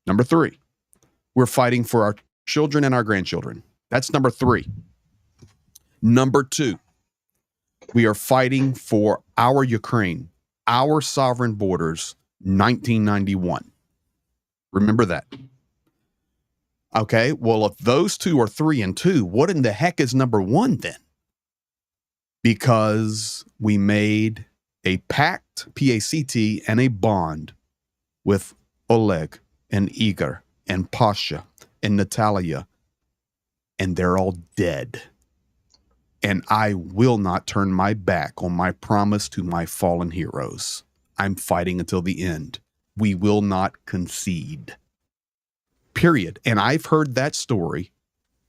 Number 3, we're fighting for our children and our grandchildren. That's number 3. Number 2, we are fighting for our Ukraine, our sovereign borders, 1991. Remember that. Okay, well, if those 2 are 3 and 2, what in the heck is number 1 then? Because we made a pact, P-A-C-T, and a bond with Oleg and Igor and Pasha and Natalia, and they're all dead. And I will not turn my back on my promise to my fallen heroes. I'm fighting until the end. We will not concede. Period. And I've heard that story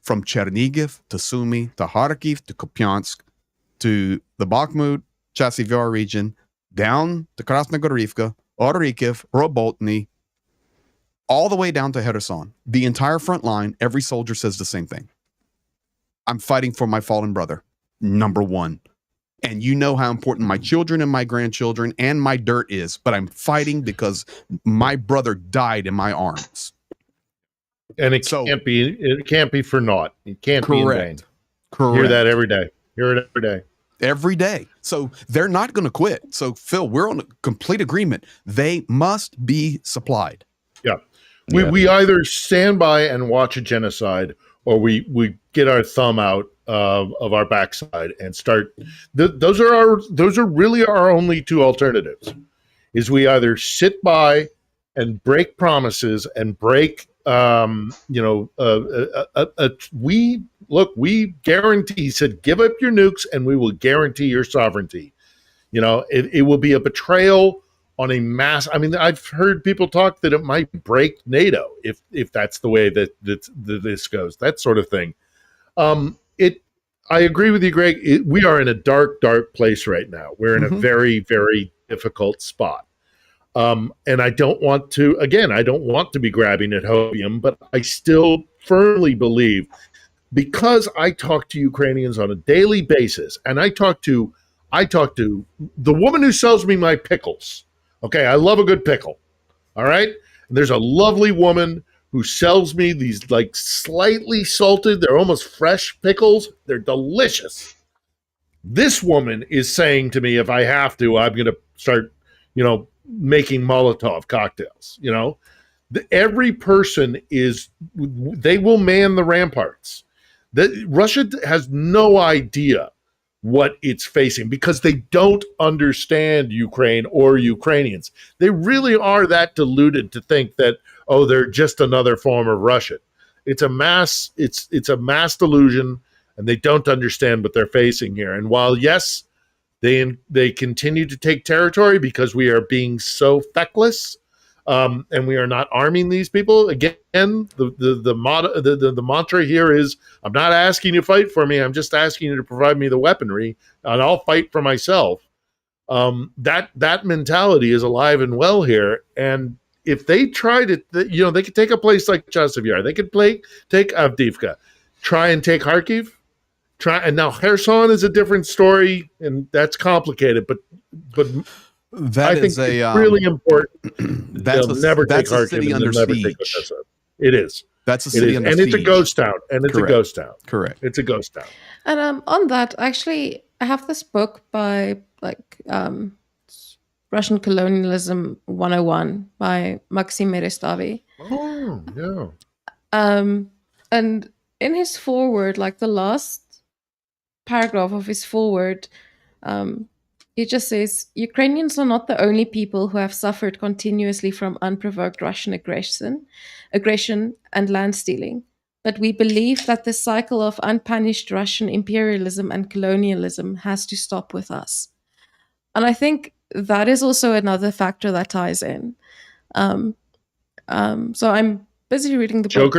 from Chernihiv to Sumy to Kharkiv to Kupiansk to the Bakhmut, Chasiv Yar region, down to Krasnogorivka, Orikhiv, Roboltny, all the way down to Kherson. The entire front line, every soldier says the same thing. I'm fighting for my fallen brother, number one. And you know how important my children and my grandchildren and my dirt is, but I'm fighting because my brother died in my arms. And it can't be for naught. It can't be in vain. Correct. Hear that every day. Hear it every day. Every day. So they're not going to quit. So Phil, we're on a complete agreement. They must be supplied. Yeah. We either stand by and watch a genocide, or we get our thumb out of our backside and start. Those are really our only two alternatives. Is we either sit by and break promises and break. We guarantee. He said, give up your nukes, and we will guarantee your sovereignty. It will be a betrayal on a mass. I mean, I've heard people talk that it might break NATO if that's the way that this goes, that sort of thing. I agree with you, Greg. We are in a dark place right now. We're in a very, very difficult spot. And I don't want to be grabbing at hopium, but I still firmly believe, because I talk to Ukrainians on a daily basis, and I talk to the woman who sells me my pickles. Okay, I love a good pickle. All right? And there's a lovely woman who sells me these like slightly salted, they're almost fresh pickles. They're delicious. This woman is saying to me, if I have to, I'm going to start, making Molotov cocktails. Every person they will man the ramparts. Russia has no idea what it's facing because they don't understand Ukraine or Ukrainians. They really are that deluded to think that, they're just another form of Russian. It's a mass delusion, and they don't understand what they're facing here. And while, yes, they continue to take territory because we are being so feckless, and we are not arming these people. Again, the mantra here is, I'm not asking you to fight for me. I'm just asking you to provide me the weaponry, and I'll fight for myself. That mentality is alive and well here. And if they tried it, they could take a place like Chasiv Yar. They could take Avdiivka, try and take Kharkiv. And now Kherson is a different story, and that's complicated. But I think it's really important. They'll never take Kharkiv, and they'll never take Odessa. It is. That's a city under siege. And it's a ghost town. Correct. It's a ghost town. And on that, actually, I have this book by Russian Colonialism 101 by Maxim Merestavy. Oh, yeah. And in his foreword, the last paragraph of his foreword, he just says, Ukrainians are not the only people who have suffered continuously from unprovoked Russian aggression and land stealing, but we believe that the cycle of unpunished Russian imperialism and colonialism has to stop with us. And I think that is also another factor that ties in. So I'm busy reading the book.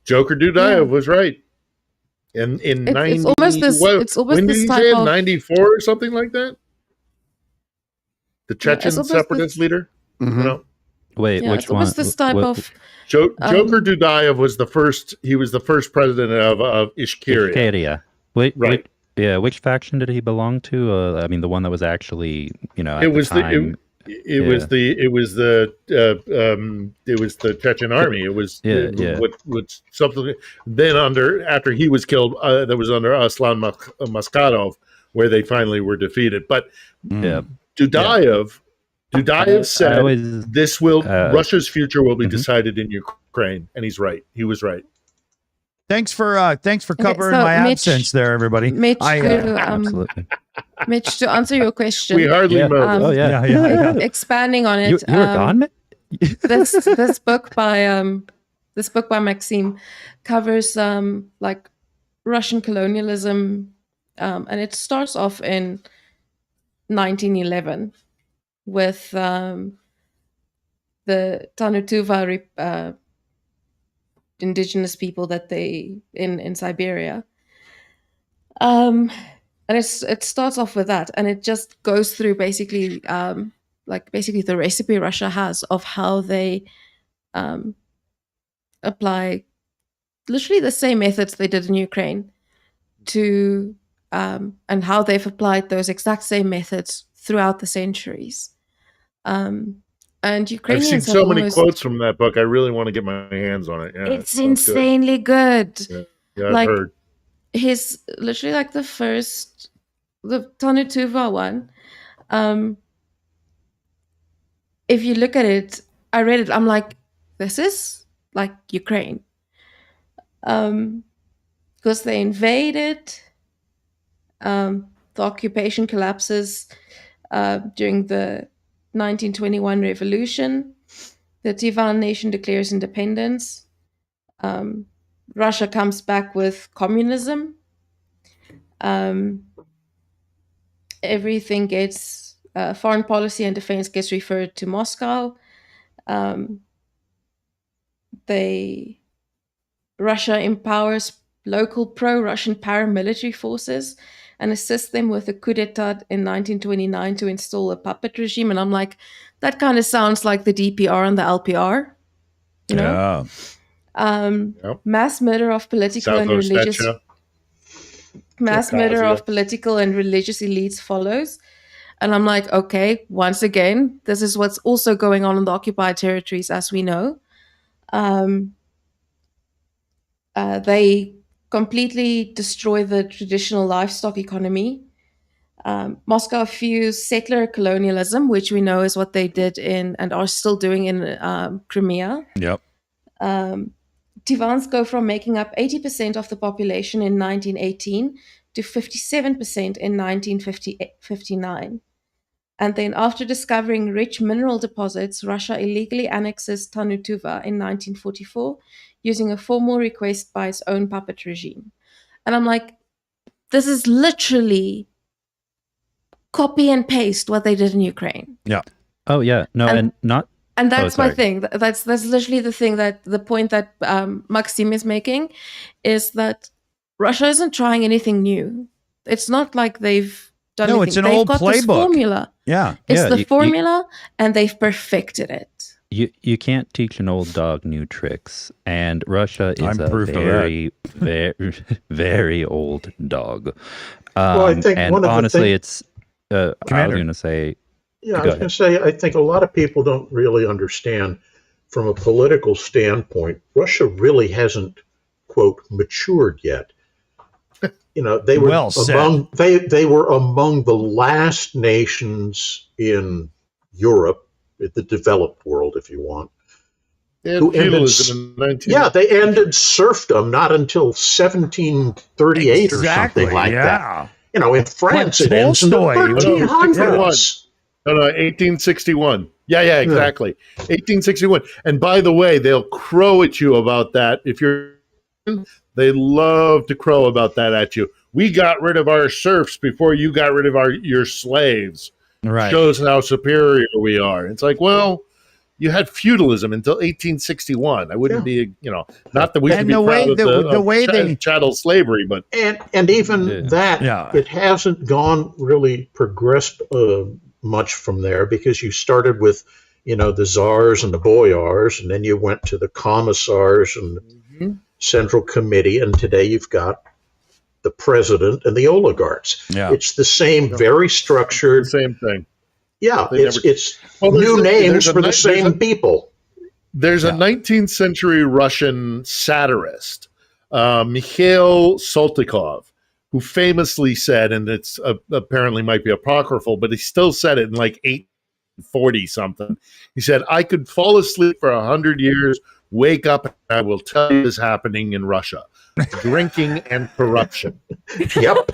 Joker Dudayev was right. In 90, when did he say it? 94 or something like that? The Chechen separatist leader? Wait, which one? This type of Joker Dudayev was the first. He was the first president of Ishkeria. Right. Which faction did he belong to? I mean, the one that was actually, it was the Chechen army. It was something. Then after he was killed, that was under Aslan Maskadov, where they finally were defeated. But Dudayev said Russia's future will be decided in Ukraine, and he's right. He was right. Thanks for covering my absence there, everybody. Mitch, absolutely. Mitch, to answer your question, we hardly know. Expanding on it, you were gone, Mitch? this book by Maxime covers Russian colonialism and it starts off in 1911 with the Tanutuva indigenous people that they in Siberia. And it starts off with that, and it just goes through basically basically the recipe Russia has of how they apply literally the same methods they did in Ukraine to and how they've applied those exact same methods throughout the centuries. And Ukrainians I've seen so many quotes from that book. I really want to get my hands on it. Yeah, it's insanely good. Yeah, I've heard. His literally like the Tanutuva one. If you look at it, I read it, I'm like, this is like Ukraine. Because they invaded, the occupation collapses during the 1921 revolution. The Tivan nation declares independence. Russia comes back with communism. Everything gets foreign policy and defense gets referred to Moscow. Russia empowers local pro-Russian paramilitary forces and assists them with a coup d'etat in 1929 to install a puppet regime. And I'm like, that kind of sounds like the DPR and the LPR, you know? Yep. Mass murder of political South and religious Ossetia. murder of political and religious elites follows. And I'm like, okay, once again, this is what's also going on in the occupied territories, as we know. They completely destroy the traditional livestock economy. Moscow fused settler colonialism, which we know is what they did in and are still doing in Crimea. Yep. Tivans go from making up 80% of the population in 1918 to 57% in 1959. And then after discovering rich mineral deposits, Russia illegally annexes Tanutuva in 1944 using a formal request by its own puppet regime. And I'm like, this is literally copy and paste what they did in Ukraine. Yeah. Oh, yeah. No, and not... And that's my sorry. thing. That's literally the point that Maxim is making, is that Russia isn't trying anything new. It's not like they've done anything. It's an They've old got this playbook. formula. Yeah. It's Yeah, the formula, and they've perfected it. You can't teach an old dog new tricks, and Russia is I'm a proof of that. very, very old dog. Well, I think and one of the honestly, things- it's I was Commander. going to say, Yeah, I Go was going to say, I think a lot of people don't really understand from a political standpoint, Russia really hasn't, quote, matured yet. You know, they were Well said. they were among the last nations in Europe, the developed world, if you want. They had who ended feudalism in 19... Yeah, they ended serfdom not until 1738 or something like that. You know, in France, it ends in the Tolstoy. 1300s. No, 1861. Yeah, exactly. 1861. And by the way, they'll crow at you about that. If they love to crow about that at you. We got rid of our serfs before you got rid of your slaves. Right. Shows how superior we are. It's like, well, you had feudalism until 1861. I wouldn't be, not that we should be proud of the way chattel slavery, but and even that, it hasn't gone really progressed much from there, because you started with, the czars and the boyars, and then you went to the commissars and the central committee, and today you've got the president and the oligarchs. Yeah. It's the same, very structured. Same thing. Yeah, it's new names for the same people. There's a 19th century Russian satirist, Mikhail Saltykov, who famously said, and it's apparently might be apocryphal, but he still said it in like 840 something. He said, "I could fall asleep for 100 years, wake up, and I will tell you what is happening in Russia: drinking and corruption." Yep.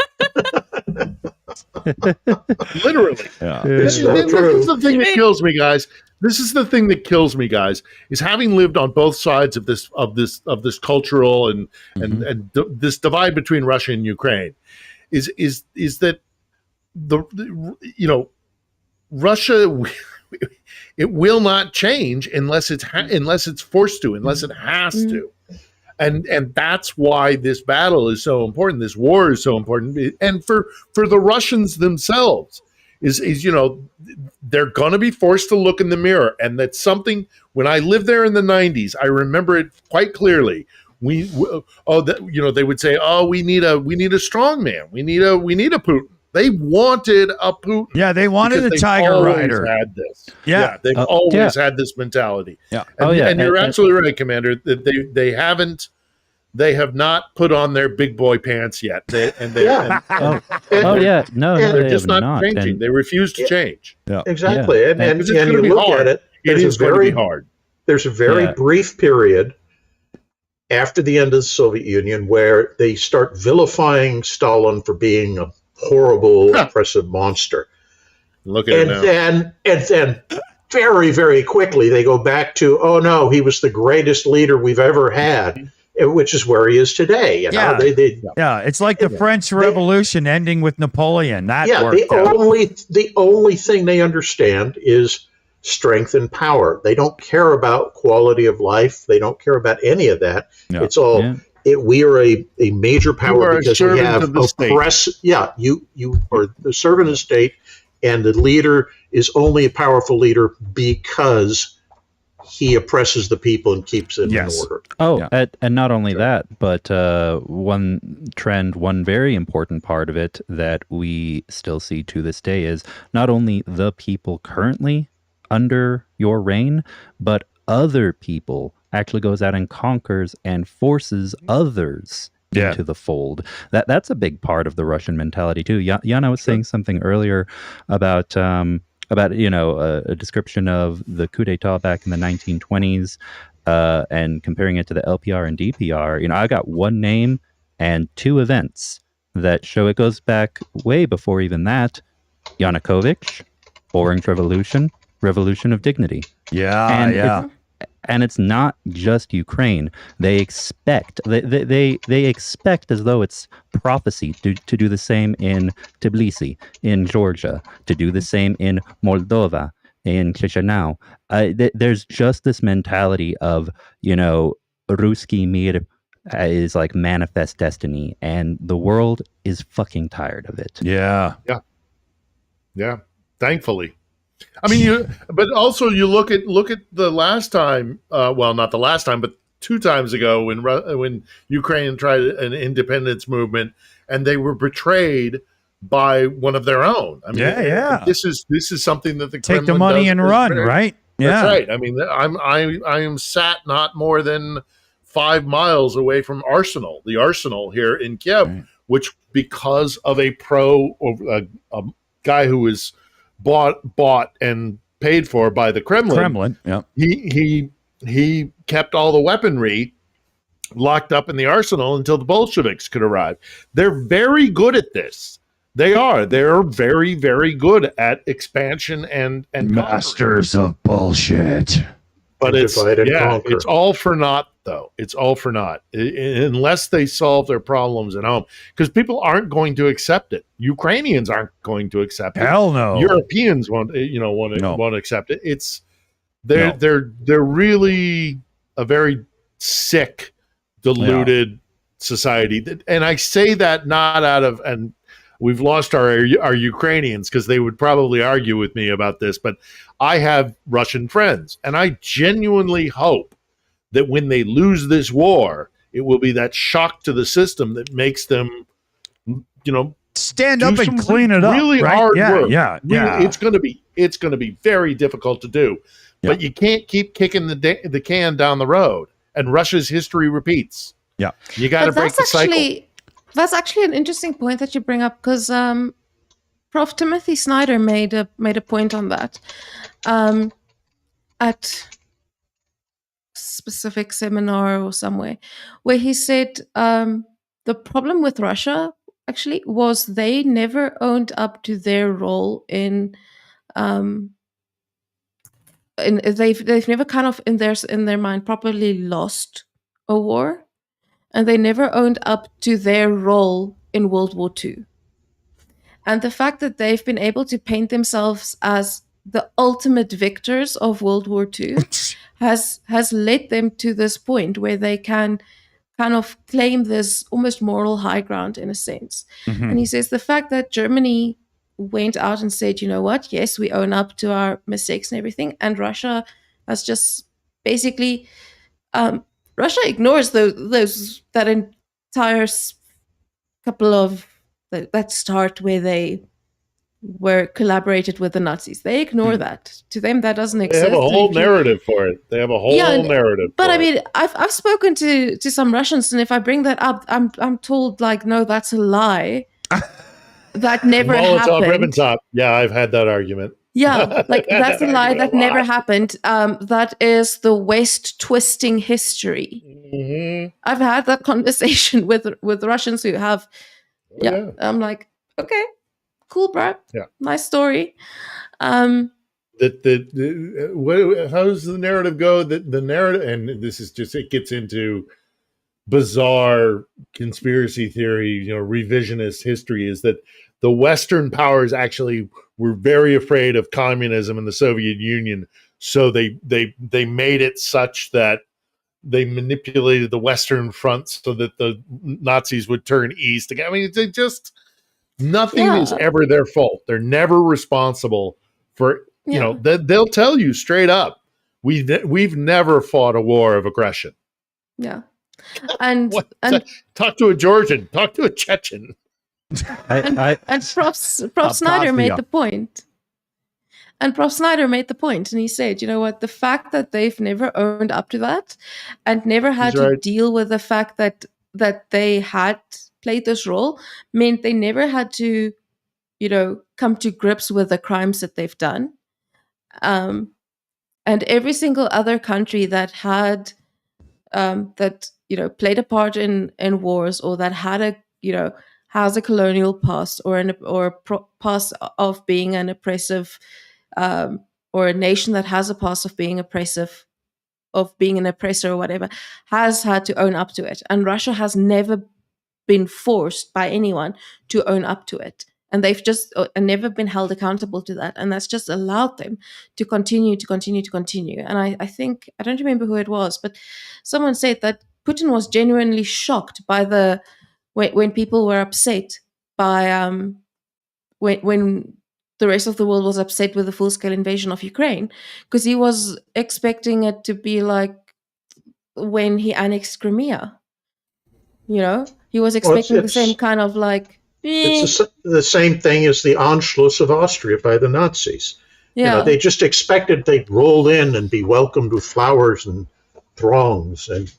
Literally. Yeah. This is the thing that kills me, guys. This is the thing that kills me, guys, is having lived on both sides of this cultural and this divide between Russia and Ukraine, is that Russia, it will not change unless it's forced to, unless it has to. And that's why this battle is so important. This war is so important. And for the Russians themselves is they're going to be forced to look in the mirror. And that's something, when I lived there in the 90s, I remember it quite clearly. They would say, oh, we need a strong man. We need a Putin. They wanted a Putin. Yeah, they wanted a Tiger Rider. Had this. Yeah, they've always had this mentality. Yeah, and you're absolutely right, Commander. That they have not put on their big boy pants yet. They're just not changing. They refuse to change. Yeah, exactly. And you look at it. It is going to be hard. There's a very brief period after the end of the Soviet Union where they start vilifying Stalin for being a horrible, oppressive monster. Look at it now. And then very, very quickly they go back to, oh no, he was the greatest leader we've ever had, which is where he is today. It's like the French Revolution ending with Napoleon. The only thing they understand is strength and power. They don't care about quality of life. They don't care about any of that. No. It's all we are a major power because we have oppressive. Yeah, you are the servant of the state, and the leader is only a powerful leader because he oppresses the people and keeps it in order. And not only that, but one very important part of it that we still see to this day is not only the people currently under your reign, but other people actually goes out and conquers and forces others into the fold. That's a big part of the Russian mentality too. Yana was saying something earlier about a description of the coup d'etat back in the 1920s and comparing it to the LPR and DPR. I got one name and two events that show it goes back way before even that. Yanukovych, Orange Revolution, Revolution of Dignity. And it's not just Ukraine. They expect they expect as though it's prophecy to do the same in Tbilisi, in Georgia, to do the same in Moldova, in Chisinau. There's just this mentality of, Ruski Mir is like manifest destiny, and the world is fucking tired of it. Yeah. Thankfully. I mean, but also you look at the last time. Not the last time, but 2 times ago when Ukraine tried an independence movement and they were betrayed by one of their own. I mean, this is something that the Kremlin take the money and run, right? That's right. I mean, I am sat not more than 5 miles away from the Arsenal here in Kiev, which because of a guy who was bought and paid for by the Kremlin. He kept all the weaponry locked up in the arsenal until the Bolsheviks could arrive. They're very good at this. They're very, very good at expansion and masters of bullshit. But it's all for naught, though. It's all for naught unless they solve their problems at home, because people aren't going to accept it. Ukrainians aren't going to accept it. Hell no. Europeans won't accept it. They're really a very sick, deluded society. And I say that not out of, and we've lost our Ukrainians because they would probably argue with me about this, but I have Russian friends, and I genuinely hope that when they lose this war, it will be that shock to the system that makes them, stand up and clean it up. Really hard work. Yeah. It's going to be very difficult to do, but you can't keep kicking the can down the road. And Russia's history repeats. Yeah, you got to break the cycle. That's actually an interesting point that you bring up, because Prof. Timothy Snyder made a point on that at specific seminar or somewhere, where he said the problem with Russia actually was they never owned up to their role in they've never kind of in their mind properly lost a war, and they never owned up to their role in World War II. And the fact that they've been able to paint themselves as the ultimate victors of World War II has led them to this point where they can kind of claim this almost moral high ground in a sense. And he says the fact that Germany went out and said, you know what, yes, we own up to our mistakes and everything, and Russia has just basically Russia ignores that entire couple of that start where they were collaborated with the Nazis. They ignore that. To them, that doesn't exist. They have a whole narrative for it. They have a whole narrative. But I mean, I've spoken to some Russians, and if I bring that up, I'm told like, no, that's a lie. That never happened. Ribbentrop. Yeah, I've had that argument. Yeah, like that's a lie. That never happened. That is the West twisting history. I've had that conversation with Russians who have. Yeah, I'm like, okay, cool, bro. Yeah, nice story. How does the narrative go? The narrative, and this is just, it gets into bizarre conspiracy theory, revisionist history, is that the Western powers actually were very afraid of communism in the Soviet Union, so they made it such that they manipulated the Western front so that the Nazis would turn east again. I mean, they just, nothing is ever their fault. They're never responsible for, they'll tell you straight up, we've never fought a war of aggression. Yeah. And talk to a Georgian, talk to a Chechen. And Prof Snyder made the point. And Prof Snyder made the point, and he said, you know what, the fact that they've never owned up to that and never had to deal with the fact that they had played this role meant they never had to, come to grips with the crimes that they've done. And every single other country that had played a part in wars, or that had has a colonial past or past of being an oppressive, or a nation that has a past of being oppressive, of being an oppressor or whatever, has had to own up to it. And Russia has never been forced by anyone to own up to it. And they've just never been held accountable to that. And that's just allowed them to continue. And I think, I don't remember who it was, but someone said that Putin was genuinely shocked by when people were upset by, when the rest of the world was upset with the full-scale invasion of Ukraine, because he was expecting it to be like when he annexed Crimea. He was expecting the same kind of like... It's the same thing as the Anschluss of Austria by the Nazis. Yeah. They just expected they'd roll in and be welcomed with flowers and throngs, and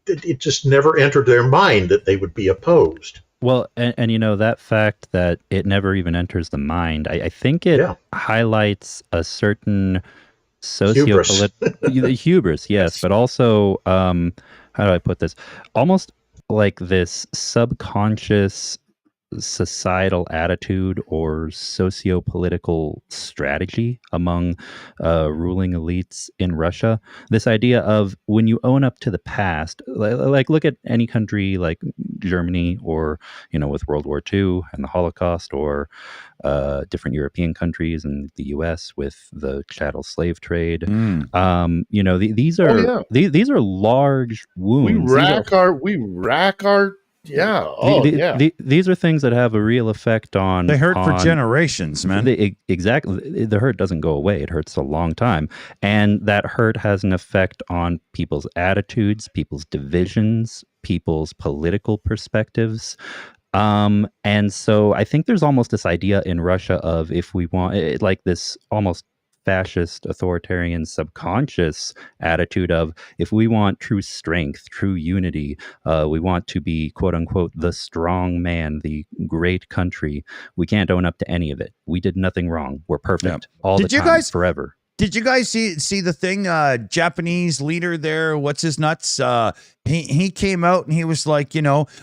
it just never entered their mind that they would be opposed. Well, and that fact that it never even enters the mind, I think it highlights a certain sociopolitical hubris, yes, but also, how do I put this? Almost like this subconscious societal attitude or socio-political strategy among ruling elites in Russia. This idea of when you own up to the past, like look at any country like Germany, or with World War II and the Holocaust, or different European countries and the U.S. with the chattel slave trade. These are large wounds. We rack our. Yeah. These are things that have a real effect on. They hurt for generations, man. Exactly. The hurt doesn't go away. It hurts a long time. And that hurt has an effect on people's attitudes, people's divisions, people's political perspectives. And so I think there's almost this idea in Russia of, if we want, like this almost fascist, authoritarian, subconscious attitude of, if we want true strength, true unity, we want to be, quote unquote, the strong man, the great country, we can't own up to any of it. We did nothing wrong. We're perfect all the time, forever. Did you guys see the thing? Japanese leader there, what's his nuts? He came out and he was like,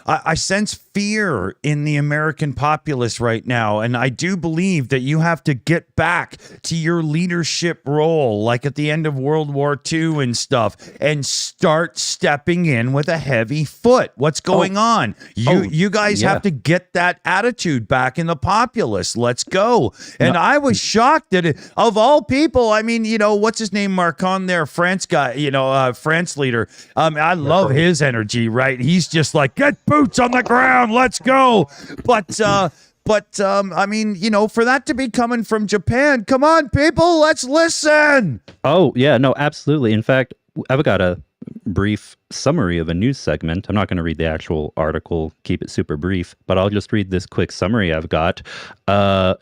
I sense fear in the American populace right now, and I do believe that you have to get back to your leadership role, like at the end of World War II and stuff, and start stepping in with a heavy foot. What's going on? You guys have to get that attitude back in the populace. Let's go. And I was shocked that of all people, I mean, what's his name, Marcon there, France guy, France leader. I love his energy, right? He's just like, get boots on the ground, let's go. But I mean, for that to be coming from Japan, come on, people, let's listen. Oh, yeah, no, absolutely. In fact, I've got a brief summary of a news segment. I'm not going to read the actual article, keep it super brief, but I'll just read this quick summary I've got.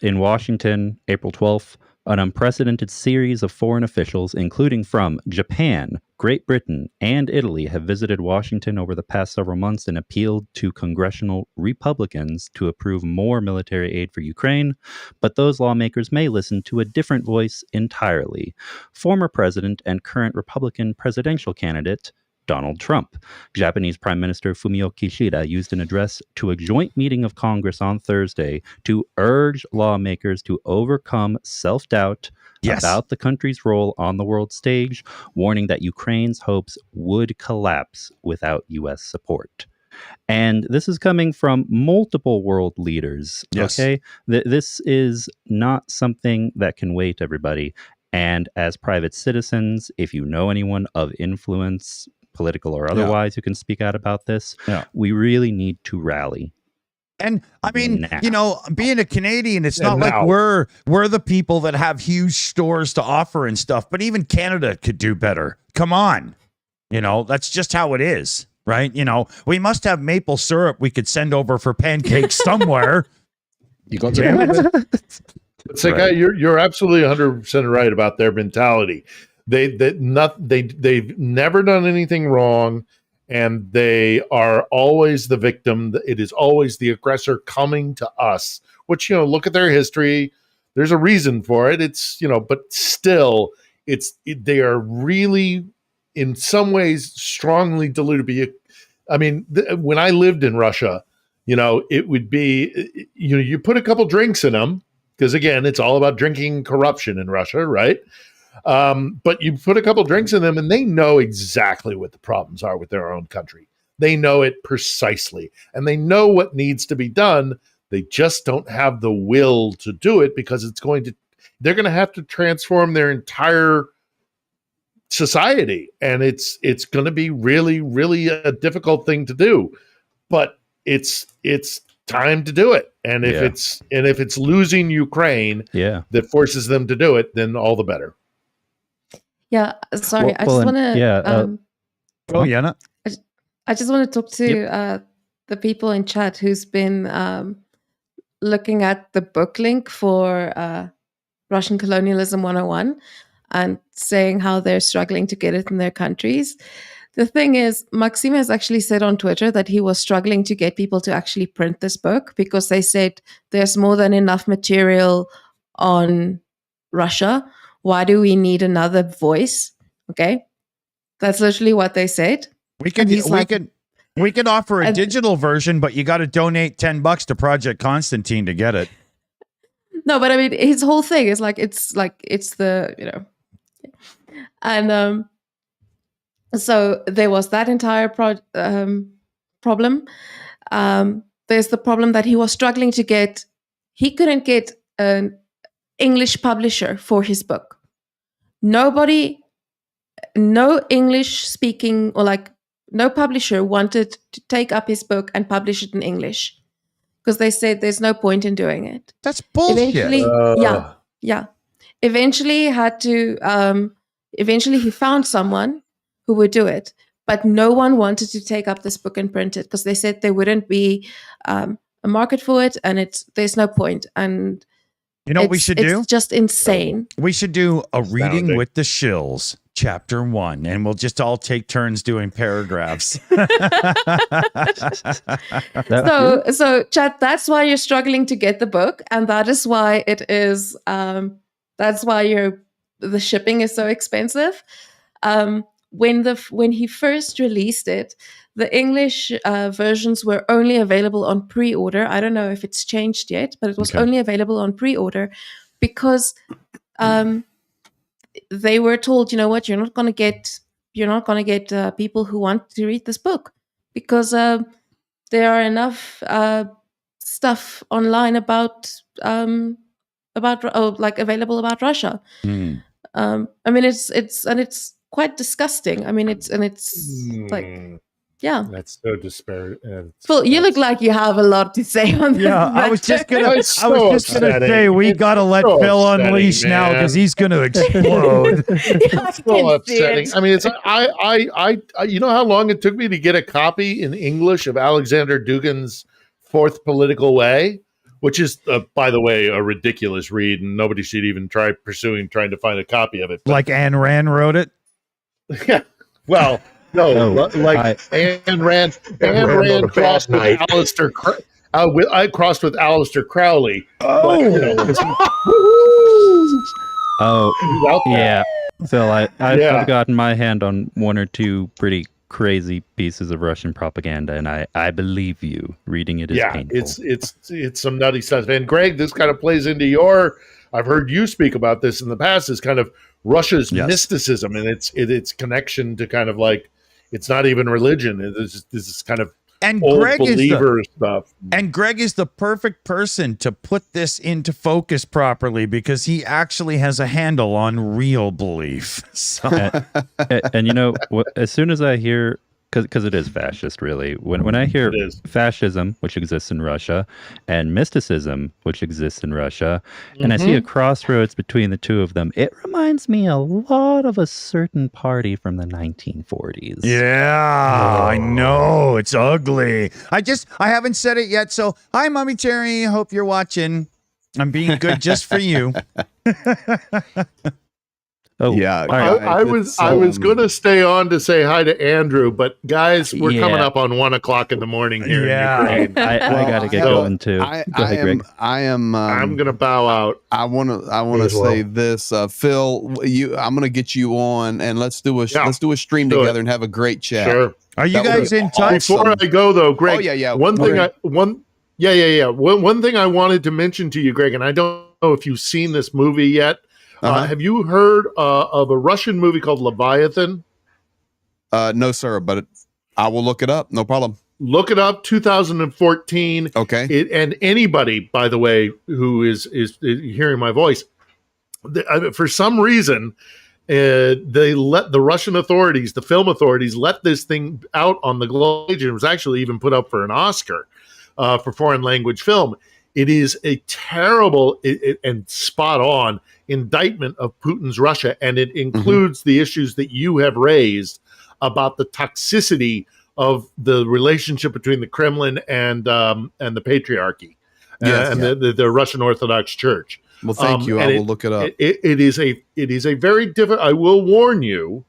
In Washington, April 12th, an unprecedented series of foreign officials, including from Japan, Great Britain, and Italy, have visited Washington over the past several months and appealed to congressional Republicans to approve more military aid for Ukraine. But those lawmakers may listen to a different voice entirely. Former president and current Republican presidential candidate Donald Trump. Japanese Prime Minister Fumio Kishida used an address to a joint meeting of Congress on Thursday to urge lawmakers to overcome self-doubt about the country's role on the world stage, warning that Ukraine's hopes would collapse without U.S. support. And this is coming from multiple world leaders. Yes. Okay, this is not something that can wait, everybody. And as private citizens, if you know anyone of influence, political or otherwise, who can speak out about this, we really need to rally. And I mean, being a Canadian, it's not like we're the people that have huge stores to offer and stuff, but even Canada could do better. Come on. That's just how it is, right? We must have maple syrup we could send over for pancakes somewhere. You got it's like, you're absolutely 100% right about their mentality. They've never done anything wrong, and they are always the victim. It is always the aggressor coming to us, which, look at their history. There's a reason for it. It's, but still they are really in some ways strongly deluded. I mean, when I lived in Russia, it would be, you put a couple drinks in them, because again, it's all about drinking corruption in Russia, right? But you put a couple drinks in them and they know exactly what the problems are with their own country. They know it precisely, and they know what needs to be done. They just don't have the will to do it, because they're going to have to transform their entire society. And it's going to be really, really a difficult thing to do, but it's time to do it. And if it's losing Ukraine that forces them to do it, then all the better. Yeah, sorry. I just want to. Yana. I just want to talk to the people in chat who's been looking at the book link for Russian Colonialism 101 and saying how they're struggling to get it in their countries. The thing is, Maxim has actually said on Twitter that he was struggling to get people to actually print this book, because they said there's more than enough material on Russia. Why do we need another voice? Okay, that's literally what they said. We can offer a digital version, but you got to donate $10 to Project Constantine to get it. No, but I mean, his whole thing is it's the and so there was that entire problem. There's the problem that he was struggling to get. He couldn't get an English publisher for his book. No English speaking or no publisher wanted to take up his book and publish it in English, because they said there's no point in doing it. That's bullshit. Eventually he found someone who would do it, but no one wanted to take up this book and print it, because they said there wouldn't be a market for it, and there's no point. And you know what we should do? It's just insane. We should do a reading with the Shills, chapter 1, and we'll just all take turns doing paragraphs. So chat, that's why you're struggling to get the book, and that is why it is that's why you're the shipping is so expensive. When he first released it, the English versions were only available on pre-order. I don't know if it's changed yet, but it was only available on pre-order because they were told, you know what, you're not going to get people who want to read this book because there are enough stuff online about available about Russia. I mean, it's quite disgusting. I mean, it's like, yeah. That's so despair. Phill, you look like you have a lot to say on this. Yeah, I was just gonna say we gotta let Phill unleash now because he's gonna explode. It's so upsetting. I mean, it's I you know how long it took me to get a copy in English of Alexander Dugin's Fourth Political Way, which is, by the way, a ridiculous read, and nobody should even try trying to find a copy of it. But, like Ayn Rand wrote it. Yeah. Well. No, like Ayn Rand crossed with Alistair. I crossed with Alistair Crowley. Oh, yeah, Phill. I've gotten my hand on one or two pretty crazy pieces of Russian propaganda, and I believe you. Reading it is painful. It's some nutty stuff. And Greg, this kind of plays into your. I've heard you speak about this in the past. Is kind of Russia's mysticism and its connection to kind of like. It's not even religion. This is kind of old believer stuff. And Greg is the perfect person to put this into focus properly because he actually has a handle on real belief. So. And you know, as soon as I hear, because it is fascist, really. When I hear fascism, which exists in Russia, and mysticism, which exists in Russia, and I see a crossroads between the two of them, it reminds me a lot of a certain party from the 1940s. Yeah, I know. It's ugly. I haven't said it yet. So, hi, Mommy Terry. Hope you're watching. I'm being good just for you. Oh yeah, I was going to stay on to say hi to Andrew, but guys, we're coming up on 1 o'clock in the morning here. Yeah, I got to get going too. I'm going to bow out. I want to say this, Phill. I'm going to get you on, and let's do a stream together and have a great chat. Sure. Are you guys in touch? Before I go though, Greg. Oh yeah. One thing I wanted to mention to you, Greg, and I don't know if you've seen this movie yet. Have you heard of a Russian movie called Leviathan? No, sir, but I will look it up. No problem. Look it up, 2014. Okay. And anybody, by the way, who is hearing my voice, for some reason, they let the Russian authorities, the film authorities, let this thing out on the global stage. It was actually even put up for an Oscar for foreign language film. It is a terrible and spot on indictment of Putin's Russia, and it includes the issues that you have raised about the toxicity of the relationship between the Kremlin and the patriarchy and the Russian Orthodox Church. Well, thank you. I will look it up. It is a very difficult. I will warn you,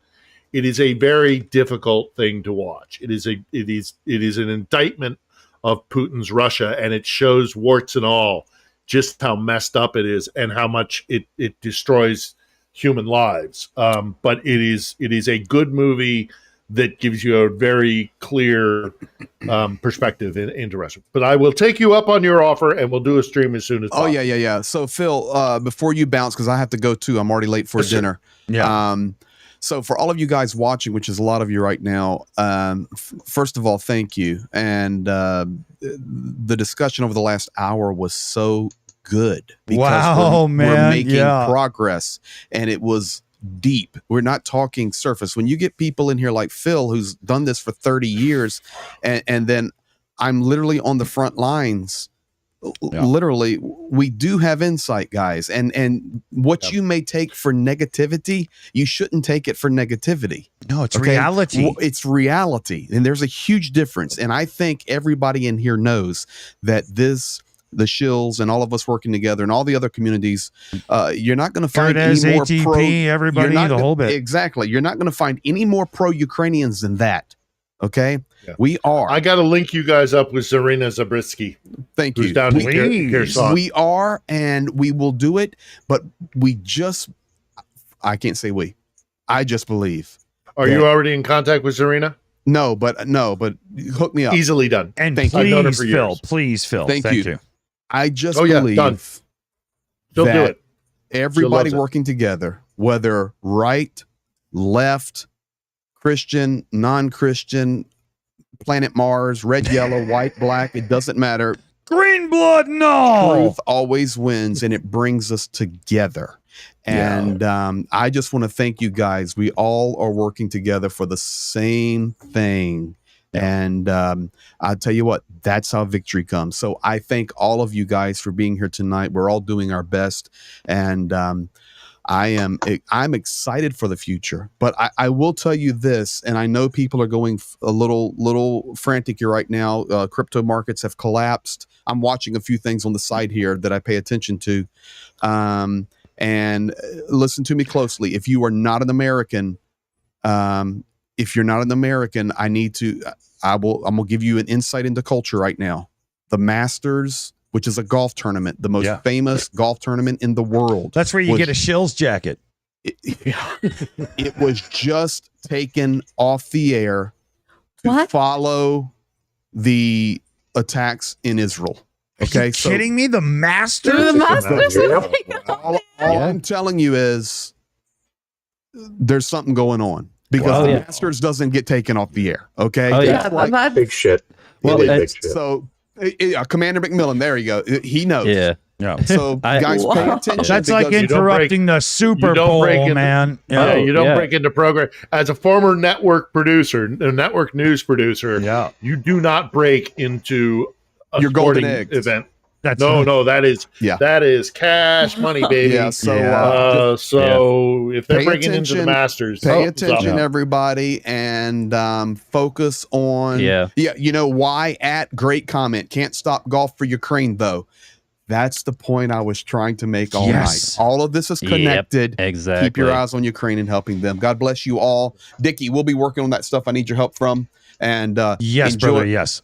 it is a very difficult thing to watch. It is an indictment of Putin's Russia, and it shows warts and all just how messed up it is and how much it destroys human lives. But it is a good movie that gives you a very clear perspective into Russia. But I will take you up on your offer, and we'll do a stream as soon as possible. Oh, yeah. So, Phill, before you bounce, because I have to go too, I'm already late for dinner. Yeah. So for all of you guys watching, which is a lot of you right now, first of all, thank you. And the discussion over the last hour was so good because we're making progress, and it was deep. We're not talking surface. When you get people in here like Phill, who's done this for 30 years, and then I'm literally on the front lines. Literally, we do have insight, guys, and what you may take for negativity, you shouldn't take it for negativity. No, it's reality. It's reality, and there's a huge difference. And I think everybody in here knows that the Shills and all of us working together and all the other communities, you're not going to find any more ATP, everybody, the whole bit. Exactly, you're not going to find any more pro-Ukrainians than that. Okay. Yeah. We are. I got to link you guys up with Zarina Zabritsky. Thank you. Down in we are, and we will do it. But we just, I can't say we. I just believe. Are you already in contact with Serena? No, but hook me up. Easily done. And Thank you. I've known her please, for Phil, years. please, Phil. Thank you. I just done. believe She'll do that it. everybody loves it. working together, whether right, left, Christian, non-Christian, planet Mars, red, yellow, white, black, it doesn't matter. Green blood, no. Truth always wins, and it brings us together. And I just want to thank you guys. We all are working together for the same thing. And I'll tell you what, that's how victory comes. So I thank all of you guys for being here tonight. We're all doing our best. And I'm excited for the future. But I will tell you this, and I know people are going a little frantic here right now. Crypto markets have collapsed. I'm watching a few things on the side here that I pay attention to. And listen to me closely. If you are not an American, I'm gonna give you an insight into culture right now. The Masters, which is a golf tournament, the most famous golf tournament in the world. That's where you get a Shills jacket. It was just taken off the air to follow the attacks in Israel. Okay, Are you kidding me? The Masters? All I'm telling you is there's something going on because the Masters doesn't get taken off the air. Okay, Big shit. Well, Big shit. so Commander McMillan, there you go. He knows. Yeah. So guys, pay attention. That's like interrupting the Super Bowl, man. Yeah, you don't break into program. As a former network producer, a network news producer, you do not break into a your sporting golden eggs event. That's that is cash money, baby. Yeah. So if they're breaking into the Masters, pay attention, everybody, and focus on. You know why? At great comment. Can't stop golf for Ukraine though. That's the point I was trying to make all night. All of this is connected. Exactly. Keep your eyes on Ukraine and helping them. God bless you all. Dickie, we'll be working on that stuff I need your help from. And yes, brother. Yes.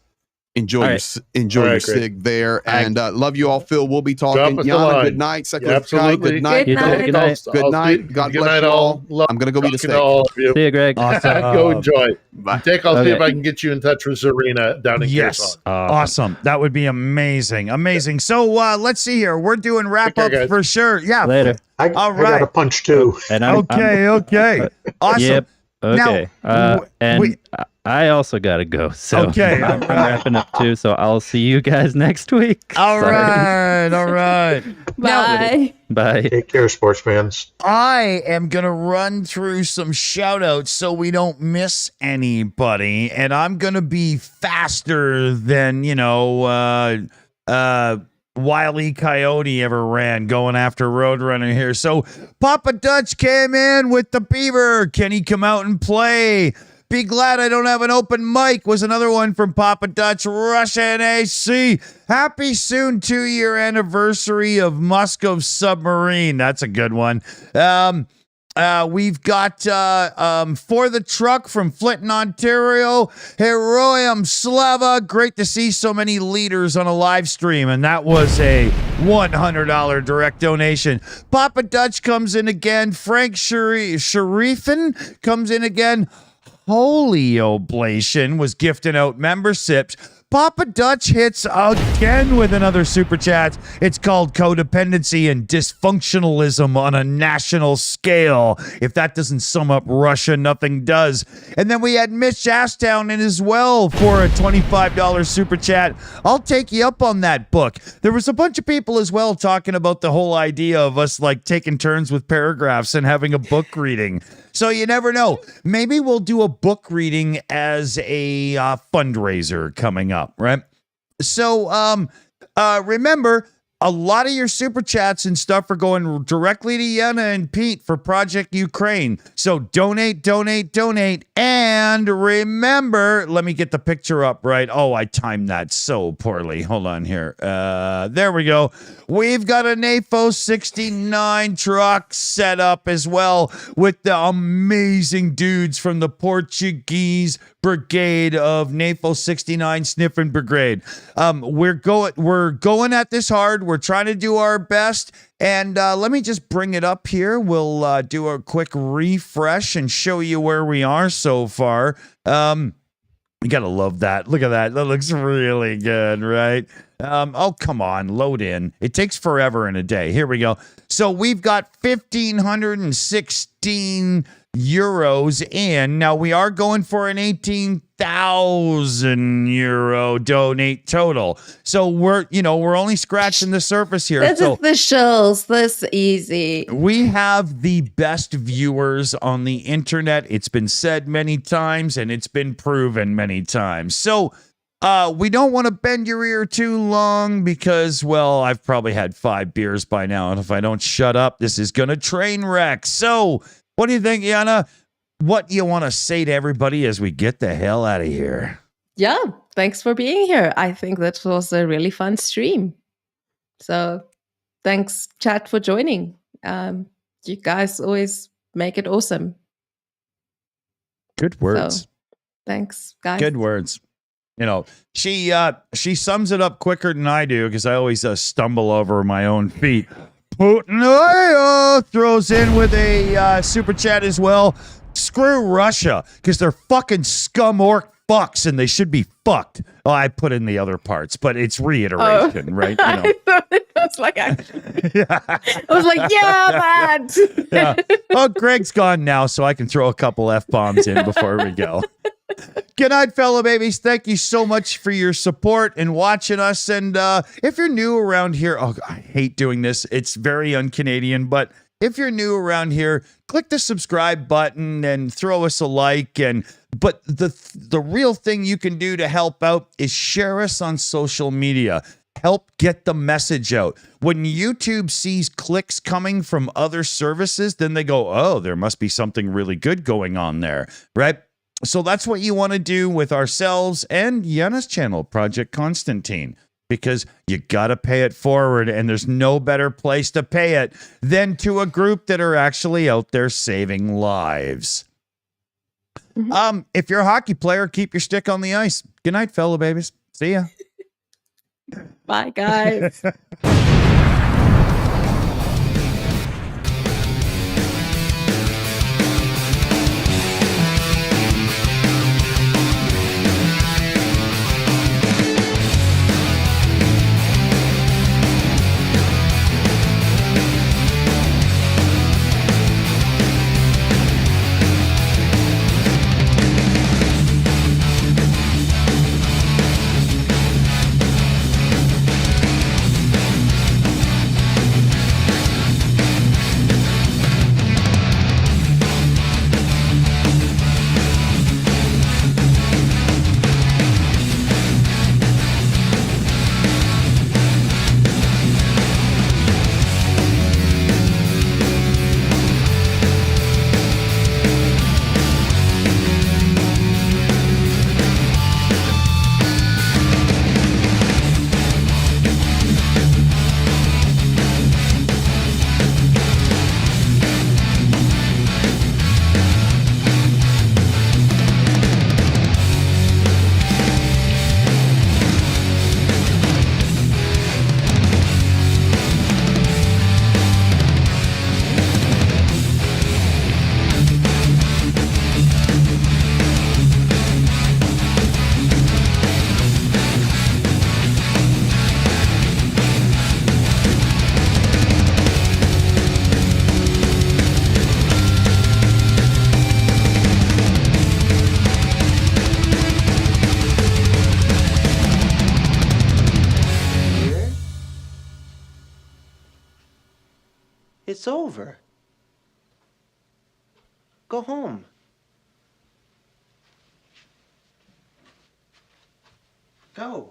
Enjoy your sig there, and love you all, Phil. We'll be talking. Yana, good night. Secular Sky, good night. Good night. Good night. God bless you all. I'm gonna go eat a steak. See you, Greg. Awesome. Go enjoy. Bye. I'll see if I can get you in touch with Serena down in Yes. Kherson. Awesome. That would be amazing. Amazing. So let's see here. We're doing wrap ups for sure. Yeah. Later. I got a punch too. And okay. Awesome. Yep. Okay. Now, I also gotta go. So okay. I'm wrapping up too. So I'll see you guys next week. All right. Bye. Bye. Take care, sports fans. I am going to run through some shout outs so we don't miss anybody. And I'm going to be faster than, Wile E. Coyote ever ran going after Roadrunner here. So Papa Dutch came in with the beaver. Can he come out and play? Be glad I don't have an open mic was another one from Papa Dutch. Russian AC. Happy soon 2-year anniversary of Moscow submarine. That's a good one. We've got For the Truck from Flinton, Ontario. Heroium Slava. Great to see so many leaders on a live stream. And that was a $100 direct donation. Papa Dutch comes in again. Frank Sharifin comes in again. Holy Oblation was gifting out memberships. Papa Dutch hits again with another super chat. It's called Codependency and Dysfunctionalism on a National Scale. If that doesn't sum up Russia, nothing does. And then we had Mitch Ashtown in as well for a $25 super chat. I'll take you up on that book. There was a bunch of people as well talking about the whole idea of us like taking turns with paragraphs and having a book reading. So you never know. Maybe we'll do a book reading as a fundraiser coming up, right? So remember, a lot of your super chats and stuff are going directly to Yana and Pete for Project Ukraine. So donate. And remember, let me get the picture up right. Oh, I timed that so poorly. Hold on here. There we go. We've got a NAFO 69 truck set up as well with the amazing dudes from the Portuguese Brigade of NAFO 69 Sniffing Brigade. We're going at this hard. We're We're trying to do our best. And let me just bring it up here. We'll do a quick refresh and show you where we are so far. You gotta love that. Look at that. That looks really good, right? Oh, come on. Load in. It takes forever in a day. Here we go. So we've got 1,516 euros in. Now we are going for an 18,000 euro donate total. So we're only scratching the surface here. This is the Shills. This easy. We have the best viewers on the internet. It's been said many times and it's been proven many times. So we don't want to bend your ear too long because, well, I've probably had 5 beers by now. And if I don't shut up, this is going to train wreck. So what do you think, Yana? What do you want to say to everybody as we get the hell out of here? Yeah, thanks for being here. I think that was a really fun stream. So thanks, chat, for joining. You guys always make it awesome. Good words. So, thanks, guys. Good words. She sums it up quicker than I do because I always stumble over my own feet. Putin throws in with a super chat as well. Screw Russia because they're fucking scum orc fucks and they should be fucked. Oh, I put in the other parts, but it's reiteration, right? I thought it was like, I was like, yeah, man. Yeah. Oh, Greg's gone now, so I can throw a couple F-bombs in before we go. Good night, fellow babies. Thank you so much for your support and watching us. And if you're new around here, I hate doing this. It's very un-Canadian, but if you're new around here, click the subscribe button and throw us a like. But the real thing you can do to help out is share us on social media. Help get the message out. When YouTube sees clicks coming from other services, then they go, oh, there must be something really good going on there, right? So that's what you want to do with ourselves and Yana's channel, Project Constantine, because you got to pay it forward, and there's no better place to pay it than to a group that are actually out there saving lives. Mm-hmm. If you're a hockey player, keep your stick on the ice. Good night, fellow babies. See ya. Bye, guys. It's over. Go home. Go.